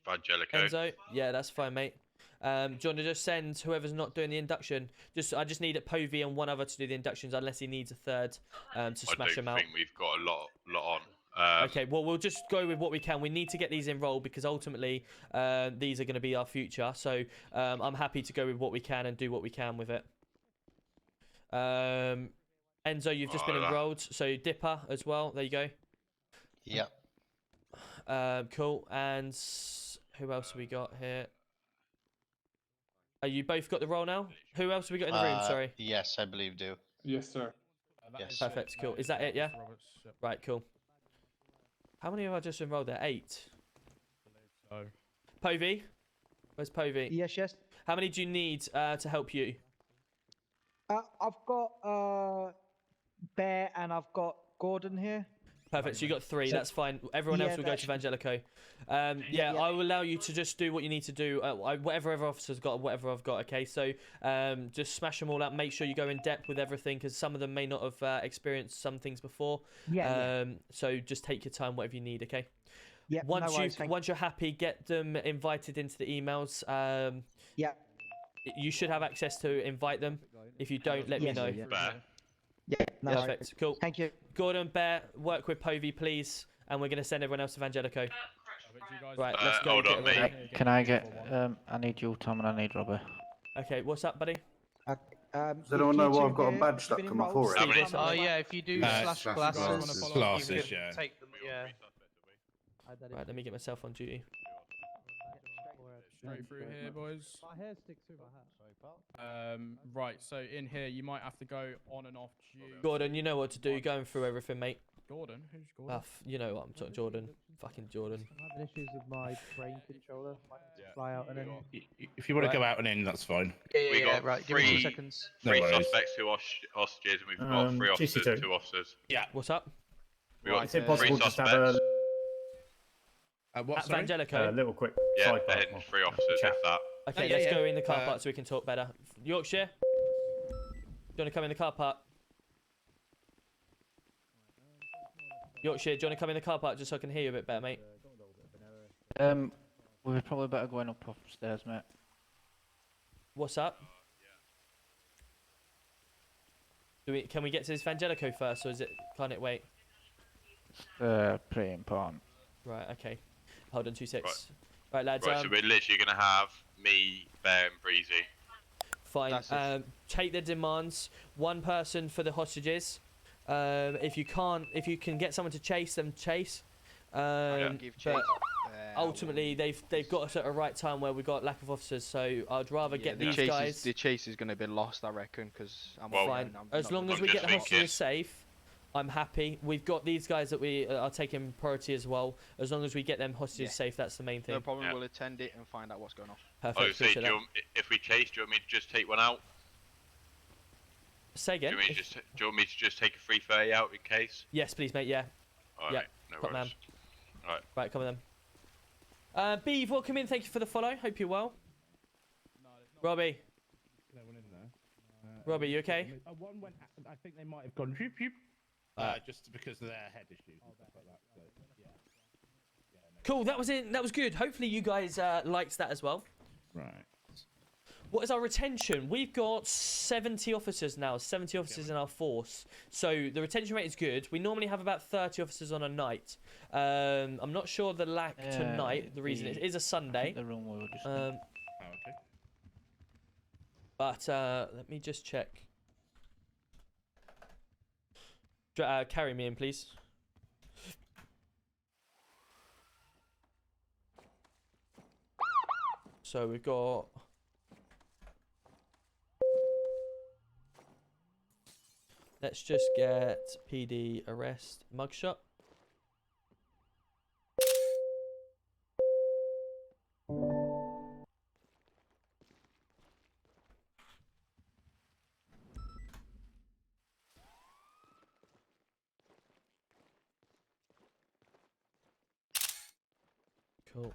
Evangelico. Enzo? Yeah, that's fine, mate. Do you want to just send whoever's not doing the induction? I just need it Povey and one other to do the inductions, unless he needs a third to smash them out. I don't think we've got a lot on. Okay, well, we'll just go with what we can. We need to get these enrolled because ultimately these are going to be our future. So I'm happy to go with what we can and do what we can with it. Enzo, you've just been enrolled. So Dipper as well. There you go. Yep. Cool. And who else have we got here? You both got the role now? Who else have we got in the room? Sorry. Yes, I believe do. Yes, sir. Yes. Perfect. Cool. Is that it? Yeah. Right. Cool. How many have I just enrolled there? 8. So. Povey. Where's Povey? Yes. How many do you need to help you? I've got Bear and I've got Gordon here. Perfect. So you got 3. That's fine. Everyone else will go to Evangelico. Yeah, I will allow you to just do what you need to do. Whatever other officer's got, whatever I've got. Okay. So just smash them all out. Make sure you go in depth with everything because some of them may not have experienced some things before. Yeah. So just take your time, whatever you need. Okay. Yeah. Once you're happy, get them invited into the emails. Yeah. You should have access to invite them. If you don't, let me know. Yeah. No, Perfect. Cool. Thank you. Gordon, Bear, work with Povey, please. And we're going to send everyone else to Evangelico. Right, let's go. Hold on, mate. Right, can I get? I need you, Tom, and I need Robbie. Okay, what's up, buddy? Does anyone know why I've got a badge stuck to my forehead? Steve, what's up, Oh mate? yeah, if you do slash glasses, you can take them. Yeah. Right, let me get myself on duty. Straight through here, boys. My hair sticks through my hat. Right, so in here you might have to go on and off due. Gordon, you know what to do. Going through everything, mate. Gordon? Who's Gordon? You know what I'm talking. Jordan. Fucking Jordan. I'm having issues with my brain controller. Might need to fly out and then. If you want to go out and in, that's fine. We got right. Give me 2 three, seconds. No three worries. suspects, 2 hostages, and we've got 3 officers, GC2. 2 officers. Yeah. What's up? We got Is it 3 possible just to have suspects. What? At Sorry? Vangelico. little quick Yeah, sidebar? and 3 officers, chat. if that. Okay, yeah, let's yeah. go in the car park so we can talk better. Yorkshire? Do you want to come in the car park? Yorkshire, do you want to come in the car park just so I can hear you a bit better, mate? We're probably better going up upstairs, mate. What's up? Can we get to this Vangelico first, or can't it wait? Pretty important. Right, okay. Hold on 2 secs. Right, lads. Right, so we're literally going to have me, Bear, and Breezy. Fine. Take the demands. 1 person for the hostages. If you can get someone to chase them, chase. But ultimately, they've got us at a right time where we've got lack of officers. So I'd rather get these guys. The chase is going to be lost, I reckon, because I'm fine. As long as we get the hostages safe, I'm happy. We've got these guys that we are taking priority as well. As long as we get them hostages safe, that's the main thing. No problem. We'll attend it and find out what's going on. Perfect. So if we chase, do you want me to just take one out? Say again. Do you want me to just take a 330 out in case? Yes, please, mate. Yeah. Alright, no Top man. worries. Alright. Right, come on then. Beeve, welcome in. Thank you for the follow. Hope you're well. Robbie. Robbie, you okay? One went. I think they might have gone. Just because of their head issues and stuff like that. So, yeah. Cool. That was it. That was good. Hopefully you guys liked that as well. Right. What is our retention? We've got 70 officers now. 70 officers in our force. So the retention rate is good. We normally have about 30 officers on a night. I'm not sure the lack tonight. The reason it is a Sunday. The room we were just okay. But let me just check. Carry me in, please. So we've got. Let's just get PD arrest mugshot. Cool.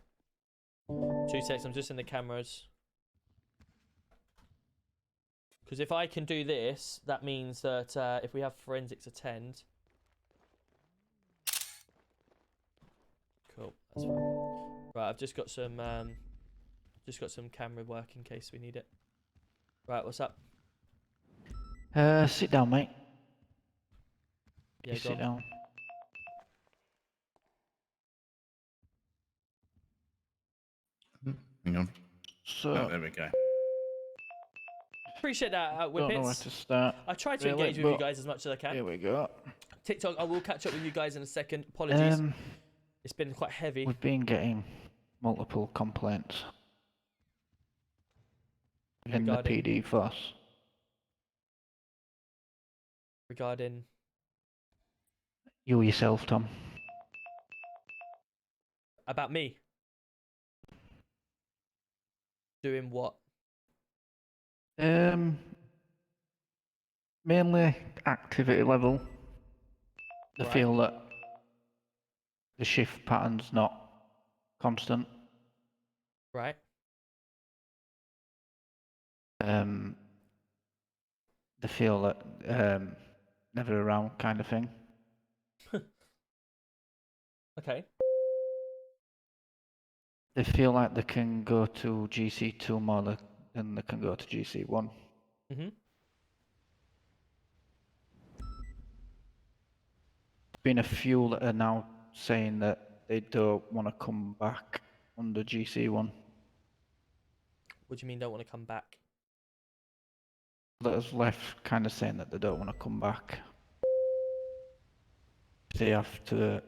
2 seconds, I'm just in the cameras. Because if I can do this, that means that if we have forensics attend... Cool, that's fine. Right, I've just got some camera work in case we need it. Right, what's up? Sit down, mate. Yeah, You go sit on. down. Hang on. So, there we go. Appreciate that, don't know where Whippets. to start. I try to really, engage with you but guys as much as I can. Here we go. TikTok, I will catch up with you guys in a second. Apologies. Um, It's been quite heavy. We've been getting multiple complaints in the Regarding- PD force. Regarding... You yourself, Tom. About me? Doing what? Mainly activity level. They Right. feel that the shift pattern's not constant. Right. They feel that never around kind of thing. Okay. They feel like they can go to GC2 more than they can go to GC1. Mhm. Been a few that are now saying that they don't want to come back under GC1. What do you mean don't want to come back? That has left kind of saying that they don't want to come back. They have to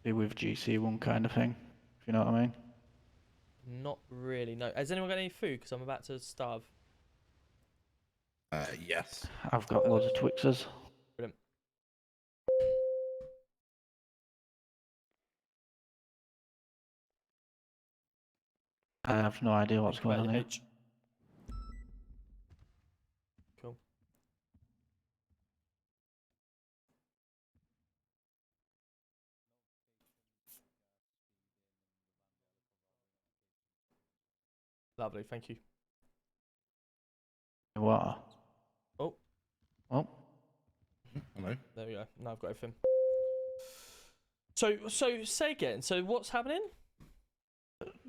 be with GC1 kind of thing, if you know what I mean. Not really, no. Has anyone got any food? Because I'm about to starve. Yes. I've got loads of Twixers. Brilliant. I have no idea what's going on here. Cool. Lovely, thank you. Water. Oh. Oh. Hello. There we go. Now I've got everything. So say again. So what's happening?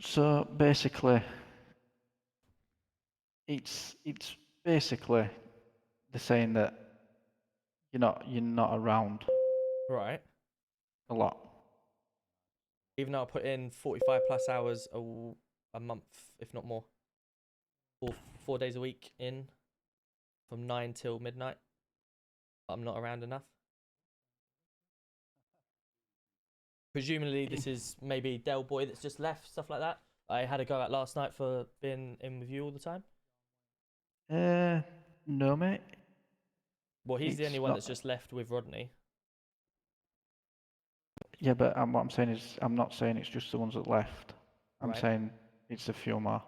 So basically, it's basically they're saying that you're not around. Right. A lot. Even though I put in 45 plus hours a month, if not more. 4 days a week in, from 9 till midnight. I'm not around enough. Presumably this is maybe Del Boy that's just left, stuff like that. I had a go at last night for being in with you all the time. No, mate. Well, he's the It's only one not- that's just left with Rodney. Yeah, but what I'm saying is, I'm not saying it's just the ones that left. I'm Right. saying it's a few more.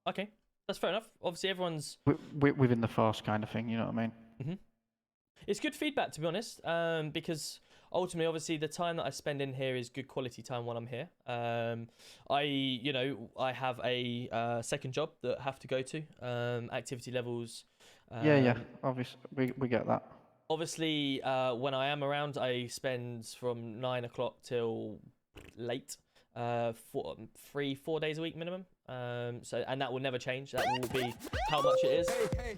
Okay, that's fair enough. Obviously, everyone's Within the force kind of thing, you know what I mean? It's good feedback, to be honest, because ultimately, obviously, the time that I spend in here is good quality time when I'm here. I have a second job that I have to go to. Activity levels. Yeah. Obviously, we get that. Obviously, when I am around, I spend from 9 o'clock till late. 4 days a week minimum. And that will never change. That will be how much it is.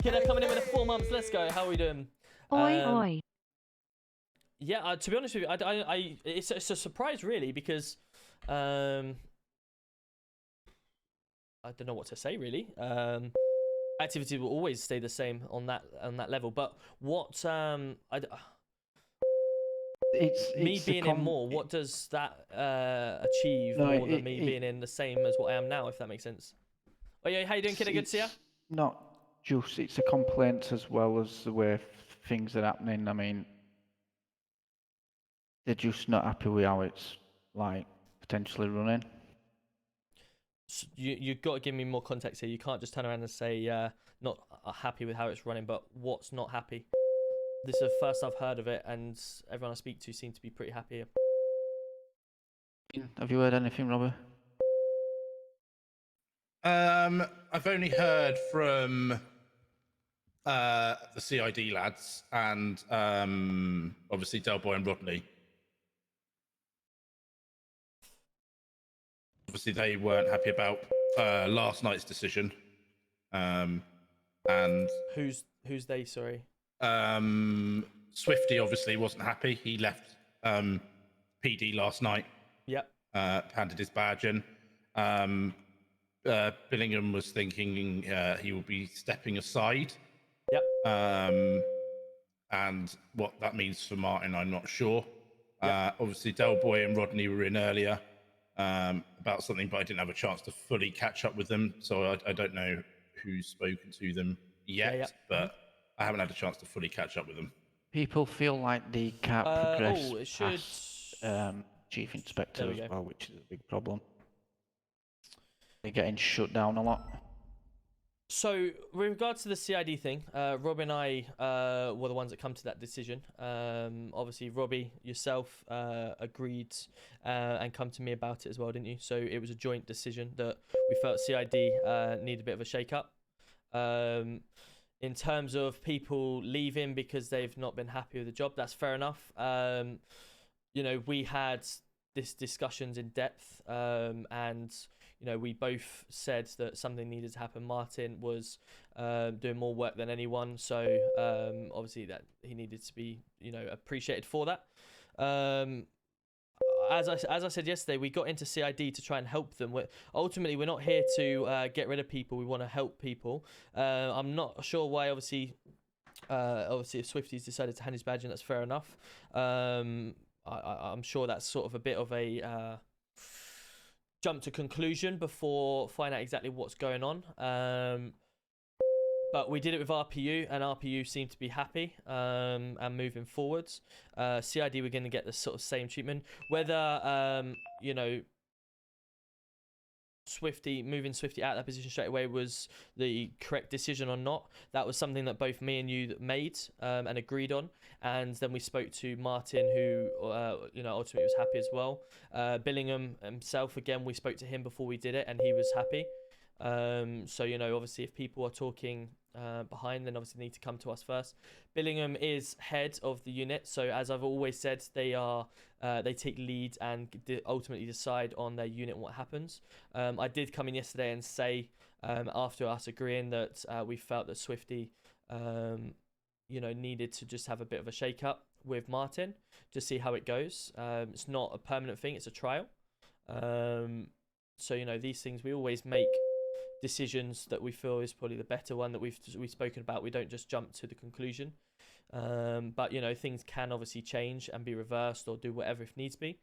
Kidder coming in with a 4 months. Let's go. How are we doing? Oi. Yeah, to be honest with you, it's a surprise really because I don't know what to say really. Activity will always stay the same on that level, but what me being in more, what does that achieve more than me being in the same as what I am now, if that makes sense? Oh yeah, how you doing, kiddo? Good to see ya. Not just, it's a complaint as well as the way things are happening. I mean, they're just not happy with how it's like potentially running. So you've got to give me more context here. You can't just turn around and say not happy with how it's running, but what's not happy? This is the first I've heard of it, and everyone I speak to seems to be pretty happy. Have you heard anything, Robert? I've only heard from the CID lads and obviously Del Boy and Rodney. Obviously, they weren't happy about last night's decision. And who's they? Sorry. Swifty obviously wasn't happy. He left PD last night. Yep. Handed his badge in. Billingham was thinking he would be stepping aside. Yep. And what that means for Martin, I'm not sure. Obviously, Del Boy and Rodney were in earlier about something, but I didn't have a chance to fully catch up with them, so I don't know who's spoken to them yet, but I haven't had a chance to fully catch up with them. People feel like they can't progress it should... past Chief Inspector as well, which is a big problem. They're getting shut down a lot. So, with regards to the CID thing, Robbie and I were the ones that come to that decision. Obviously, Robbie, yourself, agreed and come to me about it as well, didn't you? So, it was a joint decision that we felt CID needed a bit of a shake-up. In terms of people leaving because they've not been happy with the job, that's fair enough. We had this discussions in depth and... we both said that something needed to happen. Martin was doing more work than anyone, so obviously that he needed to be, appreciated for that. as I said yesterday, we got into CID to try and help them. Ultimately, we're not here to get rid of people. We want to help people. I'm not sure why, obviously, if Swifty's decided to hand his badge in, that's fair enough. I'm sure that's sort of a bit of a jump to conclusion before finding out exactly what's going on. But we did it with RPU, and RPU seemed to be happy and moving forwards. CID, we're going to get the sort of same treatment. Whether, you know, moving Swifty out of that position straight away was the correct decision or not, that was something that both me and you made and agreed on. And then we spoke to Martin, who, you know, ultimately was happy as well. Billingham himself, again, we spoke to him before we did it, and he was happy. So, you know, obviously if people are talking behind, then obviously they need to come to us first. Billingham is head of the unit, so as I've always said, they take lead and ultimately decide on their unit and what happens. I did come in yesterday and say, after us agreeing that we felt that Swifty you know, needed to just have a bit of a shake up with Martin to see how it goes. It's not a permanent thing, it's a trial. So, you know, these things, we always make decisions that we feel is probably the better one that we've spoken about. We don't just jump to the conclusion. But, you know, things can obviously change and be reversed or do whatever if needs be,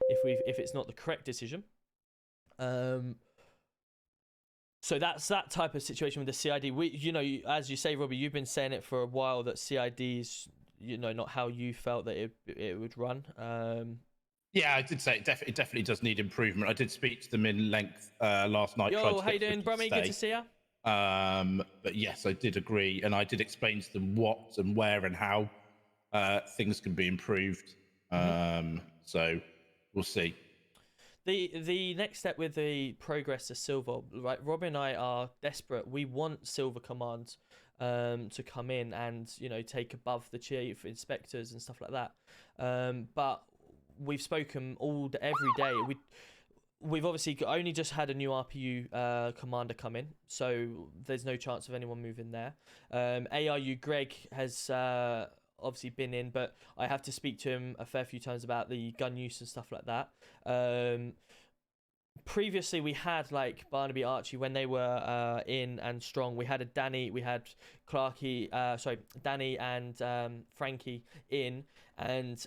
if it's not the correct decision. So that's that type of situation with the CID. You know, as you say, Robbie, you've been saying it for a while that CID is, you know, not how you felt that it would run. Yeah, I did say it definitely does need improvement. I did speak to them in length last night. Yo, how you doing, Brummy? Good to see you. But yes, I did agree, and I did explain to them what and where and how things can be improved. So we'll see. The next step with the progress to Silver, right? Robin and I are desperate. We want Silver Command to come in and, you know, take above the chief inspectors and stuff like that. But we've spoken every day. We've obviously only just had a new RPU commander come in, so there's no chance of anyone moving there. ARU Greg has obviously been in, but I have to speak to him a fair few times about the gun use and stuff like that. Previously, we had like Barnaby, Archie when they were in and strong. We had a Danny, we had Danny and Frankie in, and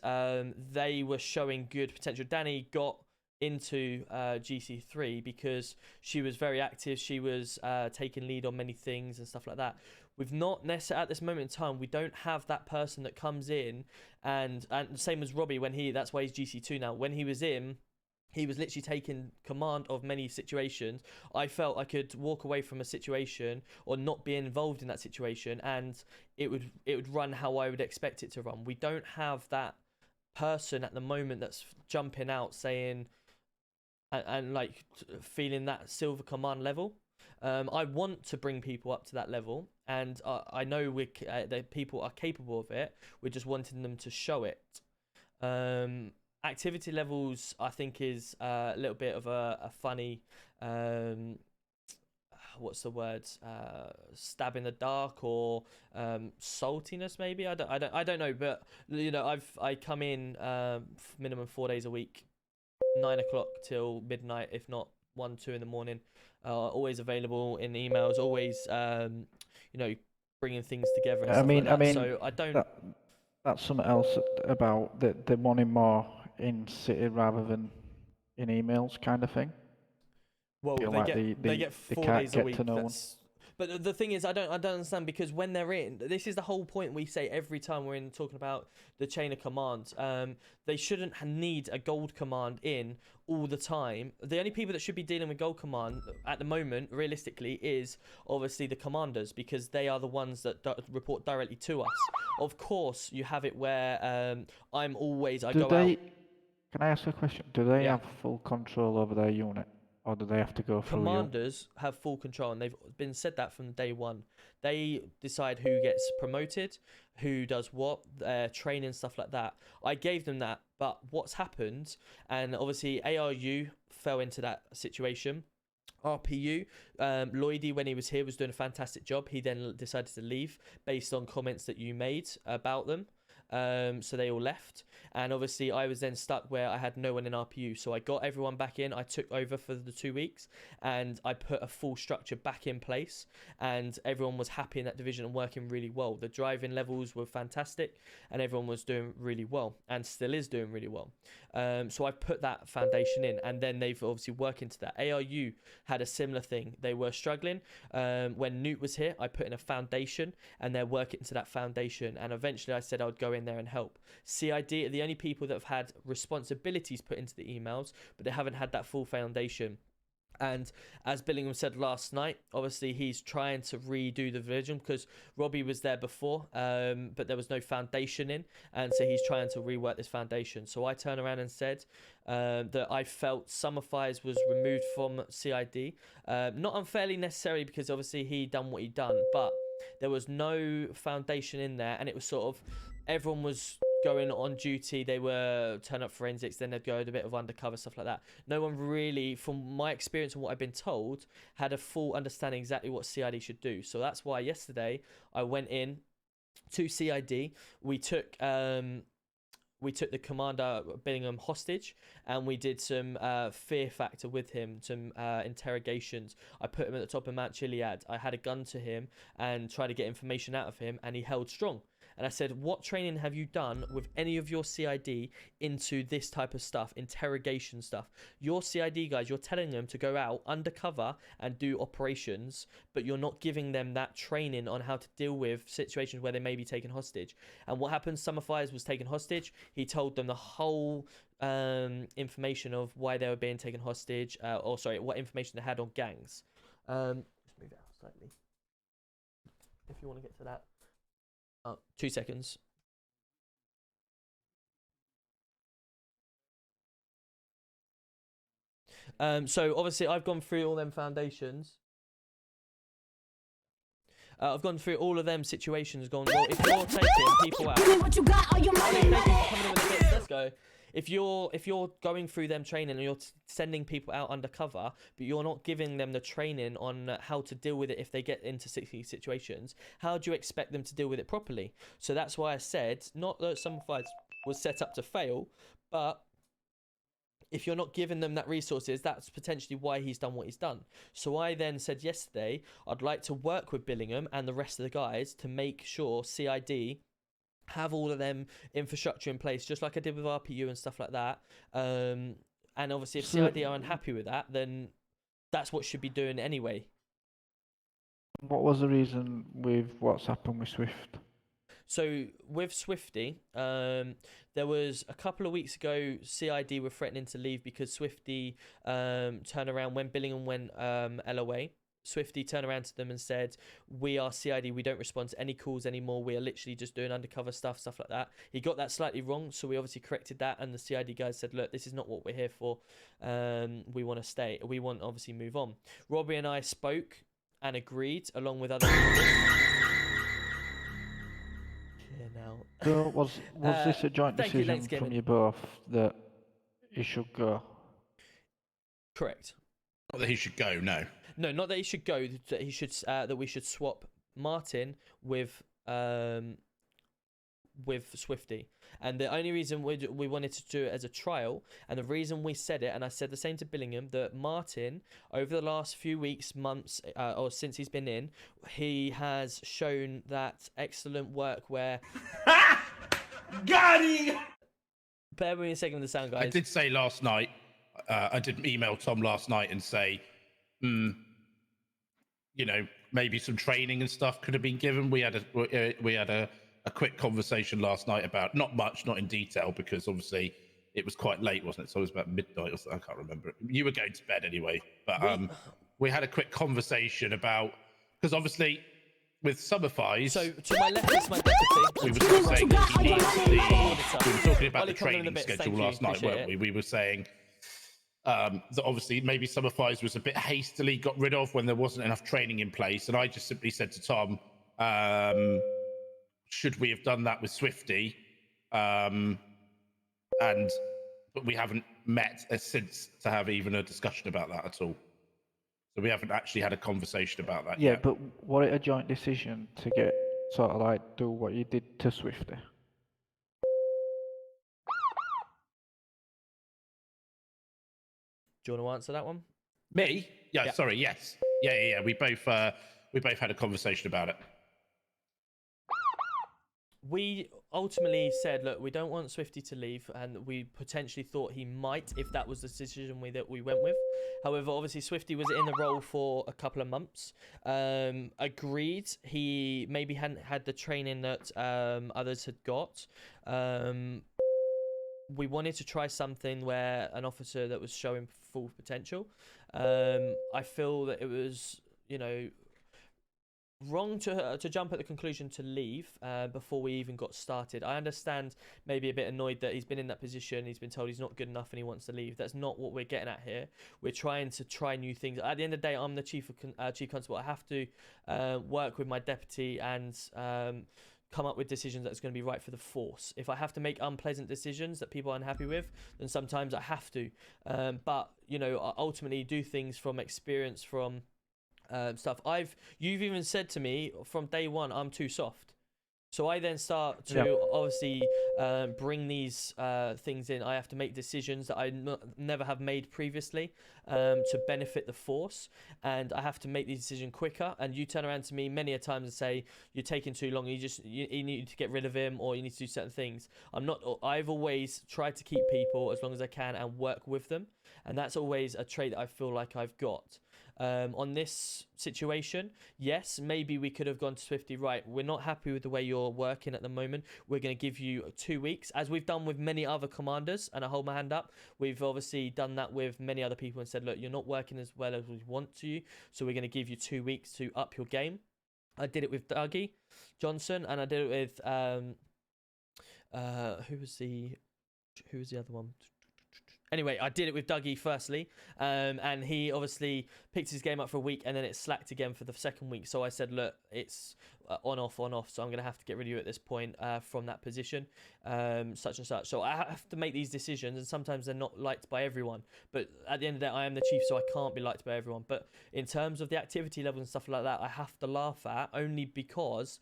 they were showing good potential. Danny got into GC3 because she was very active. She was taking lead on many things and stuff like that. We've not necessarily at this moment in time. We don't have that person that comes in and same as Robbie when that's why he's GC2 now. When he was in, he was literally taking command of many situations. I felt I could walk away from a situation or not be involved in that situation, and it would run how I would expect it to run. We don't have that person at the moment that's jumping out saying and like feeling that Silver Command level. I want to bring people up to that level, and I know that people are capable of it. We're just wanting them to show it. Activity levels, I think, is a little bit of a funny, what's the word? Stab in the dark or saltiness, maybe. I don't know, but you know, I come in minimum 4 days a week, 9 o'clock till midnight, if not 1, 2 in the morning. Always available in emails, always you know, bringing things together. And stuff like that. So I don't. That's something else about the wanting more in city rather than in emails, kind of thing. Well, they get 4 days a week. But the thing is, I don't understand, because when they're in, this is the whole point we say every time we're in talking about the chain of command. They shouldn't need a gold command in all the time. The only people that should be dealing with gold command at the moment, realistically, is obviously the commanders, because they are the ones that report directly to us. Of course, you have it where I'm always Can I ask a question? Do they have full control over their unit? Or do they have to go through Commanders have full control, and they've been said that from day one. They decide who gets promoted, who does what, training, stuff like that. I gave them that, but what's happened, and obviously ARU fell into that situation. RPU, Lloydie, when he was here, was doing a fantastic job. He then decided to leave based on comments that you made about them. so they all left. And obviously I was then stuck where I had no one in RPU. So I got everyone back in. I took over for the 2 weeks and I put a full structure back in place. And everyone was happy in that division and working really well. The driving levels were fantastic and everyone was doing really well and still is doing really well. So I've put that foundation in, and then they've obviously worked into that. ARU had a similar thing. They were struggling. When Newt was here, I put in a foundation and they're working into that foundation. And eventually I said I would go in there and help. CID are the only people that have had responsibilities put into the emails, but they haven't had that full foundation. And as Billingham said last night, obviously he's trying to redo the division because Robbie was there before, but there was no foundation in, and so he's trying to rework this foundation. So I turned around and said that I felt Summer Fires was removed from CID, not unfairly necessarily because obviously he done what he done, but there was no foundation in there, and it was sort of everyone was going on duty. They were turn up forensics, then they'd go a bit of undercover stuff like that. No one really, from my experience and what I've been told, had a full understanding exactly what CID should do. So that's why yesterday I went in to CID. We took the commander Billingham hostage, and we did some fear factor with him, some interrogations. I put him at the top of Mount Chiliad. I had a gun to him and tried to get information out of him, and he held strong. And I said, what training have you done with any of your CID into this type of stuff, interrogation stuff? Your CID guys, you're telling them to go out undercover and do operations, but you're not giving them that training on how to deal with situations where they may be taken hostage. And what happened? Summer Fires was taken hostage. He told them the whole information of why they were being taken hostage, what information they had on gangs. Just move it out slightly if you want to get to that. 2 seconds. So obviously I've gone through all them foundations. I've gone through all of them situations, gone, well, if you're taking people out, let's go. If you're going through them training and you're sending people out undercover, but you're not giving them the training on how to deal with it if they get into sticky situations, how do you expect them to deal with it properly? So that's why I said, not that some fights was set up to fail, but if you're not giving them that resources, that's potentially why he's done what he's done. So I then said yesterday, I'd like to work with Billingham and the rest of the guys to make sure CID have all of them infrastructure in place, just like I did with RPU and stuff like that. And obviously if CID are unhappy with that, then that's what should be doing anyway. What was the reason with what's happened with Swift? So with Swifty, there was a couple of weeks ago, CID were threatening to leave because Swifty turned around when Billingham went LOA. Swifty turned around to them and said, we are CID, we don't respond to any calls anymore, we are literally just doing undercover stuff like that. He got that slightly wrong, so we obviously corrected that, and the CID guys said, look, this is not what we're here for, we want to stay, we want to obviously move on. Robbie and I spoke and agreed, along with other members. So was this a joint decision from you both that he should go? Correct. Not that he should go, no. No, not that he should go. That he should. That we should swap Martin with Swifty. And the only reason we wanted to do it as a trial, and the reason we said it, and I said the same to Billingham, that Martin, over the last few weeks, months, or since he's been in, he has shown that excellent work where. Got him! Bear with me a second with the sound, guys. I did say last night, I did email Tom last night and say, maybe some training and stuff could have been given. We had a quick conversation last night about, not much, not in detail, because obviously it was quite late, wasn't it? So it was about midnight or something. I can't remember. You were going to bed anyway. But we had a quick conversation about, because obviously with Summer Fives. So to my left is my deputy. We were saying that he needs we were talking about the training schedule last night, weren't we? We were saying that obviously maybe Summer Fives was a bit hastily got rid of when there wasn't enough training in place. And I just simply said to Tom, should we have done that with Swifty? But we haven't met since to have even a discussion about that at all. So we haven't actually had a conversation about that yet. Yeah, but was it a joint decision to get sort of like do what you did to Swifty? Do you want to answer that one? Me? Yeah, Yeah. sorry, yes. Yeah. We both had a conversation about it. We ultimately said, look, we don't want Swifty to leave, and we potentially thought he might if that was the decision that we went with. However, obviously Swifty was in the role for a couple of months. Agreed, he maybe hadn't had the training that others had got. We wanted to try something where an officer that was showing full potential. I feel that it was, wrong to jump at the conclusion to leave before we even got started. I understand maybe a bit annoyed that he's been in that position, he's been told he's not good enough and he wants to leave. That's not what we're getting at here. We're trying to try new things. At the end of the day, I'm the chief constable. I have to work with my deputy and come up with decisions that's going to be right for the force. If I have to make unpleasant decisions that people are unhappy with, then sometimes I have to. But I ultimately do things from experience, from stuff. You've even said to me from day one, I'm too soft. So I then start to obviously bring these things in. I have to make decisions that I never have made previously to benefit the force, and I have to make the decision quicker. And you turn around to me many a times and say, you're taking too long, you need to get rid of him, or you need to do certain things. I've always tried to keep people as long as I can and work with them, and that's always a trait that I feel like I've got. On this situation, yes, maybe we could have gone to Swifty, right, we're not happy with the way you're working at the moment, we're going to give you 2 weeks, as we've done with many other commanders, and I hold my hand up. We've obviously done that with many other people and said, look, you're not working as well as we want to, so we're going to give you 2 weeks to up your game. I did it with Dougie Johnson, and I did it with who was the other one? Anyway, I did it with Dougie firstly, and he obviously picked his game up for a week, and then it slacked again for the second week. So I said, look, it's on, off, so I'm going to have to get rid of you at this point from that position, such and such. So I have to make these decisions, and sometimes they're not liked by everyone. But at the end of the day, I am the chief, so I can't be liked by everyone. But in terms of the activity level and stuff like that, I have to laugh at, only because,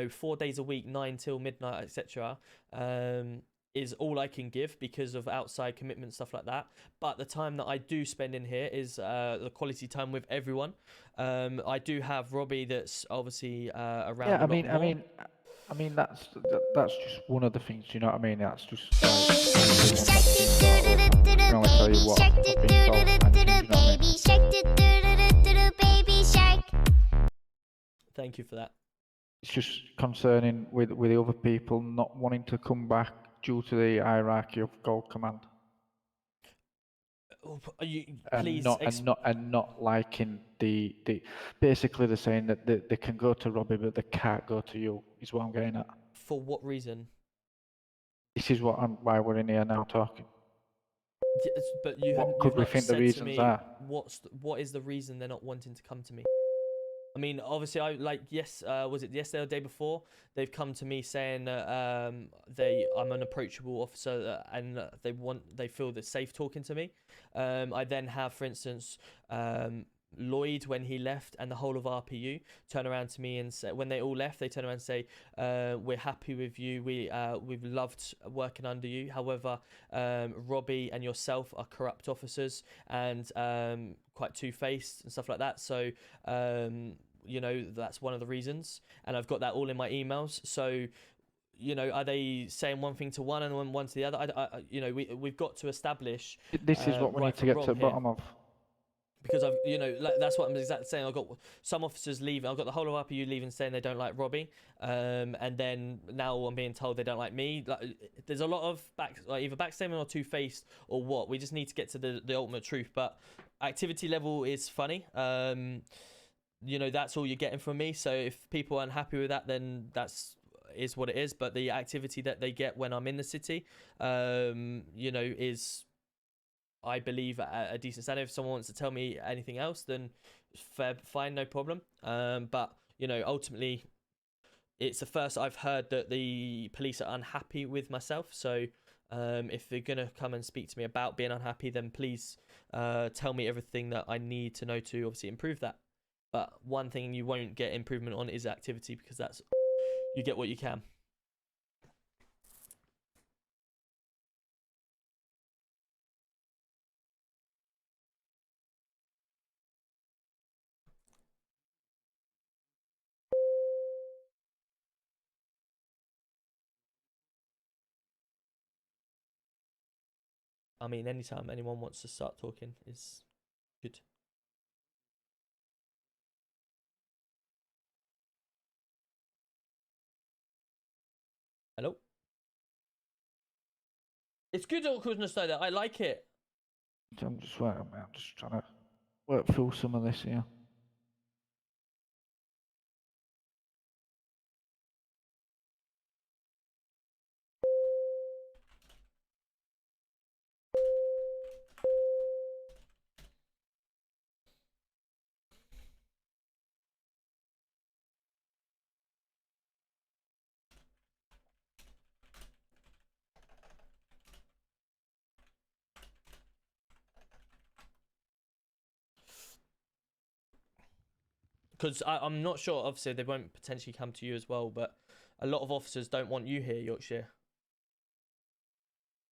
4 days a week, 9 till midnight, etc., is all I can give because of outside commitment, stuff like that. But the time that I do spend in here is the quality time with everyone. I do have Robbie that's obviously around. Yeah, I mean that's just one of the things. You know what I mean? That's just like, I can only tell you what I've been told, and you know what I mean? Thank you for that. It's just concerning with the other people not wanting to come back due to the hierarchy of Gold Command. And not liking the basically they're saying that they can go to Robbie but they can't go to you, is what I'm getting at. For what reason? This is why we're in here now talking. Yes, but you've not said to me what is the reason they're not wanting to come to me. I mean, obviously, was it yesterday or the day before? They've come to me saying that I'm an approachable officer and they feel that safe talking to me. I then have, for instance, Lloyd, when he left, and the whole of RPU turn around to me and say, when they all left, they turn around and say, we're happy with you, we've loved working under you. However, Robbie and yourself are corrupt officers and quite two-faced and stuff like that. So that's one of the reasons, and I've got that all in my emails. So are they saying one thing to one and one to the other? We've got to establish this is what we need to get to the bottom of. Because that's what I'm exactly saying. I've got some officers leaving. I've got the whole of RPU leaving, saying they don't like Robbie, and then now I'm being told they don't like me. There's a lot of either backstabbing or two-faced or what. We just need to get to the ultimate truth. But activity level is funny. That's all you're getting from me. So if people are unhappy with that, then is what it is. But the activity that they get when I'm in the city, is, I believe, a decent standard. If someone wants to tell me anything else, then fine, no problem. But ultimately, it's the first I've heard that the police are unhappy with myself. So if they're gonna come and speak to me about being unhappy, then please tell me everything that I need to know to obviously improve that. But one thing you won't get improvement on is activity, because you get what you can. I mean, anytime anyone wants to start talking is good. Hello? It's good awkwardness though, that I like it. I'm just trying to work through some of this here. Because I'm not sure, obviously, they won't potentially come to you as well, but a lot of officers don't want you here, Yorkshire.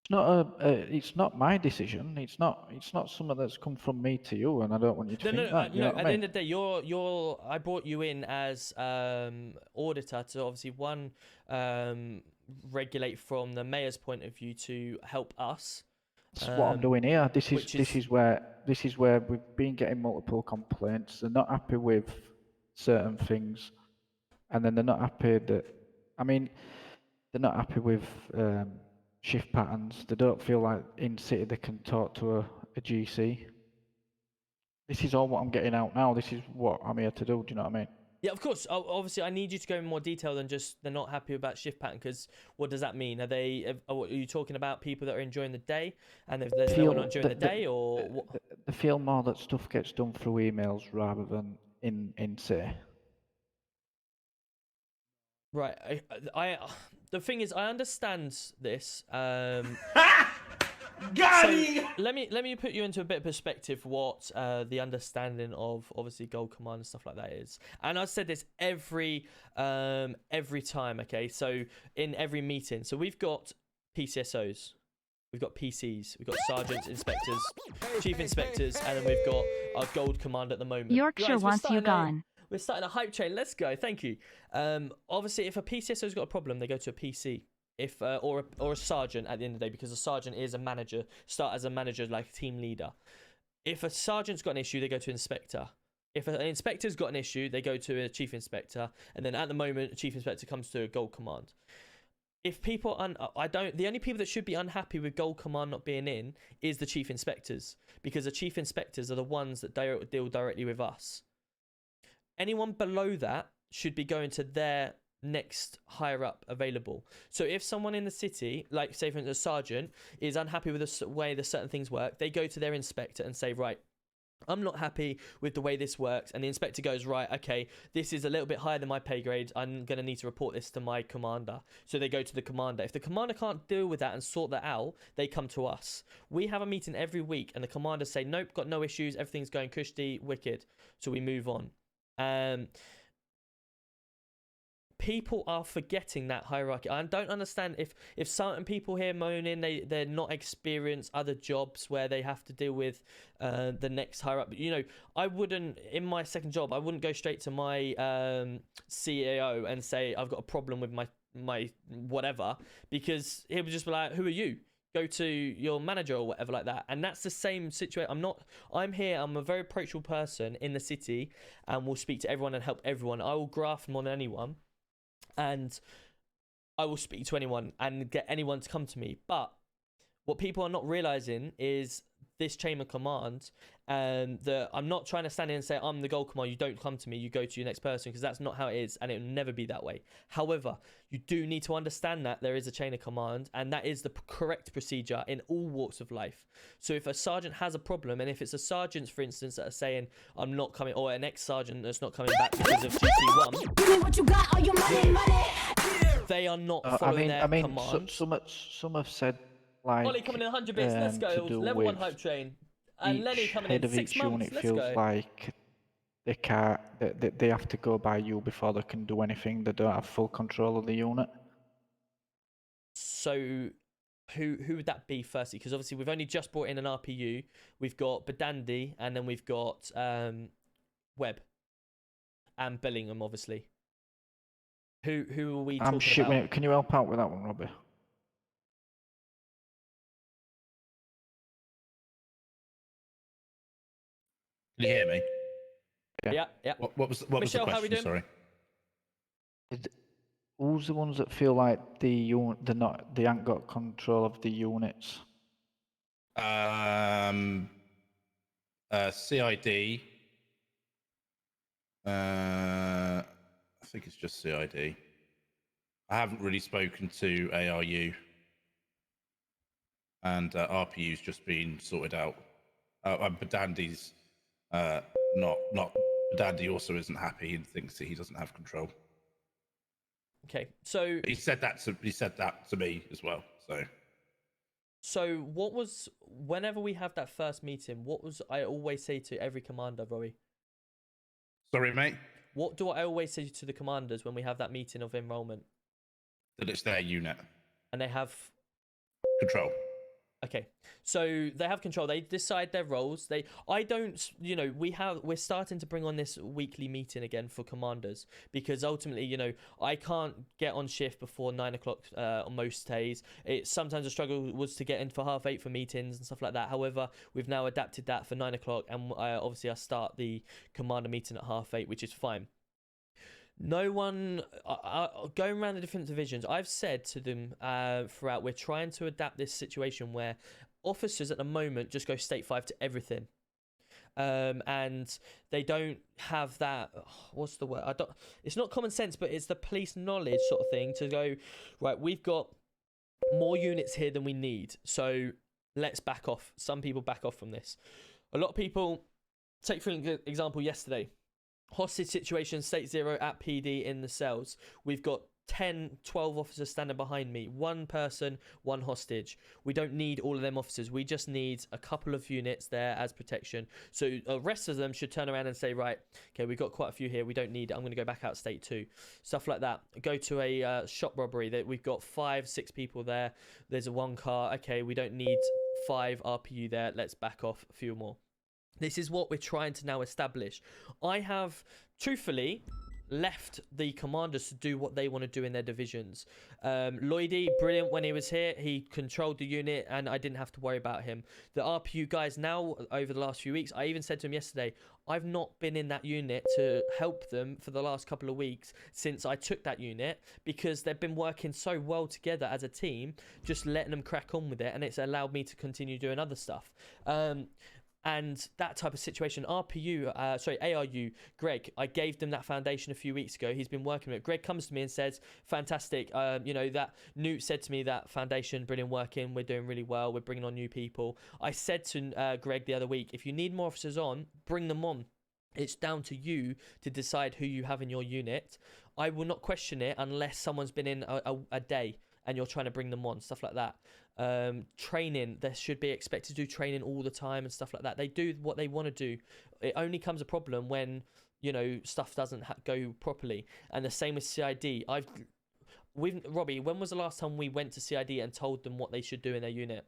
It's not my decision. It's not something that's come from me to you, and I don't want you to think that. You know what I At the mean? end of the day, I brought you in as auditor to obviously regulate from the mayor's point of view to help us. That's what I'm doing here. This is where we've been getting multiple complaints. They're not happy with certain things, and then they're not happy that. I mean, they're not happy with shift patterns. They don't feel like in city they can talk to a GC. This is all what I'm getting out now. This is what I'm here to do. Do you know what I mean? Yeah, of course. Obviously, I need you to go in more detail than just they're not happy about shift pattern. Because what does that mean? Are you talking about people that are enjoying the day and there's no one on during the day, or what? They feel more that stuff gets done through emails rather than in city. Right. The thing is, I understand this. So let me put you into a bit of perspective what the understanding of obviously Gold Command and stuff like that is. And I've said this every time. Okay, so in every meeting, so we've got PCSOs, we've got PCs, we've got sergeants, inspectors, chief inspectors, and then we've got our Gold Command at the moment. Yorkshire wants you gone. We're starting a hype train. Let's go. Thank you. Obviously, if a PCSO's got a problem, they go to a PC. If or a sergeant at the end of the day, because a sergeant is a manager, start as a manager, like a team leader. If a sergeant's got an issue, they go to inspector. If an inspector's got an issue, they go to a chief inspector, and then at the moment, a chief inspector comes to a Gold Command. If people the only people that should be unhappy with Gold Command not being in is the chief inspectors, because the chief inspectors are the ones that deal directly with us. Anyone below that should be going to their next higher up available. So if someone in the city, like say for instance a sergeant, is unhappy with the way that certain things work, they go to their inspector and say, right, I'm not happy with the way this works. And the inspector goes, right, okay, this is a little bit higher than my pay grade. I'm going to need to report this to my commander. So they go to the commander. If the commander can't deal with that and sort that out, they come to us. We have a meeting every week and the commanders say, nope, got no issues. Everything's going cushy, wicked. So we move on. People are forgetting that hierarchy. I don't understand if certain people here moaning they're not experienced other jobs where they have to deal with the next higher up. You know, I wouldn't, in my second job, I wouldn't go straight to my CEO and say I've got a problem with my whatever, because he would just be like, who are you? Go to your manager or whatever like that. And that's the same situation. I'm here, I'm a very approachable person in the city and will speak to everyone and help everyone. I will graft more than anyone. And I will speak to anyone and get anyone to come to me. But what people are not realizing is this chain of command, and that I'm not trying to stand in and say I'm the Gold Command, you don't come to me, you go to your next person, because that's not how it is, and it will never be that way. However, you do need to understand that there is a chain of command, and that is the correct procedure in all walks of life. So if a sergeant has a problem, and if it's a sergeant, for instance, that are saying I'm not coming, or an ex-sergeant that's not coming back because of GC1, they are not following their command. Some have said, like, Ollie coming in 100 bits, let's go. Level 1 hype train. And Lenny coming in 6 months, let's feels go. like they can't. They have to go by you before they can do anything. They don't have full control of the unit. So, who would that be firstly? Because obviously we've only just brought in an RPU. We've got Badandi, and then we've got Webb and Bellingham, obviously. Who are we talking about? Can you help out with that one, Robbie? Can you hear me? Yeah. What was the Michelle, how we question? doing? Sorry. Who's the ones that feel like they ain't got control of the units? CID. I think it's just CID. I haven't really spoken to ARU, and RPU's just been sorted out. But Dandy's not. Dandy also isn't happy and thinks that he doesn't have control. Okay, so he said that to me as well. So what was, whenever we have that first meeting, what was I always say to every commander, Robbie? Sorry, mate? What do I always say to the commanders when we have that meeting of enrollment? That it's their unit. And they have... Control. Okay, so they have control. They decide their roles. I don't, we're starting to bring on this weekly meeting again for commanders because ultimately, I can't get on shift before 9 o'clock on most days. Sometimes a struggle was to get in for 8:30 for meetings and stuff like that. However, we've now adapted that for 9 o'clock, and obviously I start the commander meeting at 8:30, which is fine. No one going around the different divisions. I've said to them throughout, we're trying to adapt this situation where officers at the moment just go state 5 to everything, and they don't have that. What's the word? It's not common sense, but it's the police knowledge sort of thing to go right. We've got more units here than we need, so let's back off. Some people back off from this. A lot of people take, for example, yesterday. Hostage situation, state 0 at PD in the cells. We've got 10, 12 officers standing behind me. One person, one hostage. We don't need all of them officers. We just need a couple of units there as protection. So the rest of them should turn around and say, right, okay, we've got quite a few here. We don't need it. I'm going to go back out state 2. Stuff like that. Go to a shop robbery. That we've got 5, 6 people there. There's a 1 car. Okay, we don't need 5 RPU there. Let's back off a few more. This is what we're trying to now establish. I have, truthfully, left the commanders to do what they want to do in their divisions. Lloydie, brilliant when he was here. He controlled the unit and I didn't have to worry about him. The RPU guys now, over the last few weeks, I even said to him yesterday, I've not been in that unit to help them for the last couple of weeks since I took that unit because they've been working so well together as a team, just letting them crack on with it, and it's allowed me to continue doing other stuff. And that type of situation, ARU, Greg, I gave them that foundation a few weeks ago. He's been working with it. Greg comes to me and says, fantastic. That Newt said to me that foundation, brilliant working. We're doing really well. We're bringing on new people. I said to Greg the other week, if you need more officers on, bring them on. It's down to you to decide who you have in your unit. I will not question it unless someone's been in a day and you're trying to bring them on, stuff like that. Training, they should be expected to do training all the time and stuff like that. They do what they want to do. It only comes a problem when stuff doesn't go properly. And the same with CID. Robbie, when was the last time we went to CID and told them what they should do in their unit?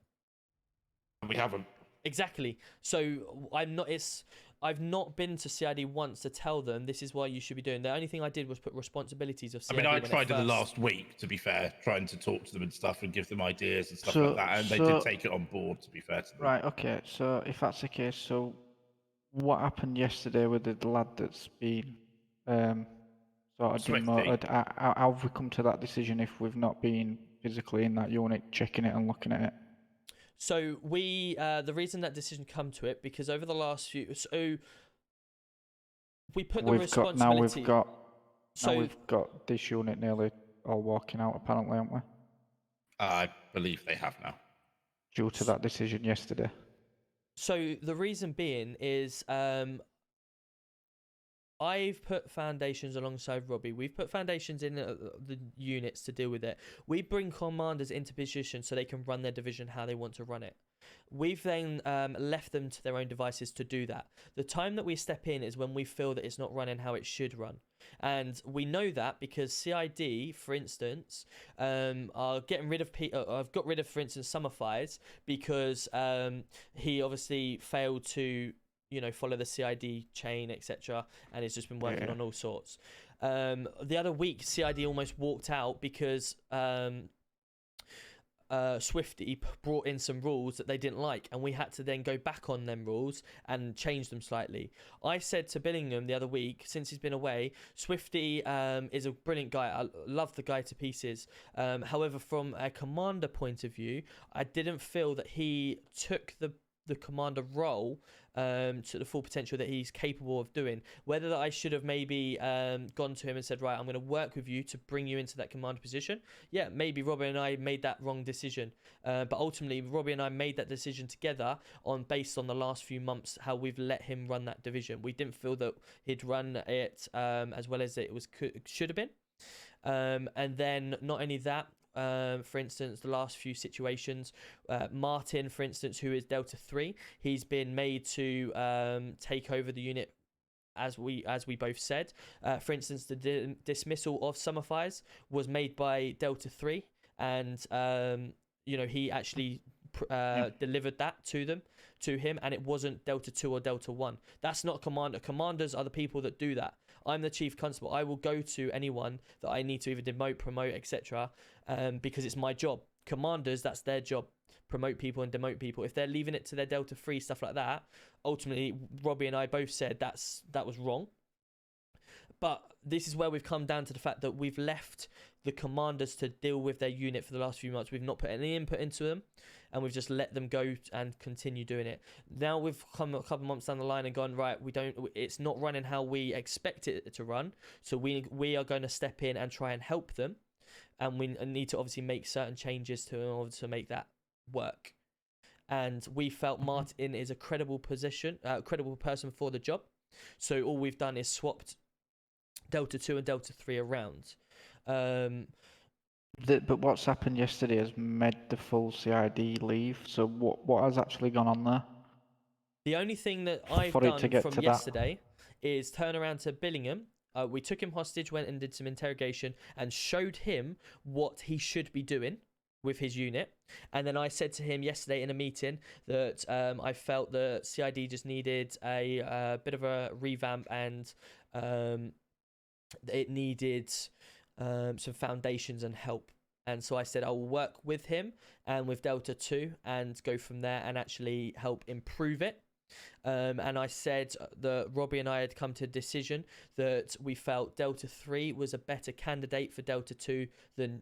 We haven't. Exactly. So I've not been to CID once to tell them this is what you should be doing. The only thing I did was put responsibilities of CID. I tried in the last week, to be fair, trying to talk to them and stuff and give them ideas and stuff like that, and they did take it on board, to be fair to them. Right, okay, so if that's the case, so what happened yesterday with the lad that's been sort of demoted? How have we come to that decision if we've not been physically in that unit, checking it and looking at it? So the reason that decision come to it, because over the last few, we put the responsibility. Now we've got this unit nearly all walking out, apparently, haven't we? I believe they have now. Due to that decision yesterday. So the reason being is, I've put foundations alongside Robbie. We've put foundations in the units to deal with it. We bring commanders into position so they can run their division how they want to run it. We've then left them to their own devices to do that. The time that we step in is when we feel that it's not running how it should run. And we know that because CID, for instance, are getting rid of I've got rid of, for instance, Summerfires because he obviously failed to follow the CID chain, etc., and it's just been working on all sorts. The other week, CID almost walked out because Swifty brought in some rules that they didn't like, and we had to then go back on them rules and change them slightly. I said to Billingham the other week, since he's been away, Swifty is a brilliant guy. I love the guy to pieces. However, from a commander point of view, I didn't feel that he took the commander role to the full potential that he's capable of doing. Whether that I should have maybe gone to him and said, right, I'm going to work with you to bring you into that commander position. Yeah, maybe Robbie and I made that wrong decision. But ultimately, Robbie and I made that decision together based on the last few months, how we've let him run that division. We didn't feel that he'd run it as well as it should have been. And then not only that, for instance, the last few situations, Martin, for instance, who is Delta 3, he's been made to take over the unit as we both said. For instance, the dismissal of Summerfires was made by Delta 3, and he actually delivered that to him, and it wasn't Delta 2 or Delta 1. That's not commander. Commanders are the people that do that. I'm the chief constable. I will go to anyone that I need to either demote, promote, etc. Because it's my job. Commanders, that's their job. Promote people and demote people. If they're leaving it to their Delta 3, stuff like that, ultimately, Robbie and I both said that was wrong. But this is where we've come down to the fact that we've left the commanders to deal with their unit for the last few months. We've not put any input into them, and we've just let them go and continue doing it. Now we've come a couple of months down the line and gone, right, it's not running how we expect it to run, so we are going to step in and try and help them, and we need to obviously make certain changes in order to make that work. And we felt Martin is a credible person for the job, so all we've done is swapped Delta 2 and Delta 3 around. But what's happened yesterday has made the full CID leave. So what has actually gone on there? The only thing that I've done from yesterday is turn around to Billingham. We took him hostage, went and did some interrogation, and showed him what he should be doing with his unit. And then I said to him yesterday in a meeting that I felt the CID just needed a bit of a revamp, and it needed some foundations and help. And so I said I will work with him and with Delta 2 and go from there and actually help improve it. And I said that Robbie and I had come to a decision that we felt Delta 3 was a better candidate for Delta 2 than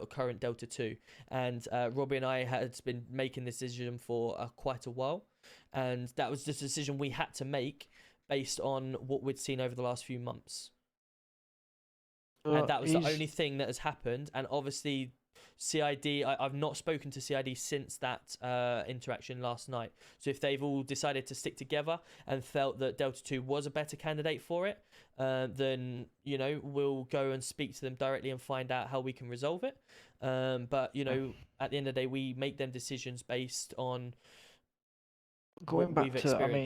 current Delta 2. And Robbie and I had been making this decision for quite a while. And that was just a decision we had to make based on what we'd seen over the last few months. And that was the only thing that has happened. And obviously, CID, I've not spoken to CID since that interaction last night. So if they've all decided to stick together and felt that Delta 2 was a better candidate for it, then, we'll go and speak to them directly and find out how we can resolve it. But, at the end of the day, we make them decisions based on going back to,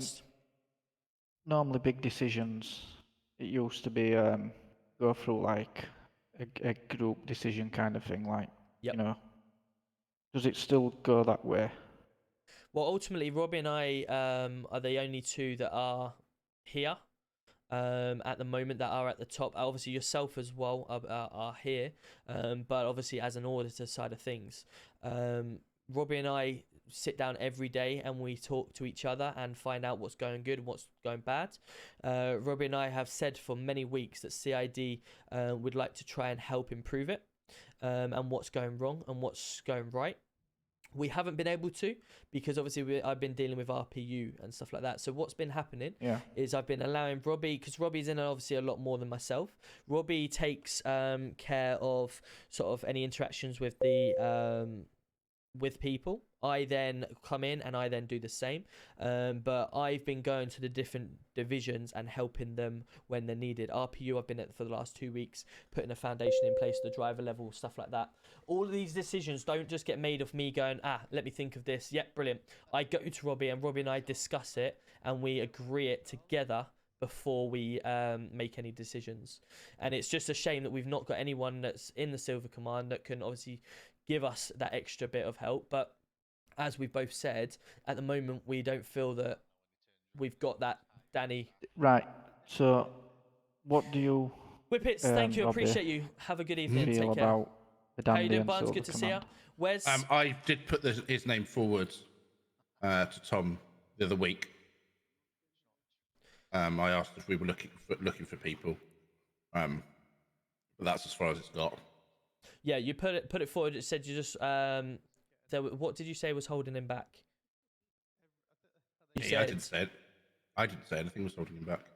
normally big decisions, it used to be go through like a group decision kind of thing, like, does it still go that way? Well, ultimately, Robbie and I are the only two that are here at the moment, that are at the top. Obviously, yourself as well are here, but obviously as an auditor side of things. Robbie and I sit down every day and we talk to each other and find out what's going good and what's going bad. Robbie and I have said for many weeks that CID would like to try and help improve it, and what's going wrong and what's going right. We haven't been able to, because obviously I've been dealing with RPU and stuff like that. So what's been happening is I've been allowing Robbie, because Robbie's in obviously a lot more than myself. Robbie takes care of sort of any interactions with the with people. I then come in and I then do the same, but I've been going to the different divisions and helping them when they're needed. RPU, I've been at for the last 2 weeks, putting a foundation in place, the driver level, stuff like that. All of these decisions don't just get made of me going, let me think of this. Yep, brilliant. I go to Robbie and I discuss it and we agree it together before we make any decisions. And it's just a shame that we've not got anyone that's in the Silver Command that can obviously give us that extra bit of help. But as we've both said, at the moment we don't feel that we've got that, Danny. Right. So what do you Whippets, thank you, Robbie, appreciate you. Have a good evening. feel Take care. about How you doing, and Barnes? sort of Good the to see you. command. Where's I did put his name forward to Tom the other week. I asked if we were looking for people, but that's as far as it's got. Yeah, you put it forward. It said you just what did you say was holding him back? You Me, said I didn't say it. I didn't say anything was holding him back.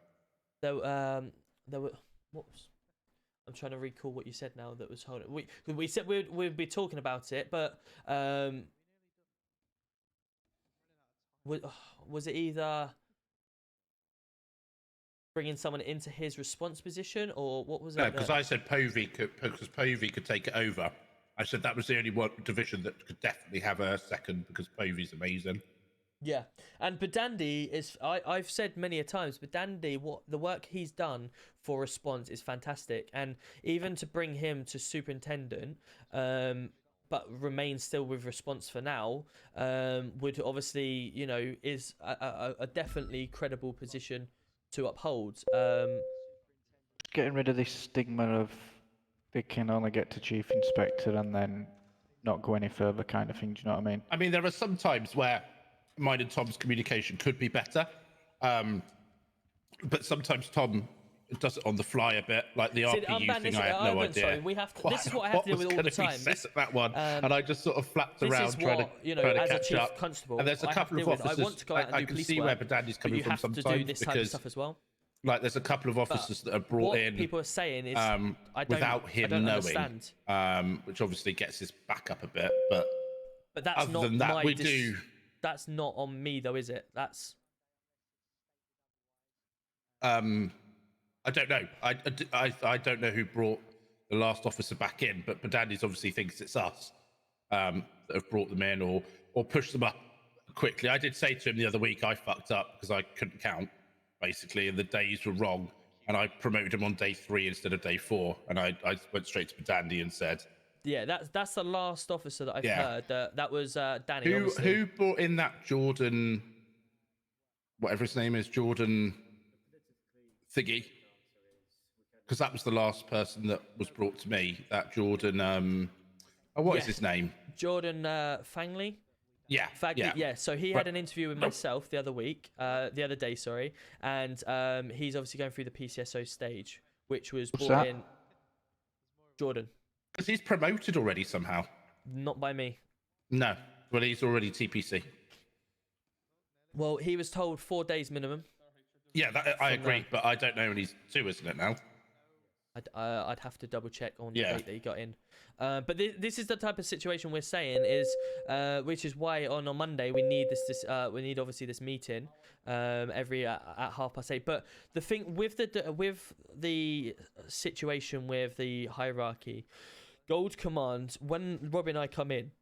there were what was, I'm trying to recall what you said now that was holding. We said we'd be talking about it, but was it either bringing someone into his response position, or what was it? No, because I said Povey could take it over. I said that was the only one division that could definitely have a second because Povey's amazing. Yeah, and Badandi is. I've said many a times, Badandi, what the work he's done for response is fantastic, and even to bring him to superintendent, but remain still with response for now, would obviously, is a definitely credible position to uphold. Getting rid of this stigma of they can only get to chief inspector and then not go any further kind of thing. Do you know what I mean? I mean, there are some times where mine and Tom's communication could be better, but sometimes Tom does it on the fly a bit, like the RPU thing. I had no idea. Sorry, we have to, this is what I have to deal with all the time. That one, and I just sort of flapped around trying to as catch a chief up. constable, And there's a couple of officers. I want to go out and I do can police see work, where Badandi's coming from sometimes to do this type of because, stuff as well. like, there's a couple of officers that are brought what in. People are saying is without him knowing, understand. Which obviously gets his back up a bit. But that's other not than that, my do. That's not on me though, is it? That's. I don't know. I don't know who brought the last officer back in, but Badandi's obviously thinks it's us that have brought them in or pushed them up quickly. I did say to him the other week I fucked up because I couldn't count, basically, and the days were wrong. And I promoted him on day 3 instead of day 4. And I went straight to Badandi and said, yeah, that's the last officer that I've heard. That was Danny. Who brought in that Jordan, whatever his name is, Jordan Thingy? Because that was the last person that was brought to me. That Jordan, what is his name? Jordan Fangley. Yeah, yeah. So he had an interview with myself the other day, sorry, and he's obviously going through the PCSO stage, which was brought in. Jordan. Because he's promoted already somehow. Not by me. No, well, he's already TPC. Well, he was told 4 days minimum. Yeah, I agree, but I don't know when he's 2, isn't it now? I'd have to double check on the date that he got in. But this is the type of situation we're saying is, which is why on Monday we need we need obviously this meeting every at 8:30. But the thing with the situation with the hierarchy, Gold Command, when Robbie and I come in,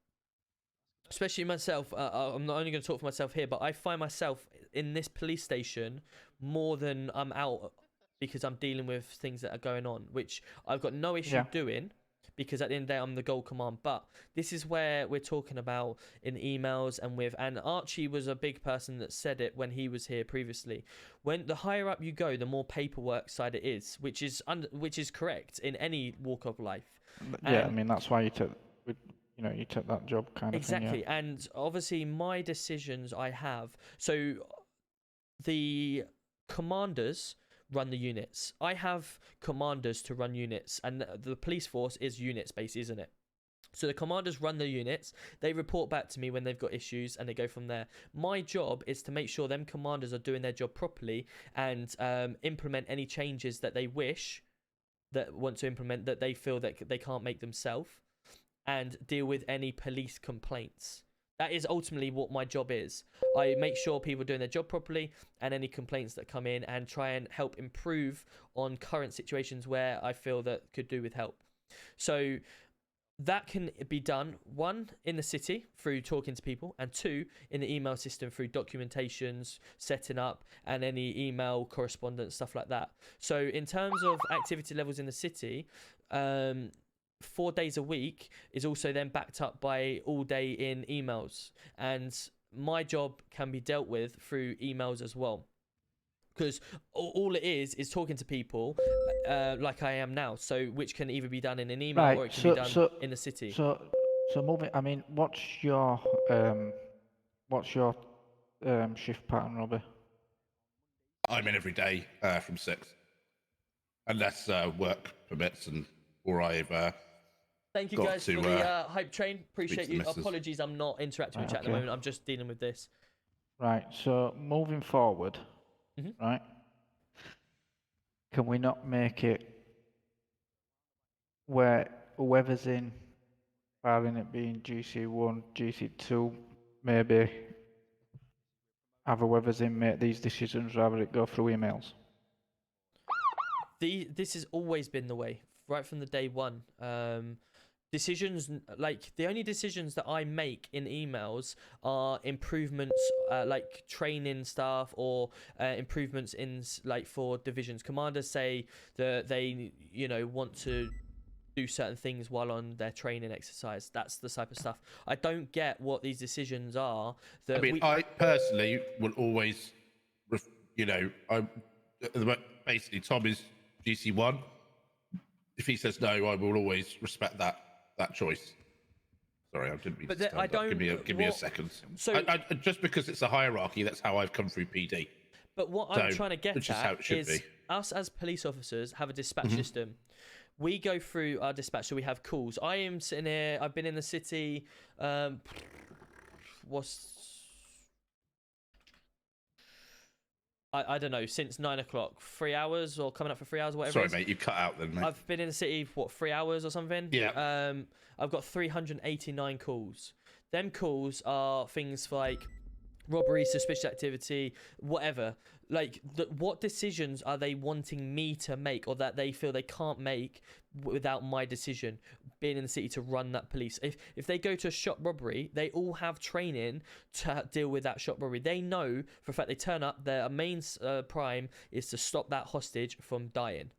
especially myself, I'm not only going to talk for myself here, but I find myself in this police station more than I'm out because I'm dealing with things that are going on, which I've got no issue doing because at the end of the day, I'm the Gold Command. But this is where we're talking about in emails and Archie was a big person that said it when he was here previously. When the higher up you go, the more paperwork side it is, which is correct in any walk of life. Yeah, I mean, that's why you took that job kind of exactly. thing. Yeah. And obviously my decisions I have. So the commanders run the units. I have commanders to run units, and the police force is units based, isn't it? So the commanders run the units, they report back to me when they've got issues, and they go from there. My job is to make sure them commanders are doing their job properly and implement any changes that they want to implement that they feel that they can't make themselves, and deal with any police complaints. That is ultimately what my job is. I make sure people are doing their job properly and any complaints that come in and try and help improve on current situations where I feel that could do with help. So that can be done, 1, in the city through talking to people, and 2, in the email system through documentations, setting up, and any email correspondence, stuff like that. So in terms of activity levels in the city, 4 days a week is also then backed up by all day in emails, and my job can be dealt with through emails as well. because all it is talking to people like I am now. So which can either be done in an email Right. or it can be done in the city. So moving. I mean, what's your shift pattern, Robbie? I'm in every day from 6, unless work permits and or I've. Thank you got guys to, for the hype train. Appreciate the you. missus. Apologies, I'm not interacting with Right, chat at the okay. moment. I'm just dealing with this. Right. So moving forward, right? Can we not make it where whoever's in, barring it being GC1, GC2, maybe have whoever's in make these decisions rather than it go through emails? This has always been the way, right from the day one. Decisions, like the only decisions that I make in emails are improvements, like training staff or improvements in like for divisions. Commanders say that they, want to do certain things while on their training exercise. That's the type of stuff. I don't get what these decisions are. That I personally will always, basically Tom is GC1. If he says no, I will always respect that choice. Sorry, I didn't mean to stand I up. don't. Give me a second. So I, just because it's a hierarchy, that's how I've come through PD. But what I'm trying to get which is how at it should is be. us as police officers have a dispatch system. We go through our dispatch, so we have calls. I am sitting here. I've been in the city. I don't know, since 9 o'clock, 3 hours or coming up for 3 hours, whatever. Sorry, mate, you cut out then, mate. I've been in the city for 3 hours or something. Yeah. I've got 389 calls. Them calls are things like robbery, suspicious activity, whatever. Like, what decisions are they wanting me to make, or that they feel they can't make without my decision, being in the city to run that police? If they go to a shop robbery, they all have training to deal with that shop robbery. They know for a fact they turn up, their main prime is to stop that hostage from dying,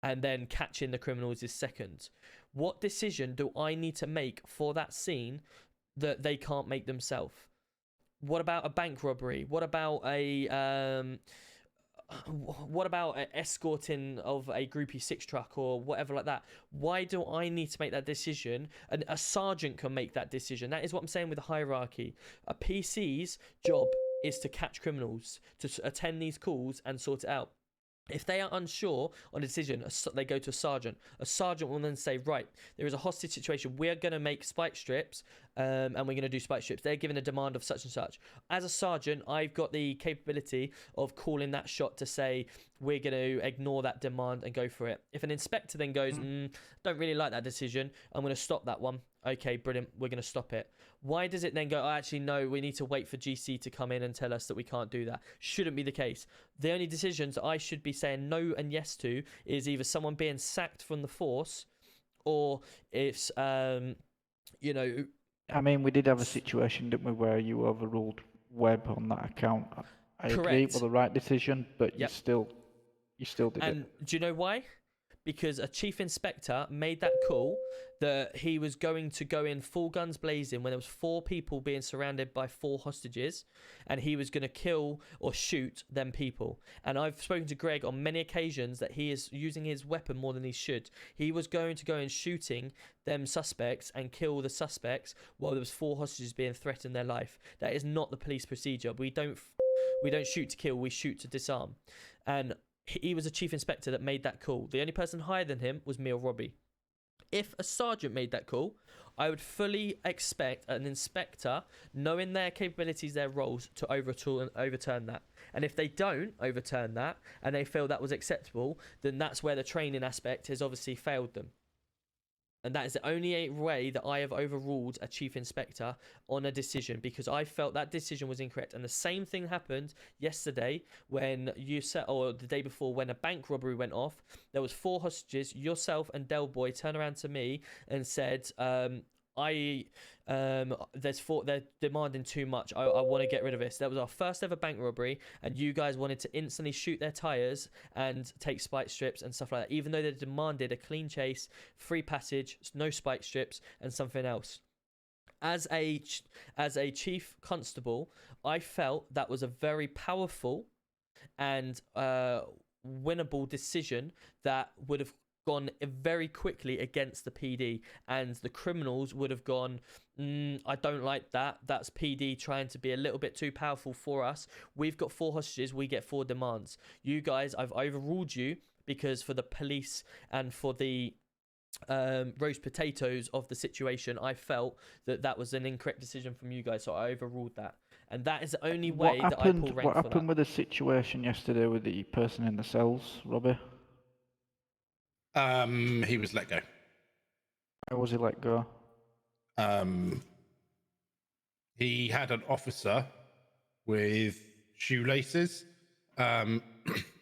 and then catching the criminals is second. What decision do I need to make for that scene that they can't make themselves? What about a bank robbery? What about escorting of a groupie 6 truck or whatever like that? Why do I need to make that decision? And a sergeant can make that decision. That is what I'm saying with the hierarchy. A PC's job is to catch criminals, to attend these calls and sort it out. If they are unsure on a decision, they go to a sergeant. A sergeant will then say, right, there is a hostage situation. We're going to make spike strips, and we're going to do spike strips. They're given a demand of such and such. As a sergeant, I've got the capability of calling that shot to say, we're going to ignore that demand and go for it. If an inspector then goes, don't really like that decision, I'm going to stop that one. Okay, brilliant. We're going to stop it. Why does it then go, actually, no, we need to wait for GC to come in and tell us that we can't do that? Shouldn't be the case. The only decisions I should be saying no and yes to is either someone being sacked from the force, or it's, I mean, we did have a situation, didn't we, where you overruled Webb on that account. I agree it was the right decision, but you still did it. And do you know why? Because a chief inspector made that call that he was going to go in full guns blazing when there was 4 people being surrounded by 4 hostages, and he was going to kill or shoot them people. And I've spoken to Greg on many occasions that he is using his weapon more than he should. He was going to go in shooting them suspects and kill the suspects while there was 4 hostages being threatened their life. That is not the police procedure. We don't shoot to kill, we shoot to disarm. And he was a chief inspector that made that call. The only person higher than him was me or Robbie. If a sergeant made that call, I would fully expect an inspector, knowing their capabilities, their roles, to overturn that. And if they don't overturn that and they feel that was acceptable, then that's where the training aspect has obviously failed them. And that is the only way that I have overruled a chief inspector on a decision, because I felt that decision was incorrect. And the same thing happened yesterday when or the day before, when a bank robbery went off. There was 4 hostages. Yourself and Del Boy turned around to me and said, they're demanding too much. I want to get rid of this. That was our first ever bank robbery, and you guys wanted to instantly shoot their tires and take spike strips and stuff like that, even though they demanded a clean chase, free passage, no spike strips, and something else. As a chief constable, I felt that was a very powerful and winnable decision that would have gone very quickly against the PD, and the criminals would have gone, I don't like that. That's PD trying to be a little bit too powerful for us. We've got 4 hostages, we get 4 demands. You guys, I've overruled you because for the police and for the roast potatoes of the situation, I felt that that was an incorrect decision from you guys, so I overruled that. And that is the only way that I pull rank for that. What happened with the situation yesterday with the person in the cells, Robbie? He was let go. How was he let go? He had an officer with shoelaces, and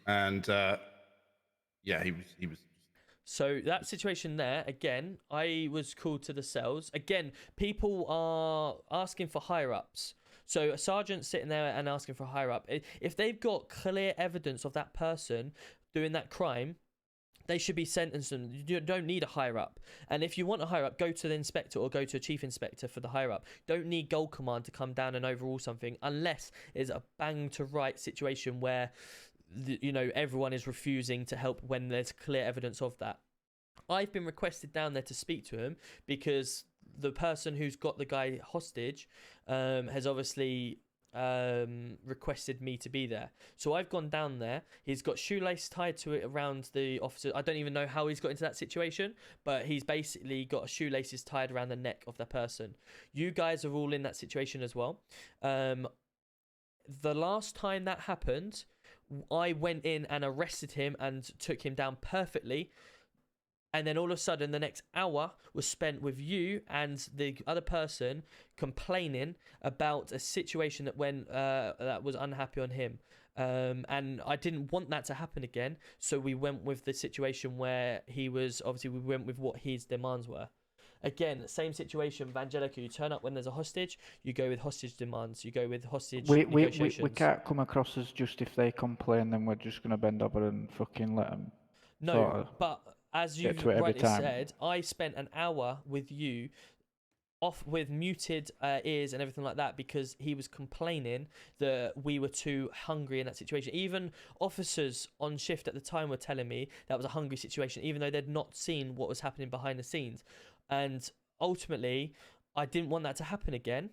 yeah, he was. So that situation there, again, I was called to the cells. Again, people are asking for higher ups. So a sergeant sitting there and asking for a higher up. If they've got clear evidence of that person doing that crime, they should be sentenced, and you don't need a higher up. And if you want a higher up, go to the inspector or go to a chief inspector for the higher up. Don't need Gold Command to come down and overrule something unless it's a bang to right situation where everyone is refusing to help when there's clear evidence of that. I've been requested down there to speak to him because the person who's got the guy hostage has obviously requested me to be there. So I've gone down there. He's got shoelace tied to it around the officer. I don't even know how he's got into that situation, but he's basically got shoelaces tied around the neck of the person. You guys are all in that situation as well. The last time that happened, I went in and arrested him and took him down perfectly. And then all of a sudden, the next hour was spent with you and the other person complaining about a situation that that was unhappy on him. And I didn't want that to happen again. So we went with the situation where we went with what his demands were. Again, same situation, Vangelica, you turn up when there's a hostage, you go with hostage demands, you go with hostage negotiations. We can't come across as just if they complain, then we're just going to bend over and fucking let them. No, but as you rightly said, I spent an hour with you off with muted ears and everything like that because he was complaining that we were too hungry in that situation. Even officers on shift at the time were telling me that was a hungry situation, even though they'd not seen what was happening behind the scenes. And ultimately, I didn't want that to happen again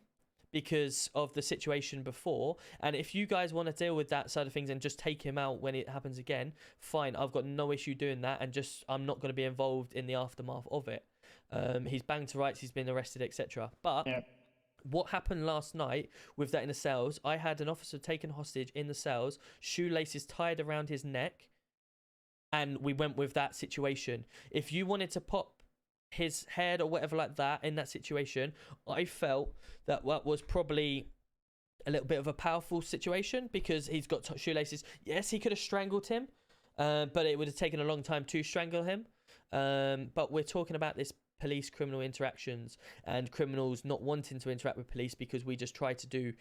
because of the situation before. And if you guys want to deal with that side of things and just take him out when it happens again, fine, I've got no issue doing that, and I'm not going to be involved in the aftermath of it. He's banged to rights, he's been arrested, etc. But what happened last night with that in the cells, I had an officer taken hostage in the cells, shoelaces tied around his neck, and we went with that situation. If you wanted to pop his head or whatever like that in that situation, I felt that was probably a little bit of a powerful situation because he's got shoelaces. Yes, he could have strangled him, but it would have taken a long time to strangle him. But we're talking about this police criminal interactions and criminals not wanting to interact with police because we just try to do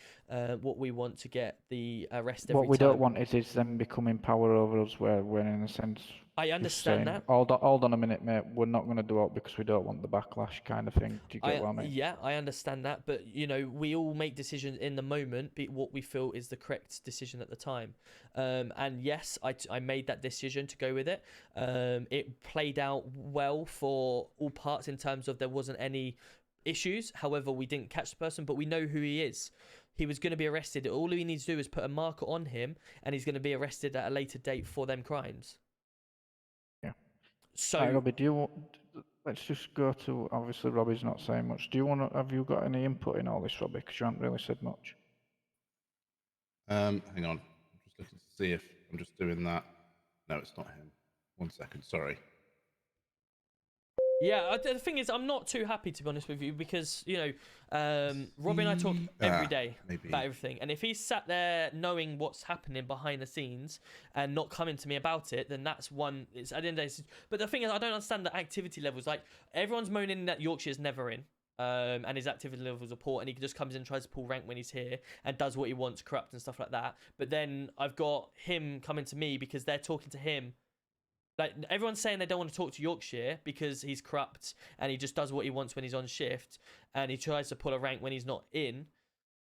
what we want to get the arrest every time. What we don't want is them becoming power over us where we're in a sense I understand that. Hold on a minute, mate. We're not going to do it because we don't want the backlash kind of thing. Do you get what I mean? Yeah, I understand that. But, we all make decisions in the moment, what we feel is the correct decision at the time. And yes, I made that decision to go with it. It played out well for all parts in terms of there wasn't any issues. However, we didn't catch the person, but we know who he is. He was going to be arrested. All he needs to do is put a marker on him, and he's going to be arrested at a later date for them crimes. So, right, Robbie, let's just go to, obviously Robbie's not saying much. Have you got any input in all this, Robbie? Because you haven't really said much. Hang on. I'm just looking to see if I'm just doing that. No, it's not him. 1 second, sorry. Yeah, the thing is, I'm not too happy, to be honest with you, because, Robbie and I talk every day about everything. And if he's sat there knowing what's happening behind the scenes and not coming to me about it, then that's one. It's at the end of the day. But the thing is, I don't understand the activity levels. Like, everyone's moaning that Yorkshire's never in. And his activity levels are poor, and he just comes in and tries to pull rank when he's here and does what he wants, corrupt and stuff like that. But then I've got him coming to me because they're talking to him. Like, everyone's saying they don't want to talk to Yorkshire because he's corrupt and he just does what he wants when he's on shift and he tries to pull a rank when he's not in.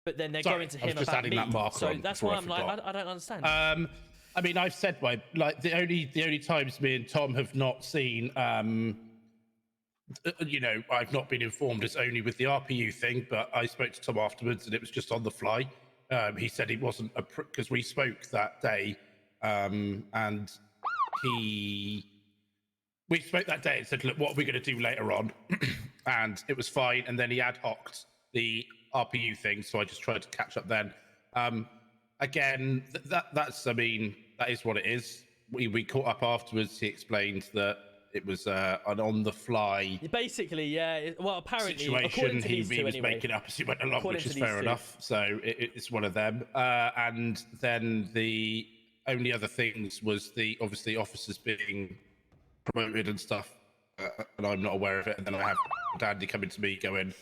But then they're Sorry, going to I was him just about adding me. that marker So on that's before why I I'm like, forgot. I don't understand. I mean, I've said the only times me and Tom have not seen, I've not been informed is only with the RPU thing. But I spoke to Tom afterwards, and it was just on the fly. He said he wasn't because we spoke that day, and we spoke that day and said, look, what are we going to do later on? And it was fine. And then he ad hoc'd the RPU thing. So I just tried to catch up then. Again, that's, I mean, that is what it is. We caught up afterwards. He explained that it was an on the fly. Basically, yeah. Well, apparently, according Situation to he these two was anyway. making up as he went along, According which to is these fair two. enough. So it's one of them. And then the only other things was the obviously officers being promoted and stuff, and I'm not aware of it. And then I have Dandy coming to me going,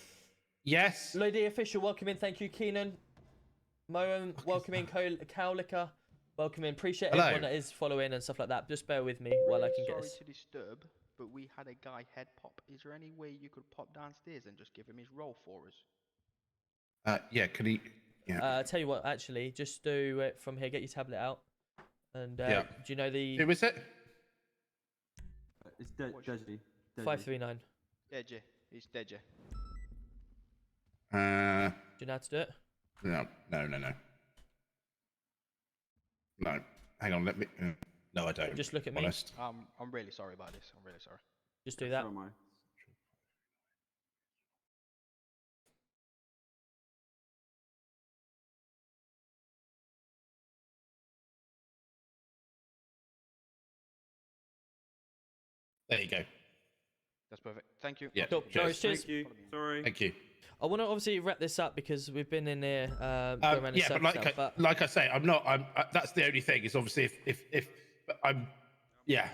yes. Lady official, welcome in. Thank you, Keenan. Moen, welcome in. Cowlicker, welcome in. Appreciate Hello. everyone that is following and stuff like that. Just bear with me while I can get Sorry this. to disturb, but we had a guy head pop. Is there any way you could pop downstairs and just give him his role for us? Yeah, can he? Yeah. Tell you what, actually, just do it from here. Get your tablet out. And Yeah. do you know the? Who is it? It's Desi. 539. Deja. It's Deja. Do you know how to do it? No. Hang on, let me. No, I don't. Just look at me. Honest. I'm really sorry about this. I'm really sorry. Just do that. So am I. There you go. That's perfect. Thank you. Yeah. Cool. No worries, cheers. Thank you. Sorry. Thank you. I want to obviously wrap this up because we've been in there. Going around in Yeah, but circles like I say, I'm not. That's the only thing. Is obviously if I'm. Yeah.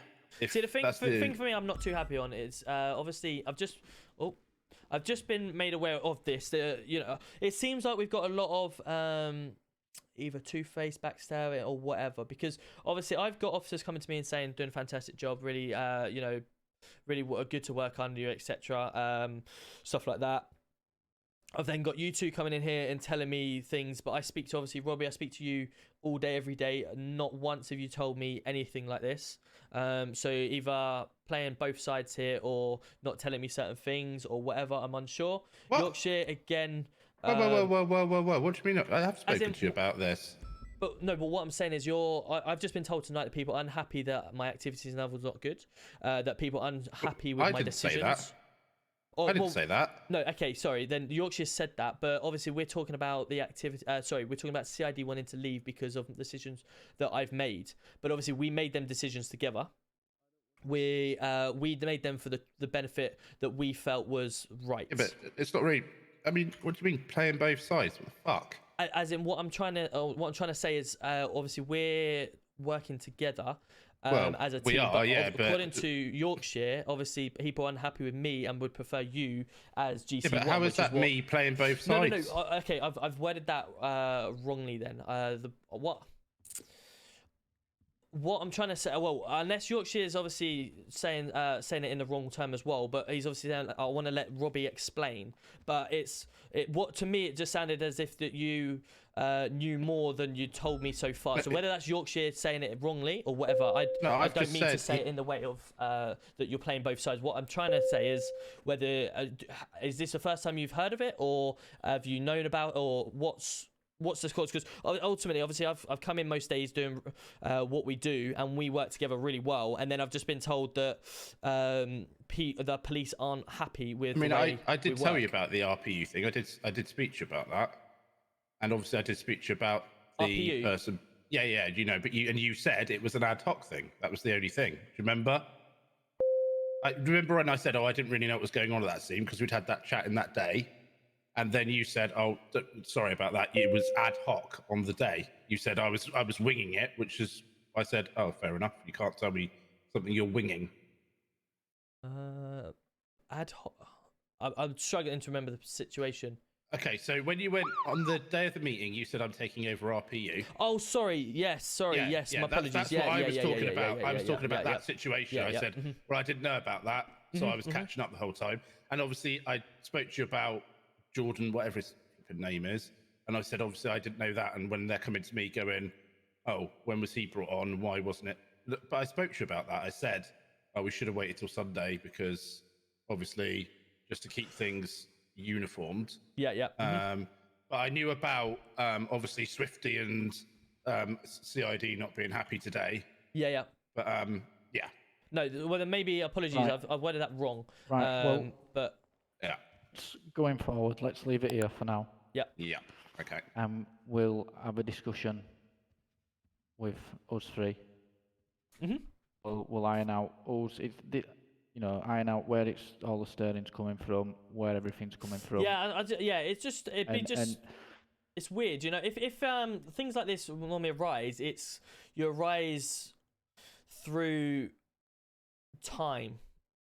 See, the thing for me, I'm not too happy on is obviously I've just been made aware of this. It seems like we've got a lot of either two-faced backstabbing or whatever. Because obviously I've got officers coming to me and saying doing a fantastic job, really, really good to work under you, etc. Stuff like that. I've then got you two coming in here and telling me things, but I speak to obviously Robbie. I speak to you all day, every day. Not once have you told me anything like this. So either playing both sides here or not telling me certain things or whatever. I'm unsure. What? Yorkshire again. Whoa! What do you mean? I have spoken to you about this. But what I'm saying is I've just been told tonight that people are unhappy that my activities and levels not good. That people are unhappy with my decisions. Say that. I didn't say that. No, okay, sorry. Then Yorkshire said that, but obviously we're talking about the activity. We're talking about CID wanting to leave because of decisions that I've made. But obviously we made them decisions together. We made them for the benefit that we felt was right. Yeah, but it's not really. I mean, what do you mean playing both sides? What the fuck? As in, what I'm trying to say is, obviously we're working together. As a team, we are, yeah. According to Yorkshire, obviously people are unhappy with me and would prefer you as GC1. Yeah, but how is that me playing both sides? No. Okay, I've worded that wrongly then. What I'm trying to say, well, unless Yorkshire is obviously saying it in the wrong term as well, but he's obviously saying I want to let Robbie explain. But what to me it just sounded as if that you knew more than you told me so far. So whether that's Yorkshire saying it wrongly or whatever, I don't mean to say it in the way of that you're playing both sides. What I'm trying to say is whether is this the first time you've heard of it, or have you known about, or what's the cause? Because ultimately, obviously, I've come in most days doing what we do, and we work together really well. And then I've just been told that the police aren't happy with. I mean, I did tell you about the RPU thing. I did speak to you about that, and obviously I did speak to you about the RPU? person. Yeah, but you said it was an ad hoc thing. That was the only thing. Do you remember? I remember when I said, I didn't really know what was going on at that scene because we'd had that chat in that day. And then you said, sorry about that. It was ad hoc on the day. You said I was winging it, which is, I said, oh, fair enough. You can't tell me something you're winging. Ad hoc. I'm struggling to remember the situation. Okay, so when you went on the day of the meeting, you said I'm taking over RPU. Oh, sorry. Yes, sorry. Yes, my apologies. That's what I was talking about. I was talking about that situation. I said, well, I didn't know about that, so I was catching up the whole time. And obviously, I spoke to you about Jordan, whatever his name is, And I said, obviously, I didn't know that. And when they're coming to me going, oh, when was he brought on? Why wasn't it? But I spoke to you about that. I said, oh, we should have waited till Sunday because obviously just to keep things uniformed. Yeah, yeah. But I knew about obviously Swifty and CID not being happy today. Yeah, yeah. But yeah. No, well then maybe apologies. Right. I've worded that wrong. Right. Well, but yeah. Going forward, let's leave it here for now. Yeah. Yeah. Okay. We'll have a discussion with us three. We'll iron out iron out where it's all the sterling's coming from, where everything's coming from. Yeah, it's weird, you know. If things like this normally arise, you arise through time,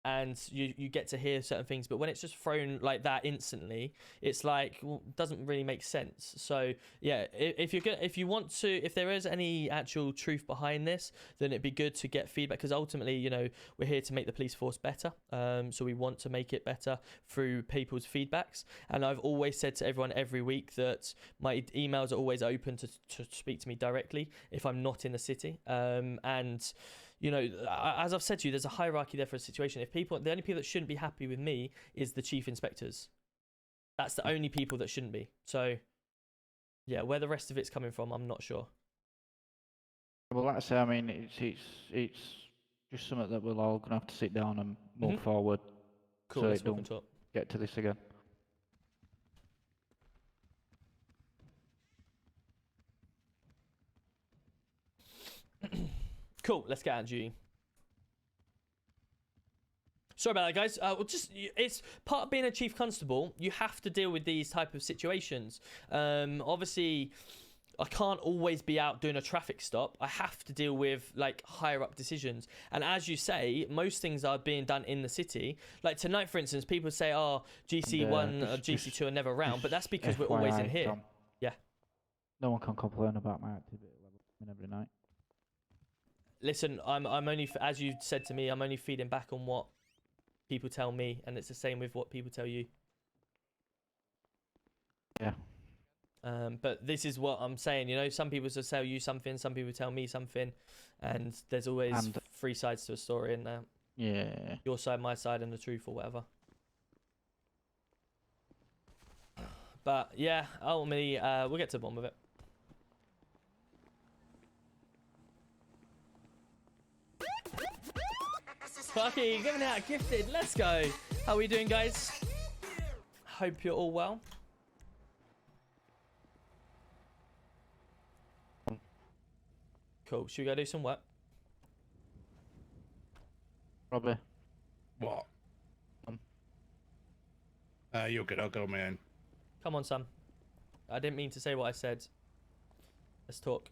and you get to hear certain things. But when it's just thrown like that instantly, it's like doesn't really make sense. So yeah, if there is any actual truth behind this, then it'd be good to get feedback, because ultimately, you know, we're here to make the police force better. So we want to make it better through people's feedbacks. And I've always said to everyone every week that my emails are always open to speak to me directly if I'm not in the city. And you know, as I've said to you, there's a hierarchy there for a situation. The only people that shouldn't be happy with me is the chief inspectors. That's the only people that shouldn't be. So, yeah, where the rest of it's coming from, I'm not sure. Well, like I say, I mean, it's just something that we're all gonna have to sit down and move forward. Cool. So let's it don't talk. get to this again. Cool, let's get out of duty. Sorry about that, guys. It's part of being a chief constable. You have to deal with these type of situations. Obviously, I can't always be out doing a traffic stop. I have to deal with like higher up decisions. And as you say, most things are being done in the city. Like tonight, for instance, people say, "Oh, GC1 or GC2 are never around," but that's because we're always in here. Tom, yeah. No one can complain about my activity level every night. Listen, I'm only, as you said to me, I'm only feeding back on what people tell me, and it's the same with what people tell you. Yeah. But this is what I'm saying, you know, some people will tell you something, some people tell me something, and there's always three sides to a story, and yeah, your side, my side, and the truth, or whatever. But yeah, ultimately, we'll get to the bottom of it. Sparky, giving out gifted. Let's go. How are we doing, guys? Hope you're all well. Cool. Should we go do some work? Probably. What? You're good. I'll go on my own. Come on, Sam. I didn't mean to say what I said. Let's talk.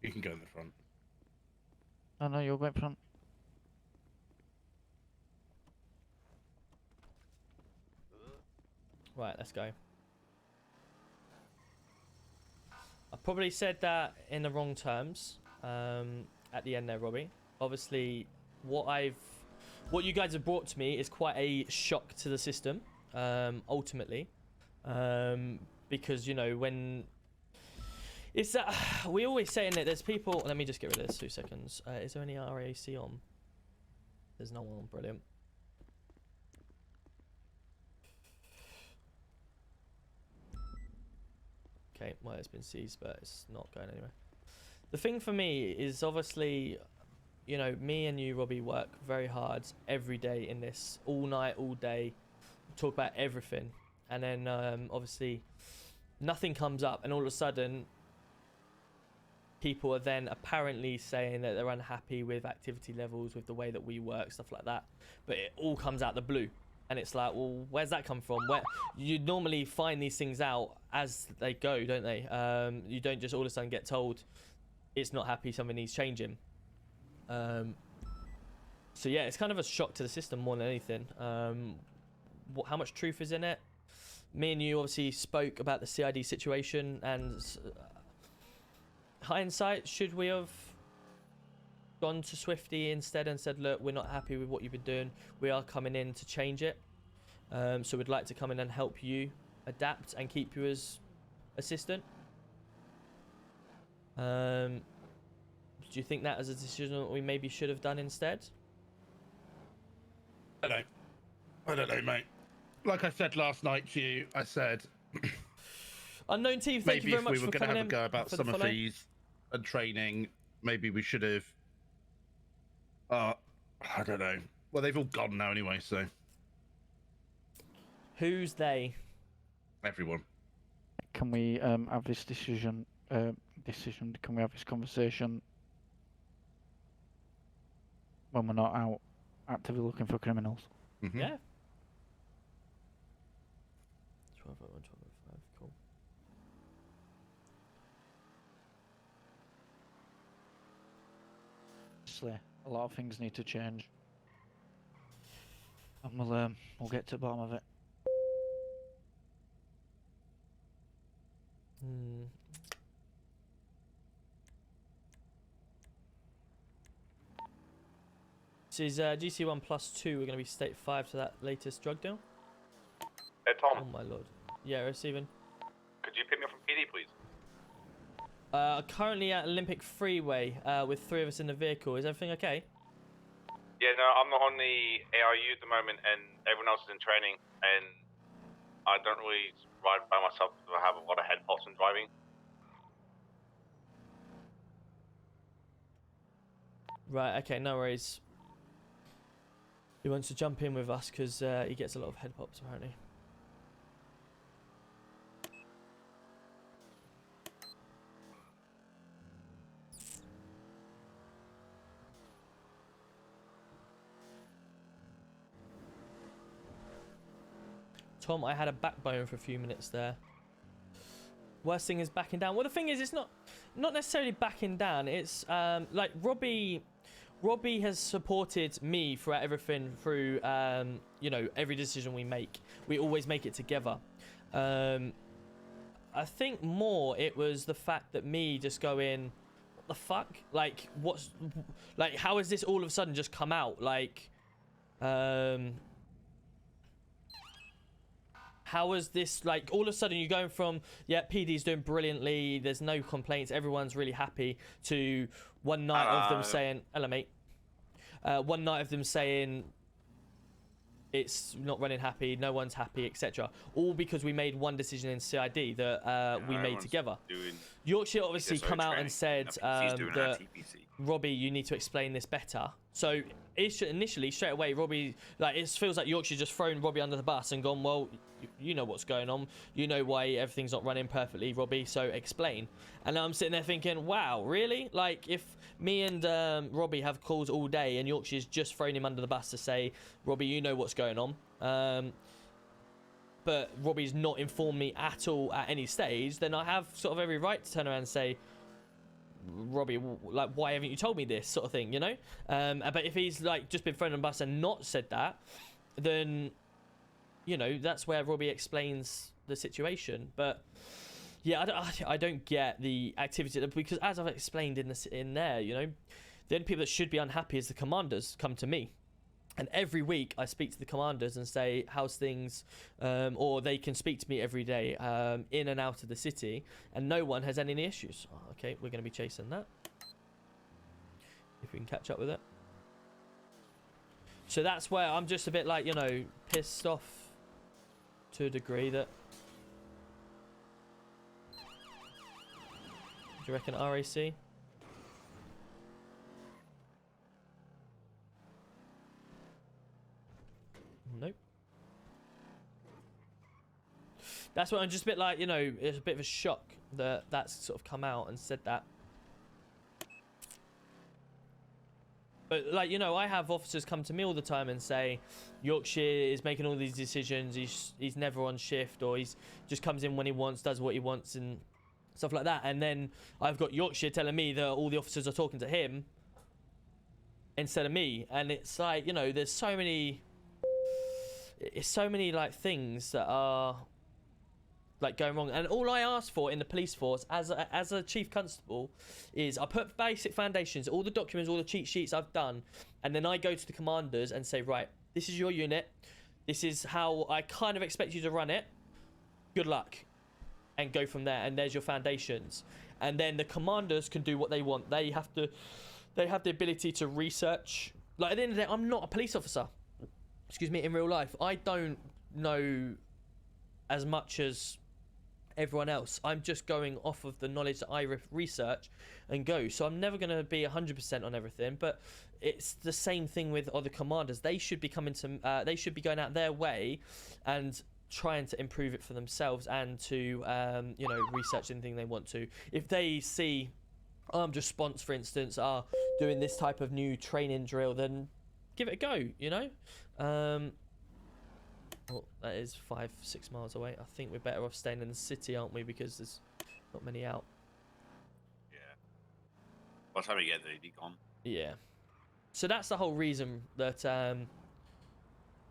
You can go in the front. Oh no, you'll go in front. Right, let's go. I probably said that in the wrong terms at the end there, Robbie. Obviously, what you guys have brought to me is quite a shock to the system, ultimately, because, you know, when it's that we always say in it, there's people. Let me just get rid of this 2 seconds. Is there any RAC on? There's no one on. Brilliant. Okay, well, it's been seized, but it's not going anywhere. The thing for me is obviously, you know, me and you, Robbie, work very hard every day in this, all night, all day, talk about everything, and then obviously nothing comes up, and all of a sudden people are then apparently saying that they're unhappy with activity levels, with the way that we work, stuff like that, but it all comes out the blue. And it's like, well, where's that come from? Where you normally find these things out as they go, don't they? You don't just all of a sudden get told it's not happy, something needs changing. So yeah, it's kind of a shock to the system more than anything. How much truth is in it? Me and you obviously spoke about the CID situation, and hindsight, should we have gone to Swifty instead and said, look, we're not happy with what you've been doing, we are coming in to change it, so we'd like to come in and help you adapt and keep you as assistant. Do you think that is a decision that we maybe should have done instead? I don't know, mate. Like I said last night to you, I said Unknown team, thank you very much for coming in. Maybe if we were going to have a go about summer fees and training, maybe we should have. I don't know. Well, they've all gone now anyway, so. Who's they? Everyone. Can we have this decision? Can we have this conversation when we're not out actively looking for criminals? Mm-hmm. Yeah. 1201, 1205, cool. Obviously, a lot of things need to change, and we'll get to the bottom of it. This is GC1 +2. We're going to be state 5 to that latest drug deal. Hey, Tom. Oh my lord. Yeah, receiving. Could you pick me up from PD, please? Currently at Olympic Freeway with 3 of us in the vehicle. Is everything okay? Yeah, no, I'm not on the ARU at the moment, and everyone else is in training, and I don't really ride by myself because I have a lot of head pops and driving. Right, okay, no worries. He wants to jump in with us because he gets a lot of head pops apparently. Tom, I had a backbone for a few minutes there. Worst thing is backing down. Well, the thing is, it's not necessarily backing down. It's like Robbie has supported me throughout everything, through you know, every decision we make. We always make it together. I think more it was the fact that me just going, what the fuck? Like, how has this all of a sudden just come out? Like, how is this, like, all of a sudden you're going from, yeah, PD's doing brilliantly, there's no complaints, everyone's really happy, to one night of them saying, hello mate, one night of them saying it's not running happy, no one's happy, etc. All because we made one decision in CID that we made together. Yorkshire obviously come out and said that, Robbie, you need to explain this better. So initially, straight away, Robbie, like, it feels like Yorkshire just thrown Robbie under the bus and gone, well, you know what's going on. You know why everything's not running perfectly, Robbie, so explain. And I'm sitting there thinking, wow, really? Like, if me and Robbie have calls all day and Yorkshire's just thrown him under the bus to say, Robbie, you know what's going on. But Robbie's not informed me at all at any stage, then I have sort of every right to turn around and say, Robbie, like, why haven't you told me this, sort of thing, you know? But if he's like just been thrown on the bus and not said that, then, you know, that's where Robbie explains the situation. But yeah, I don't get the activity, because as I've explained in there, you know, the only people that should be unhappy is the commanders come to me. And every week I speak to the commanders and say, how's things? Or they can speak to me every day in and out of the city, and no one has any issues. Oh, okay, we're going to be chasing that. If we can catch up with it. So that's where I'm just a bit like, you know, pissed off to a degree that... Do you reckon RAC? Nope. That's what I'm just a bit like, you know, it's a bit of a shock that that's sort of come out and said that. But, like, you know, I have officers come to me all the time and say, Yorkshire is making all these decisions, he's never on shift, or he's just comes in when he wants, does what he wants, and stuff like that. And then I've got Yorkshire telling me that all the officers are talking to him instead of me. And it's like, you know, there's so many... It's so many, like, things that are, like, going wrong. And all I ask for in the police force as a chief constable is I put basic foundations, all the documents, all the cheat sheets I've done, and then I go to the commanders and say, right, this is your unit, this is how I kind of expect you to run it. good luck, and go from there. And there's your foundations. And then the commanders can do what they want. They have the ability to research. Like, at the end of the day, I'm not a police officer. Excuse me, in real life. I don't know as much as everyone else. I'm just going off of the knowledge that I research and go. So I'm never going to be 100% on everything, but it's the same thing with other commanders. They should be coming to, they should be going out their way and trying to improve it for themselves and to, you know, research anything they want to. If they see armed response, for instance, are doing this type of new training drill, then give it a go, you know? Well, that is 5-6 miles away. I think we're better off staying in the city, aren't we? Because there's not many out. Yeah. By the time we get there, he'd be gone. Yeah. So that's the whole reason that,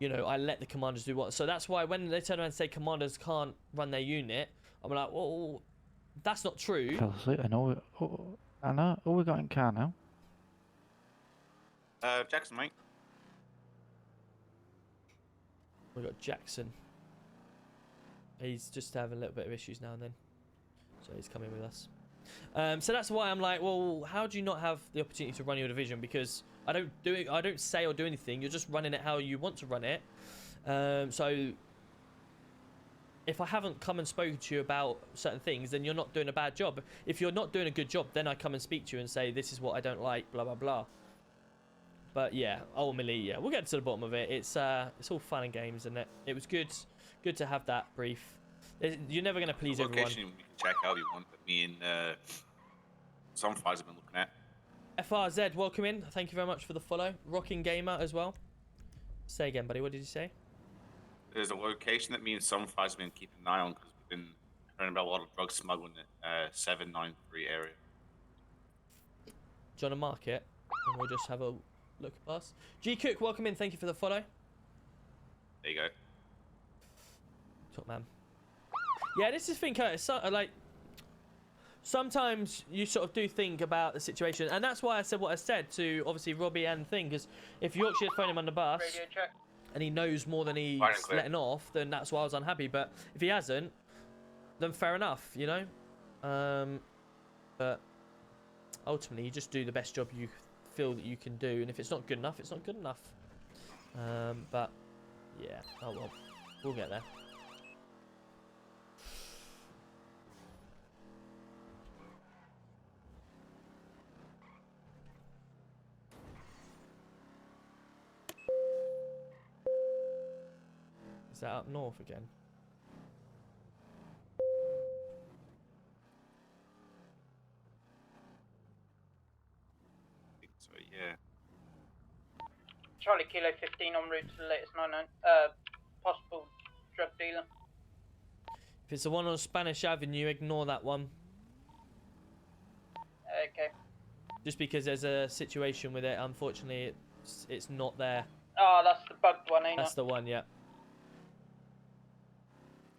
you know, I let the commanders do what. So that's why when they turn around and say commanders can't run their unit, I'm like, well, that's not true. Fell asleep. I know. I know. Oh, we got in car now. Jackson, mate. We got Jackson. He's just having a little bit of issues now and then, so he's coming with us. So that's why I'm like, well, how do you not have the opportunity to run your division? Because I don't say or do anything. You're just running it how you want to run it. So if I haven't come and spoken to you about certain things, then you're not doing a bad job. If you're not doing a good job, then I come and speak to you and say, this is what I don't like, blah blah blah. But yeah, ultimately, yeah, we'll get to the bottom of it. It's all fun and games, isn't it? It was good to have that brief. You're never going to please everyone. Location we can check out if you want, that me and some files have been looking at. FRZ, welcome in. Thank you very much for the follow. Rocking Gamer as well. Say again, buddy. What did you say? There's a location that me and some files have been keeping an eye on because we've been hearing about a lot of drug smuggling at 793 area. Do you want to mark it? And we'll just have a look past. G Cook, welcome in. Thank you for the follow. There you go. Top man. Yeah, this is the thing, Curtis. So, like, sometimes you sort of do think about the situation, and that's why I said what I said to obviously Robbie and Thing, because if Yorkshire had thrown him on the bus and he knows more than he's letting off, then that's why I was unhappy. But if he hasn't, then fair enough, you know. But ultimately, you just do the best job you feel that you can do, and if it's not good enough, it's not good enough. But yeah, oh well, we'll get there. Is that up north again? So yeah. Charlie Kilo 15 en route to the latest 99. Possible drug dealer. If it's the one on Spanish Avenue, ignore that one. Okay. Just because there's a situation with it, unfortunately, it's not there. Oh, that's the bugged one, ain't it? That's the one, yeah.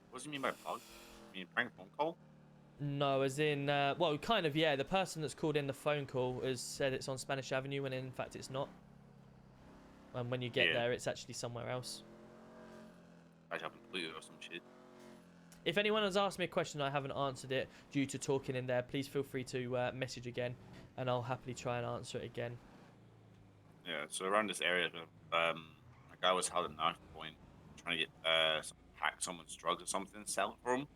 What does it mean by bug? You mean prank phone call? No, as in, well, kind of, yeah. The person that's called in the phone call has said it's on Spanish Avenue when in fact it's not. And when you get there, it's actually somewhere else. I haven't completed or some shit. If anyone has asked me a question and I haven't answered it due to talking in there, please feel free to message again, and I'll happily try and answer it again. Yeah, so around this area, a guy was held at knife point trying to get hack someone's drugs or something, sell it for him.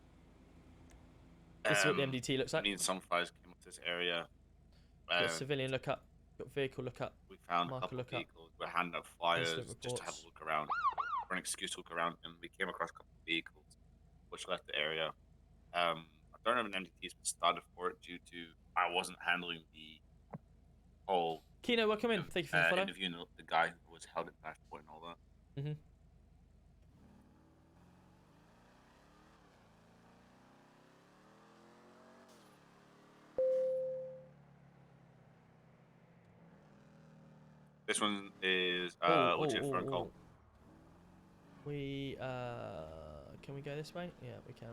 This is what the MDT looks like. Me and some fighters came up to this area. Got civilian look up. Got vehicle look up. We found a Marker couple of look up. vehicles. We're handing out flyers Incident just to have reports. a look around, for an excuse to look around, and we came across a couple of vehicles which left the area. I don't have an MDT's been started for it due to I wasn't handling the whole Kino, welcome in. Thank you for the follow. interviewing the guy who was held at knife point and all that. Mm-hmm. This one is legit phone call. We can we go this way? Yeah, we can.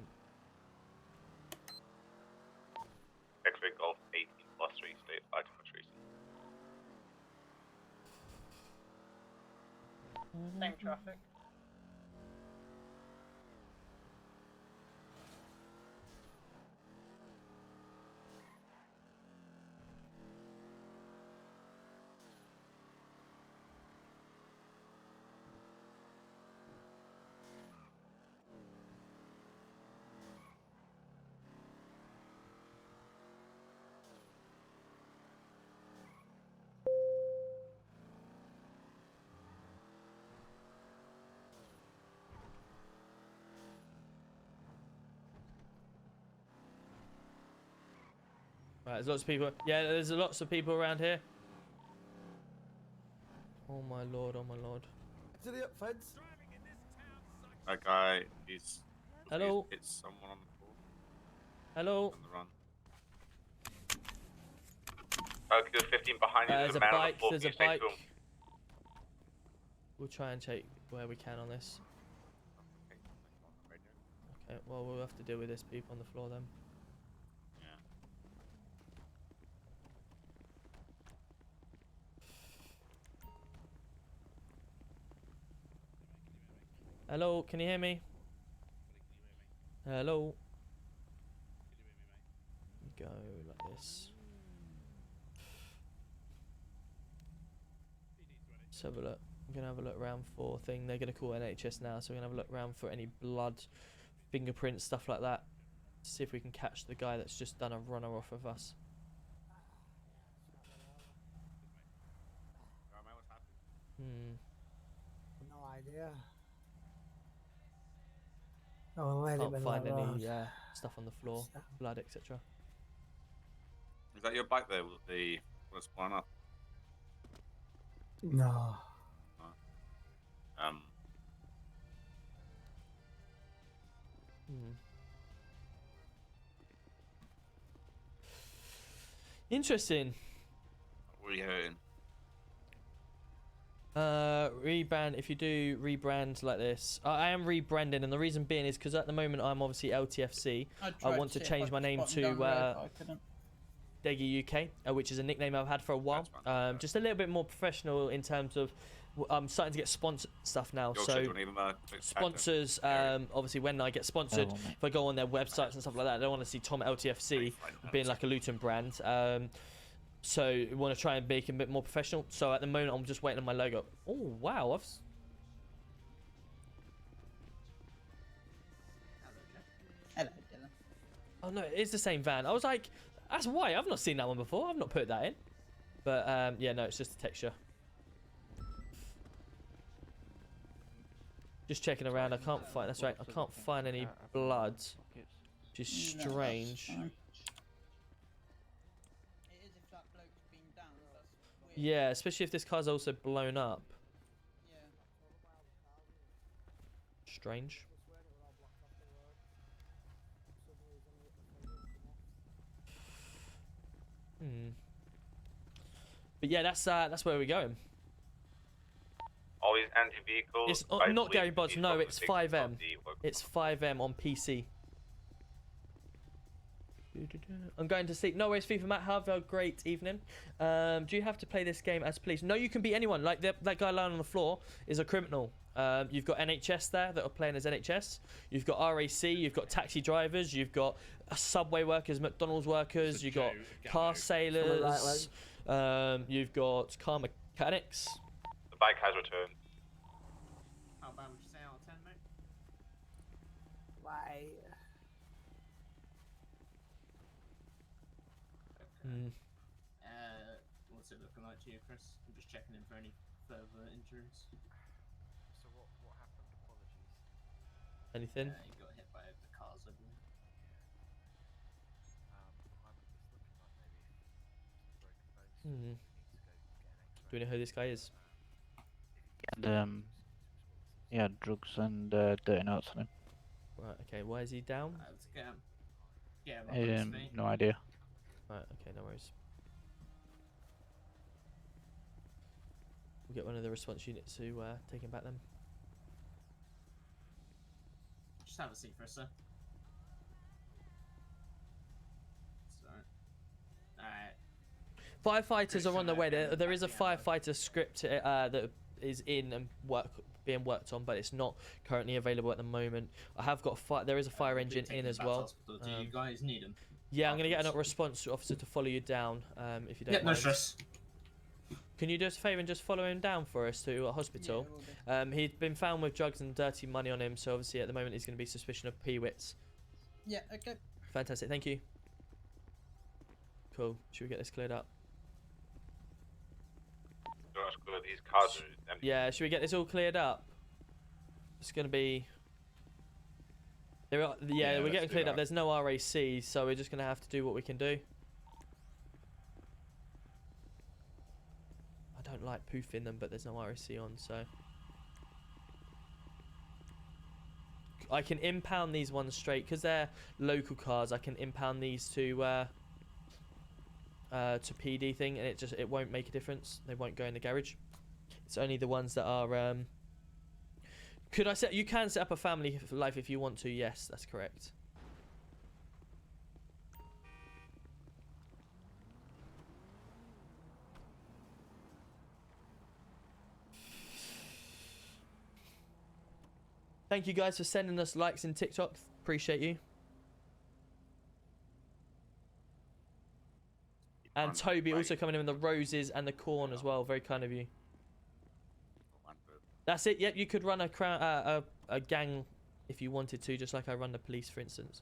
X-ray Golf 18 plus 3 state 5 to much recent. Same traffic. There's lots of people. Yeah, there's lots of people around here. Oh my lord, oh my lord. To the feds. That guy, he's Hello. hit someone on the floor. Hello. On the run. Kilo 15 behind you. There's a man on bike. the floor. There's Can a you stay bike. to him? We'll try and take where we can on this. Okay, well, we'll have to deal with this people on the floor then. Hello, can you hear me? Hello. Go like this. Let's have a look. I'm gonna have a look around for thing. They're gonna call NHS now, so we're gonna have a look around for any blood, fingerprints, stuff like that. See if we can catch the guy that's just done a runner off of us. No idea. Oh, let Can't him find alone. any stuff on the floor, blood, etc. Is that your bike there with the what's blown up? No. Um. Interesting. What are you hurting? Rebrand. If you do rebrand like this, I am rebranding, and the reason being is because at the moment I'm obviously LTFC. I want to change my name to Deggy UK, which is a nickname I've had for a while. Just a little bit more professional in terms of I'm starting to get sponsored stuff now. So sponsors, obviously when I get sponsored, if I go on their websites and stuff like that, I don't want to see Tom LTFC being like a Luton brand. So we want to try and make it a bit more professional. So at the moment I'm just waiting on my logo. Oh wow, Hello, Dylan. Oh no, it is the same van. I was like, that's why I've not seen that one before. I've not put that in. But yeah, no, it's just a texture. Just checking around. I can't find. That's right. I can't find any blood. Which is strange. Yeah, especially if this car's also blown up. Strange. But yeah, that's where we're going. All these anti-vehicles. It's not Gary Bods. No, it's FiveM. It's FiveM on PC. I'm going to sleep. No worries, FIFA Matt. Have a great evening. Do you have to play this game as police? No, you can be anyone. Like that guy lying on the floor is a criminal. You've got NHS there that are playing as NHS. You've got RAC. You've got taxi drivers. You've got subway workers, McDonald's workers. You've got car sailors. You've got car mechanics. The bike has returned. How bad would you say out of 10, mate? Why? What's it looking like to you, Chris? I'm just checking in for any further injuries. So what happened? Apologies. Anything? You got hit by the cars, I believe. I'm just looking like maybe some broken bones. Do we know who this guy is? And yeah, drugs and dirty notes on him. Right. Okay. Why is he down? Let's get him. Yeah, right, No idea. Right. Okay. No worries. We'll get one of the response units to take him back then. Just have a seat for a sec. Sorry. Firefighters are on their way. There is a firefighter script that is in and being worked on, but it's not currently available at the moment. I have got there is a fire engine in as well. Do you guys need him? Yeah, I'm gonna get a response officer to follow you down. If you don't mind. No stress. Can you do us a favour and just follow him down for us to a hospital? He'd been found with drugs and dirty money on him, so obviously at the moment he's going to be suspicion of Peewits. Yeah, okay. Fantastic, thank you. Cool. Should we get this cleared up? These cars are empty. Yeah, should we get this all cleared up? It's going to be... we're getting cleared up. There's no RAC, so we're just going to have to do what we can do. don't like poofing them, but there's no RSC on, so I can impound these ones straight because they're local cars. I can impound these to PD thing, and it won't make a difference. They won't go in the garage. It's only the ones that are. Could I set? You can set up a family life if you want to. Yes, that's correct. Thank you guys for sending us likes in TikTok. Appreciate you. And Toby also coming in with the roses and the corn as well. Very kind of you. That's it. Yep, you could run a gang if you wanted to, just like I run the police, for instance.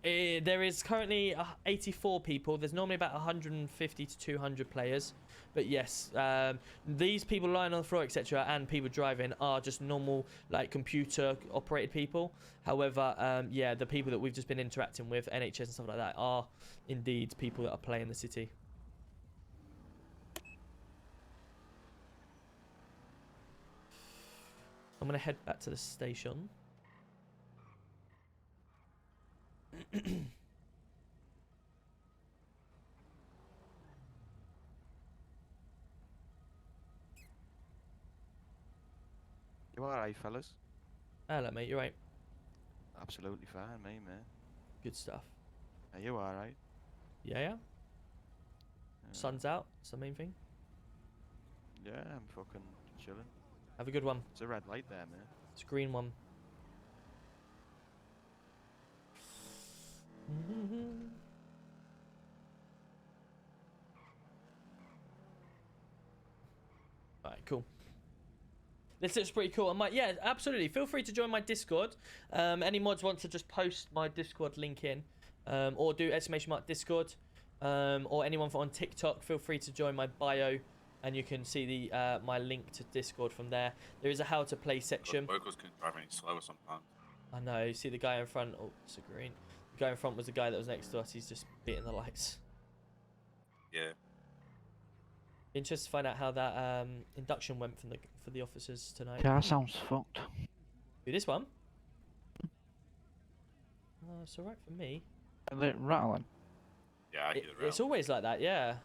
There is currently 84 people. There's normally about 150 to 200 players. But yes, these people lying on the floor, etc., and people driving are just normal, like, computer-operated people. However, yeah, the people that we've just been interacting with, NHS and stuff like that, are indeed people that are playing the city. I'm going to head back to the station. You alright, fellas? Hello, mate. You right? Absolutely fine, mate, man. Good stuff. Are you alright? Yeah. Sun's out. That's the main thing. Yeah, I'm fucking chilling. Have a good one. It's a red light there, man. It's a green one. Alright, cool. This looks pretty cool. Yeah, absolutely. Feel free to join my Discord. Any mods want to just post my Discord link in, or do !Discord, or anyone on TikTok, feel free to join my bio, and you can see the my link to Discord from there. There is a how to play section. Locals can drive any slower sometimes. I know. You see the guy in front. Oh, it's a green. The guy in front was the guy that was next to us. He's just beating the lights. Yeah. Interested to find out how that induction went for the officers tonight. Car sounds fucked. Who, this one? It's alright for me. Is it rattling? Yeah, I hear the It's always like that, yeah.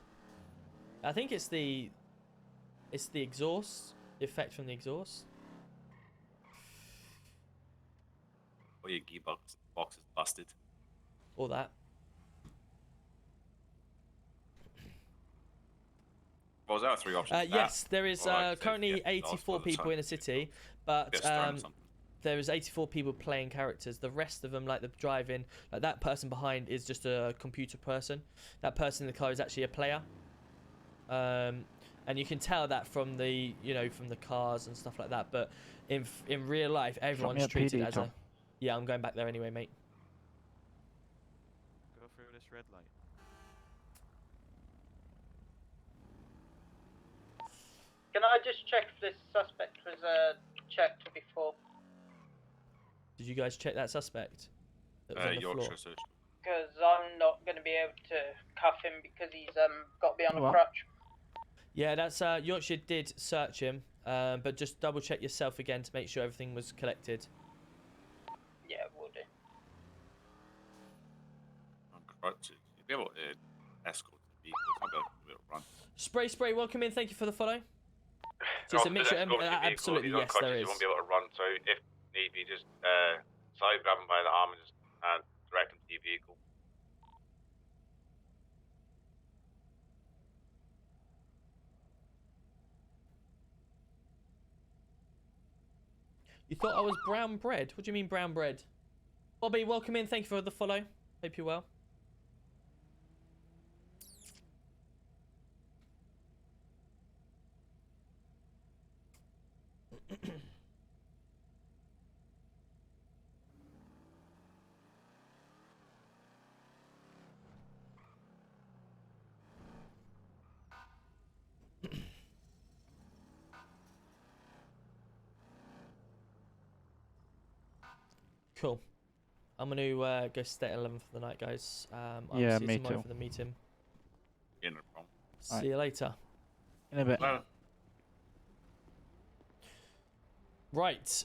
I think it's the exhaust, the effect from the exhaust. Or your gearbox box is busted. Or that. Well, was there 3 options? Yes, there is currently 84 people in the city, but there is 84 people playing characters. The rest of them, like the driving, like that person behind is just a computer person. That person in the car is actually a player. And you can tell that from the, from the cars and stuff like that. But in real life, everyone's treated as a. Yeah, I'm going back there anyway, mate. Go through this red light. Can I just check if this suspect was checked before? Did you guys check that suspect? That was on the floor? Because I'm not going to be able to cuff him because he's got to be on a crutch. Yeah, that's Yorkshire did search him, but just double check yourself again to make sure everything was collected. Yeah, will do. On crutches. You'll be able to escort the vehicle. It's not going to be able to run. Spray, welcome in. Thank you for the follow. Just a mixture. Absolutely, yes, there is. You won't be able to run, so if need be, just side grab him by the arm and just direct him to your vehicle. You thought I was brown bread? What do you mean brown bread? Bobby, welcome in. Thank you for the follow. Hope you're well. Cool. I'm going to go stay at 11 for the night, guys. I'll see you tomorrow for the meeting. Yeah, no problem. See you later. In a bit. Right.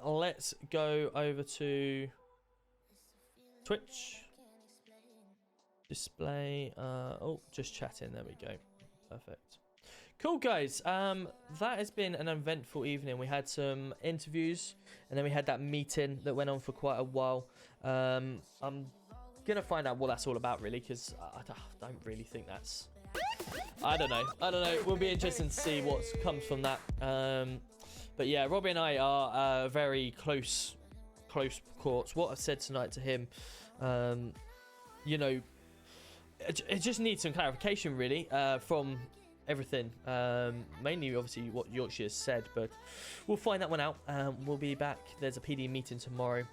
Let's go over to Twitch. Display. Oh, just chatting. There we go. Perfect. Cool, guys. That has been an eventful evening. We had some interviews, and then we had that meeting that went on for quite a while. I'm gonna find out what that's all about, really, because I don't really think that's. I don't know. We'll be interested to see what comes from that. But yeah, Robbie and I are very close quarters. What I've said tonight to him, you know, it just needs some clarification, really, from everything. Mainly, obviously, what Yorkshire has said, but we'll find that one out. We'll be back. There's a PD meeting tomorrow,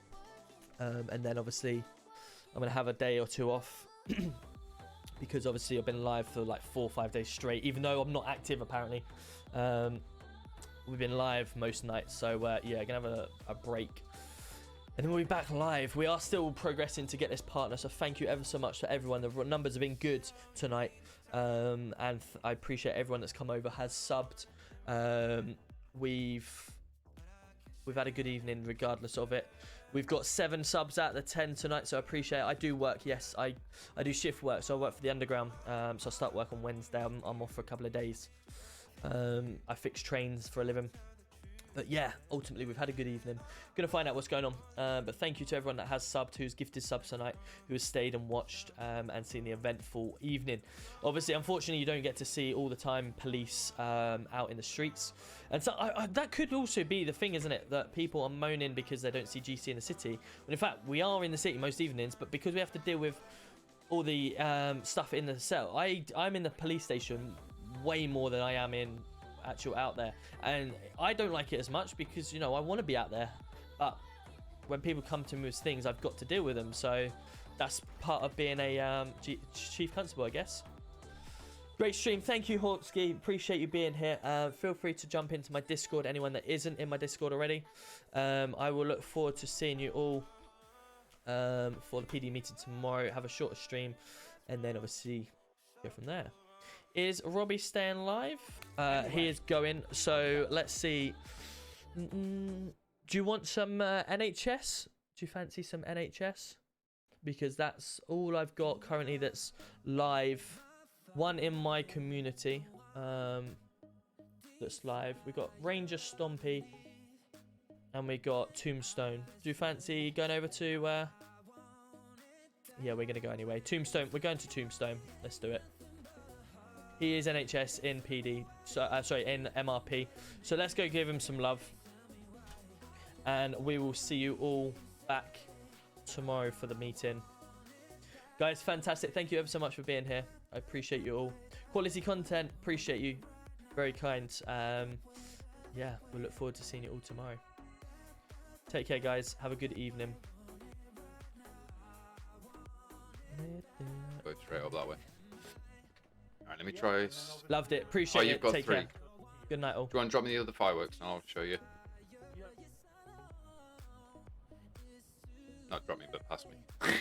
and then obviously I'm gonna have a day or two off because obviously I've been live for like 4 or 5 days straight, even though I'm not active apparently. We've been live most nights, so yeah, gonna have a break. And then we'll be back live. We are still progressing to get this partner, so thank you ever so much to everyone. The numbers have been good tonight, and I appreciate everyone that's come over, has subbed. We've had a good evening regardless of it. We've got 7 subs out of the 10 tonight, so I appreciate it. I do work, yes, I do shift work, so I work for the Underground. So I start work on Wednesday. I'm off for a couple of days. I fix trains for a living. But yeah, ultimately we've had a good evening. Gonna find out what's going on. But thank you to everyone that has subbed, who's gifted subs tonight, who has stayed and watched and seen the eventful evening. Obviously, unfortunately, you don't get to see all the time police out in the streets. And so that could also be the thing, isn't it? That people are moaning because they don't see GC in the city. When in fact, we are in the city most evenings, but because we have to deal with all the stuff in the cell, I'm in the police station way more than I am in actual out there, and I don't like it as much because, you know, I want to be out there, but when people come to me with things, I've got to deal with them. So that's part of being a chief constable, I guess. Great stream. Thank you, Hawksky. Appreciate you being here. Feel free to jump into my Discord, anyone that isn't in my Discord already. I will look forward to seeing you all for the PD meeting tomorrow. Have a shorter stream, and then obviously go from there. Is Robbie staying live? He is going. So let's see. Do you want some NHS? Do you fancy some NHS? Because that's all I've got currently that's live. One in my community that's live. We got Ranger Stompy and we got Tombstone. Do you fancy going over to? Yeah, we're gonna go anyway. Tombstone. We're going to Tombstone. Let's do it. He is NHS in PD, so sorry, in MRP. So let's go give him some love, and we will see you all back tomorrow for the meeting. Guys, fantastic! Thank you ever so much for being here. I appreciate you all. Quality content, appreciate you. Very kind. Yeah, we'll look forward to seeing you all tomorrow. Take care, guys. Have a good evening. Go straight up that way. Alright, let me try. Loved it. Appreciate it. You've got Take 3. care. Good night, all. Do you want to drop me the other fireworks and I'll show you? Not drop me, but pass me.